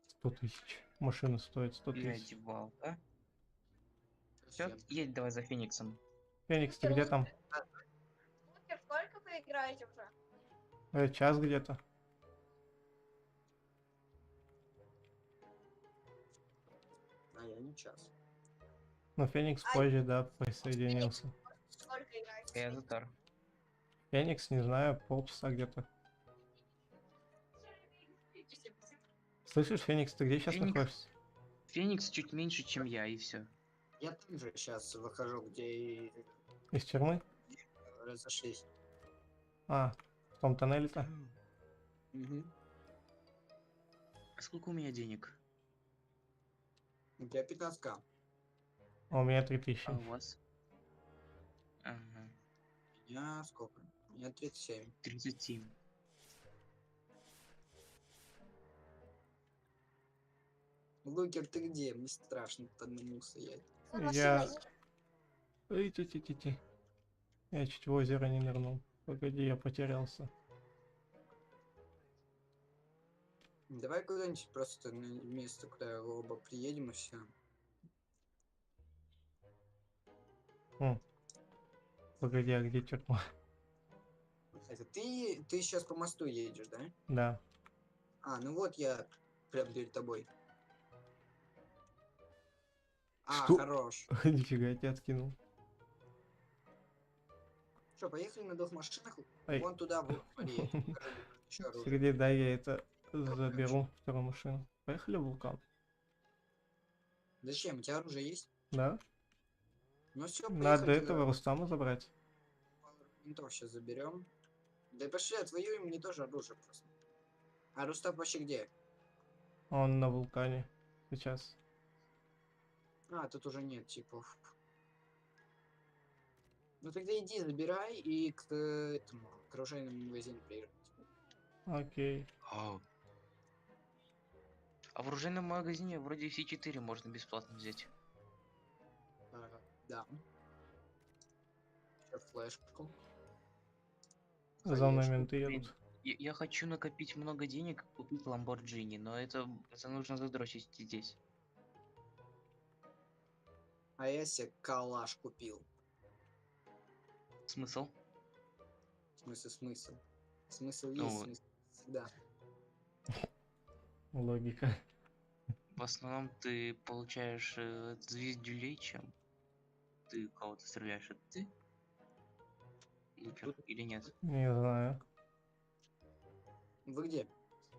100 тысяч. Машина стоит 100 тысяч. Переодевалка. Все, едь давай за Фениксом. Феникс, ты где там? Букер, сколько вы играете уже? Час где-то. А я не час. Ну, Феникс Ай. позже, да, присоединился. Сколько играете? Я Затар. Феникс, не знаю, полчаса где-то. Слышишь, Феникс, ты где сейчас Феникс. находишься? Феникс чуть меньше, чем я, и все. Я там же сейчас выхожу, где и Из тюрьмы? разошлись. А, в том тоннеле-то? Угу. А сколько у меня денег? У тебя 15к. А у меня 3000. А у вас? Ага. У меня сколько? У меня 37. 37. Лукер, ты где? Мне страшно под одному стоять. За машиной Я... едешь? Эй, ти-ти-ти-ти. Я чуть в озеро не нырнул. Погоди, я потерялся. Давай куда-нибудь просто на место, куда оба приедем и все. Погоди, а где тюрьма? Это ты сейчас по мосту едешь, да? Да. А, ну вот я прям перед тобой. А, Что? хорош. Нифига, я тебя откинул. Что, поехали на двух машинах? Эй. Вон туда вот приедем. Покажу ещё оружие. Сергей, дай я это заберу, вторую машину. Поехали в вулкан? Зачем? У тебя оружие есть? Да? Ну все, Надо этого Рустама забрать. Ментов сейчас заберем. Да пошли, отвоюем, мне тоже оружие просто. А Рустам вообще где? Он на вулкане сейчас. А, тут уже нет типов. Ну тогда иди, забирай и к этому, к оружейному магазину приезжай. Окей. А в оружейном магазине вроде C4 можно бесплатно взять. Да. Сейчас флешку. За мной Хаешку. менты Блин, едут. я хочу накопить много денег, купить Ламборджини, но это нужно задрочить здесь. А я себе калаш купил. Смысл? Смысл? Смысл есть, Ну, смысл всегда. Логика. в основном ты получаешь звездюлей, чем ты кого-то стреляешь. Это ты? Лупер или нет? Не знаю. Вы где?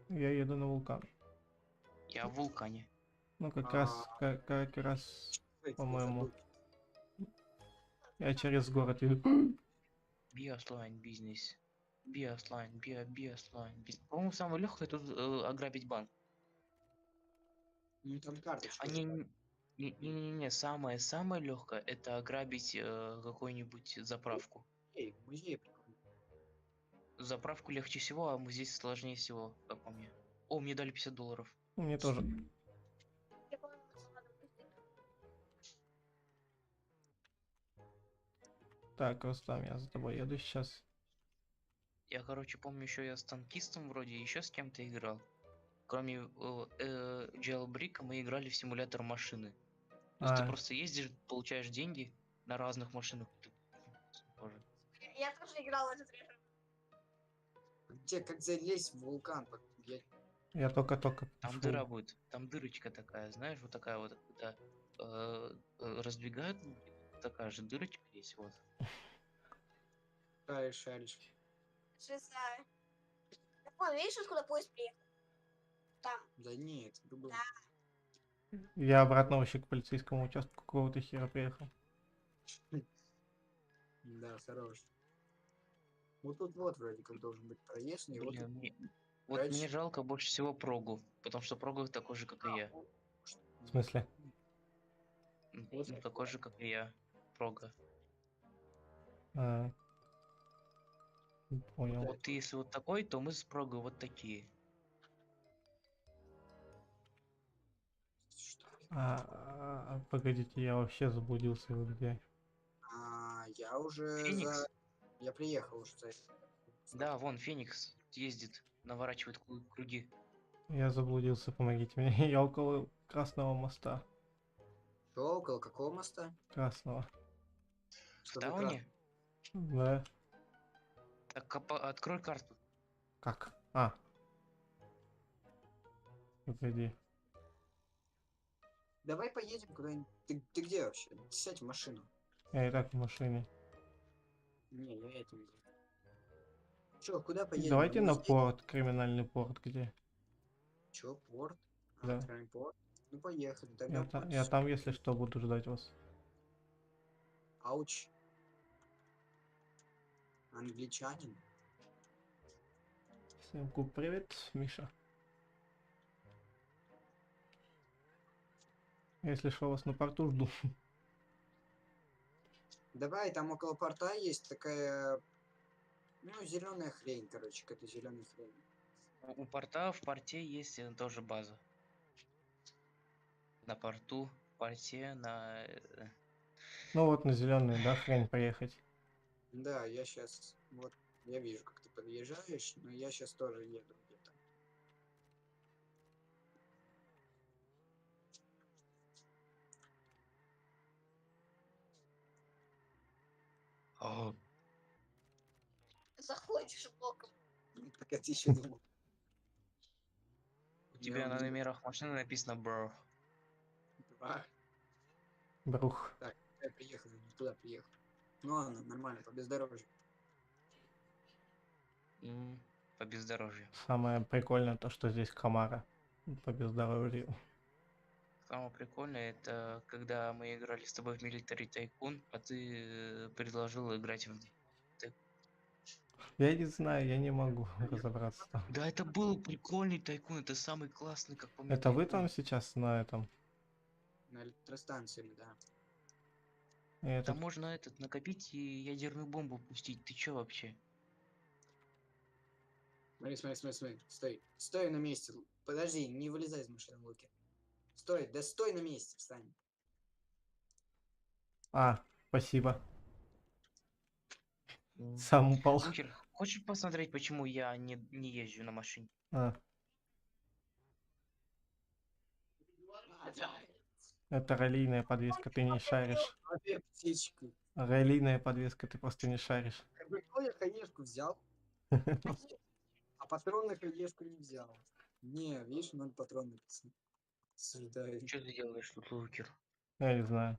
Я еду на вулкан. Я в вулкане. Ну, как А, раз, как раз, Что я тебе по-моему, забыл? я через город еду. Be offline бизнес. Be offline, be offline. По-моему, самое легкое тут ограбить банк. Ну там карточка. А не, самое легкое это ограбить какую-нибудь заправку. Музей прикольный. Заправку легче всего, а здесь сложнее всего, как по мне. О, мне дали $50. Мне тоже. Я, по-моему, ладно, пустить. Так, Рустам, я за тобой еду сейчас. Я, короче, помню, еще я с танкистом вроде еще с кем-то играл. Кроме Jailbreak мы играли в симулятор машины. То есть ты А, просто ездишь, получаешь деньги на разных машинах. Тоже. Я тоже играл в этот режим. Где, как залезть в вулкан? я только Там пришел. дыра будет, там дырочка такая, знаешь, вот такая вот, когда раздвигают, такая же дырочка есть, вот. Шаришь. Шиза. Так вон, видишь, откуда поезд приехал? Там. Да нет, другой. Да. Я обратно вообще к полицейскому участку какого-то хера приехал. Да, хорош. Вот тут вот вроде как должен быть проезд, и вот Блин, тут вот раньше- мне жалко больше всего Прогу, потому что Прога такой же, как и я. В смысле? Вот Ну, такой же, как и я. Прога. А, понял. Вот ты если вот такой, то мы с Прогой вот такие. Что? Погодите, я вообще заблудился вот где. Я уже Феникс? Я приехал уже за... Да, вон Феникс ездит, наворачивает круги. Я заблудился, помогите мне. Я около Красного моста. Что, около какого моста? Красного. В Что за Тауне? Да. Так, открой карту. Как? Погоди. Давай поедем куда-нибудь. Ты где вообще? Сядь в машину. Я и так в машине. Не, я это не знаю. Чё, куда поедем? Давайте на музей? порт, криминальный порт, где? Чё, порт? Да. Центральный порт. Ну поехали. Тогда Я там, если что, буду ждать вас. Ауч. Англичанин. Всем привет, Миша. Если что, вас на порту жду. Давай, там около порта есть такая... Ну, зеленая хрень, короче, какая-то зеленая хрень. У порта, в порте есть тоже база. На порту, в порте, на... Ну вот на зеленую, да, хрень поехать. Да, я сейчас... Вот, я вижу, как ты подъезжаешь, но я сейчас тоже еду где-то. О, Заходишь боком. Пока ты еще думал. у тебя на уже номерах машины написано бро. два. Брух. Я приехал, не туда приехал. Ну ладно, нормально, по бездорожью. По бездорожью. Самое прикольное то, что здесь Камара. По бездорожью. Самое прикольное, это когда мы играли с тобой в Military Tycoon, а ты предложил играть в... Я не знаю, я не могу разобраться там. Да, это был прикольный тайкун, это самый классный, как по мне, Это вы тайкун. там сейчас на этом? На электростанции, да. Это... Там можно этот накопить и ядерную бомбу пустить. Ты чё вообще? Смотри. Стой. Стой на месте. Подожди, не вылезай из машины, Луки. Стой, да стой на месте, встань. Спасибо. Сам упал. Лукер, хочешь посмотреть, почему я не езжу на машине? Это раллийная подвеска, ты не шаришь. Опять птичка. Релейная подвеска, ты просто не шаришь. Как бы кто я хаешку взял, а патрон на хаешку не взял. Не, видишь, надо патрон написано. Осуждаю. Что ты делаешь тут, лукер? Я не знаю.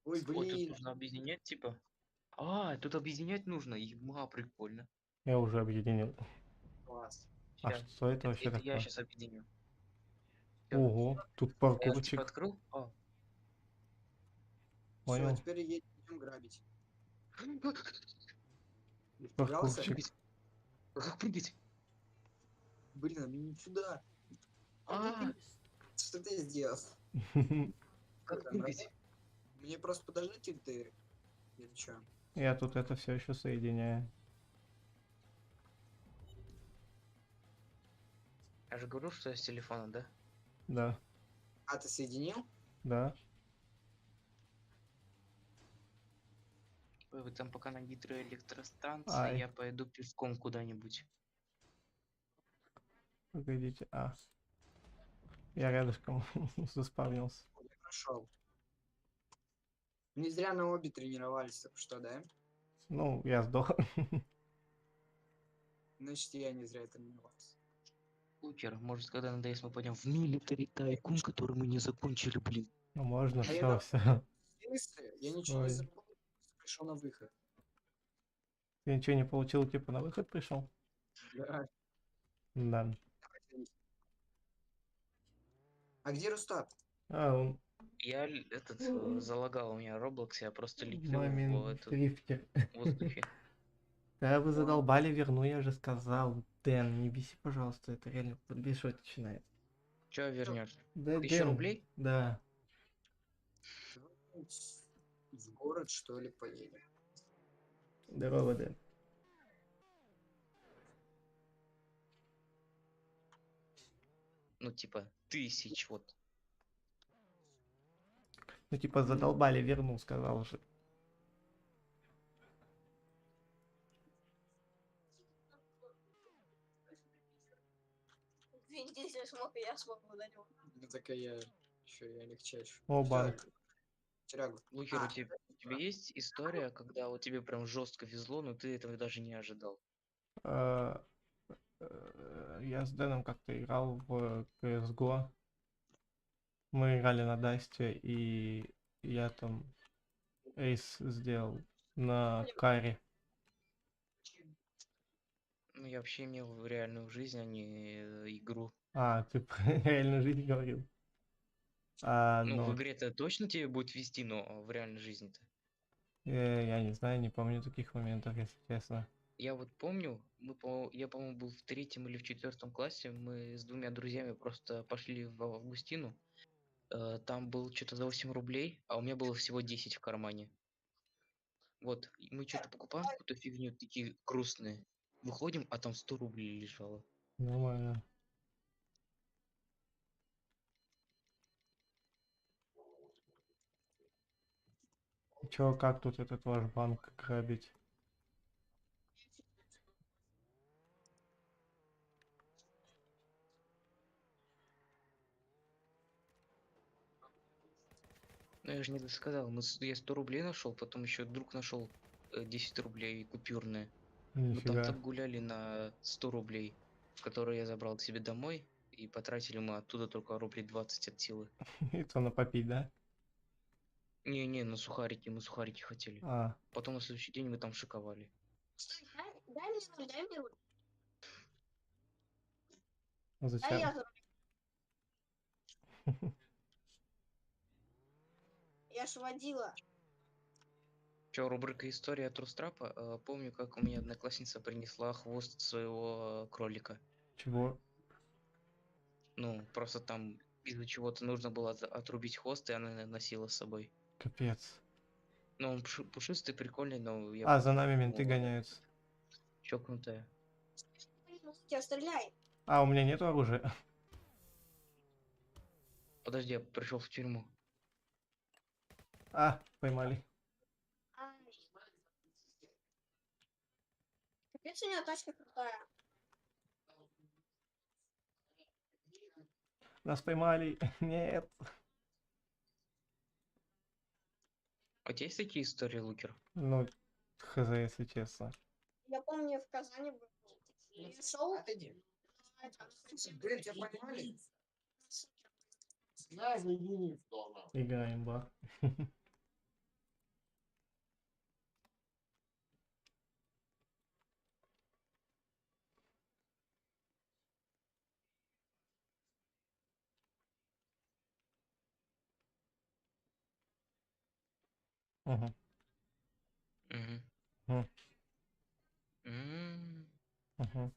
Ой, Ой, тут блин. нужно объединять, типа. А, тут объединять нужно. Ема, прикольно. Я уже объединил. Класс. А Ща. что это вообще Это я такое? сейчас объединю. Всё. Ого, тут Я типа паркурчик. открыл. А. Все, Понял. теперь едем грабить. Испугался? Паркурчик. Прыгать. Как прыгать? Блин, а мне не сюда. А, Что ты сделал? как Там, прыгать? Мне просто подождите ты. Или что? Я тут это все еще соединяю. Я же говорю, что я с телефона, да? Да, А, ты соединил? да. Вы там пока на гидроэлектростанции, Ай. я пойду пешком куда-нибудь. Погодите. А. Я рядышком заспавнился. Я прошел. Не зря на обе тренировались, так что, да? Ну, я сдох. Значит, я не зря тренировался. Лукер, может, когда надоест, мы пойдем в милитари тайкун, который мы не закончили, блин. Ну, можно, А я все, дам- все. В смысле? Я ничего не Ой. забыл. Пришел на выход. Ты ничего не получил, типа на выход пришел? Да. Да. А где Рустат? А, он Я залагал у меня Roblox, я просто летел в мамин этот дрифтер. воздухе. Да вы задолбали, верну, я же сказал. Дэн, не беси, пожалуйста, это реально подбешивать начинает. Че вернешь? Да, 1000 Дэн, рублей? да. В город, что ли, поедем? Здорово, Дэн. Ну, типа, 1000, вот. Ну, типа, задолбали, верну, сказал же. Вин Дизель смог, и я смог удалил. Ну, так и я. Еще я легчайший. О, Всё, банк. Тюрягу. Лукер, А, у тебя есть история, когда вот тебе прям жестко везло, но ты этого даже не ожидал? А, Я с Дэном как-то играл в CSGO. Мы играли на Дасте, и я там эйс сделал на каре. Ну, я вообще имел реальную жизнь, а не игру. А, ты про реальную жизнь говорил. Ну, в Ну, игре-то точно тебе будет вести, но в реальной жизни-то. я не знаю, не помню таких моментов, если честно. Я вот помню, я, по-моему, был в 3 или в 4 классе, мы с двумя друзьями просто пошли в Августину. Там был что-то за 8 рублей, а у меня было всего 10 в кармане. Вот, и мы что-то покупаем, какую-то фигню, такие грустные. Выходим, а там 100 рублей лежало. Нормально. Чё, как тут этот ваш банк грабить? Ну, я же не досказал, я 100 рублей нашел, потом еще друг нашел 10 рублей купюрные. Мы там Нифига. так гуляли на 100 рублей, которые я забрал к себе домой, и потратили мы оттуда только рублей 20 от силы. И то на попить, да? Не-не, на сухарики, мы сухарики хотели. А, Потом на следующий день мы там шиковали. Стой, дай мне руль, дай мне руль. а Дай зачем? я за руль. Я ж водила. Че, рубрика «История от Рустрапа». Помню, как у меня одноклассница принесла хвост своего кролика. Чего? Ну, просто там из-за чего-то нужно было отрубить хвост, и она носила с собой. Капец. Ну, он пушистый, прикольный, но я А, за нами менты ну, гоняются. чокнутая. Тебя стреляй. А, у меня нету оружия. Подожди, я пришел в тюрьму. А, поймали. Ай. Капец, у меня тачка крутая. Нас поймали. Нет. А у тебя есть такие истории, Лукер? Ну, хз, если честно. Я помню, в Казани был. Я шел. Отойди. Блин, тебя поймали? Играем, ба. Мгм. Угу. Мгм. М, Мгм.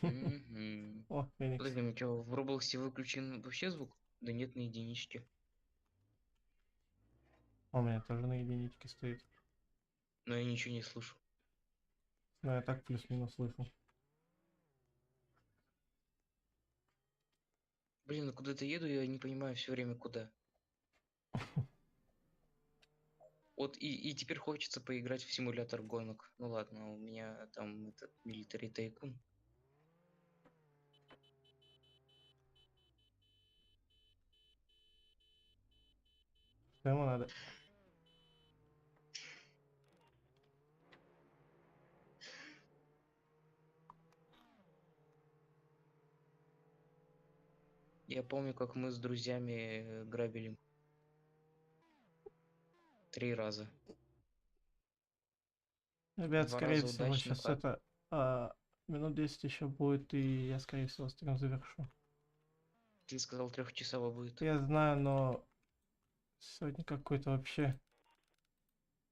мгм. О, Феникс. Подожди, у тебя в Роблоксе выключен вообще звук? Да нет, на единичке. У меня тоже на единичке стоит. Но я ничего не слышу. Но я так плюс-минус слышу. Блин, ну куда-то еду, я не понимаю все время куда. Вот и теперь хочется поиграть в симулятор гонок. Ну ладно, у меня там этот Military Tycoon. Что ему надо? Я помню, как мы с друзьями грабили 3 раза. Ребят, 2 скорее раза всего, удачно, сейчас это минут 10 еще будет, и я, скорее всего, стрим завершу. ты сказал 3-часово будет. Я знаю, но сегодня какой-то вообще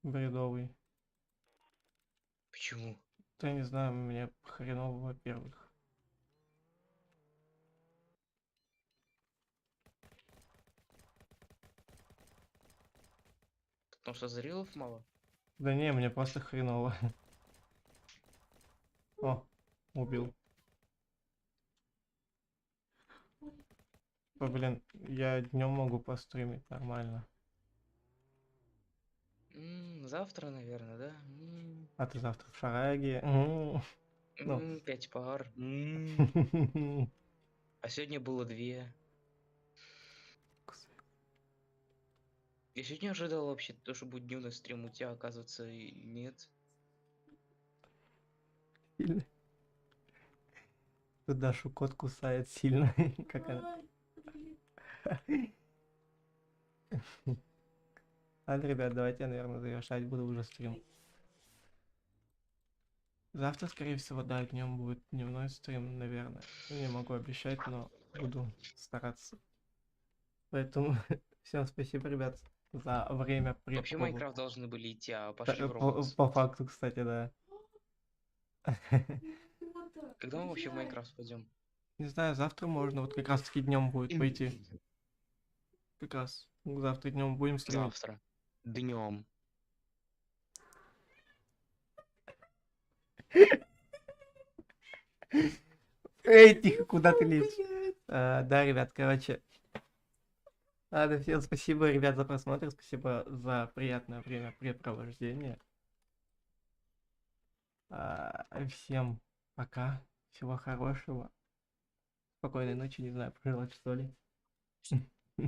бредовый. Почему? Да я не знаю, мне хреново, во-первых. Потому что зарелов мало? Да не, мне просто хреново. О, убил. Блин, я днем могу постримить нормально. Завтра, наверное, да? А ты завтра в Шараге? Ну. 5 пар. А сегодня было 2. Я сегодня ожидал вообще то, что будет дневной стрим, у тебя, оказывается, и нет. Сильно. Тут Дашу кот кусает сильно. Как она? Ладно, ребят, давайте я, наверное, завершать буду уже стрим. Завтра, скорее всего, да, днем будет дневной стрим, наверное. Не могу обещать, но буду стараться. Поэтому всем спасибо, ребят, за время Вообще препробу. Майнкрафт должны были идти, а пошли в По, Роблокс. по факту, кстати, да. Когда мы вообще в Майнкрафт пойдем? Не знаю, завтра можно, вот как раз таки днем будет пойти. Как раз завтра днем будем стримить. Завтра. Днем. Эй, тихо, куда ты лезешь? Да, ребят, короче. Ладно, всем спасибо, ребят, за просмотр, спасибо за приятное времяпрепровождение. Всем пока, всего хорошего. Спокойной ночи, не знаю, пожелать что ли.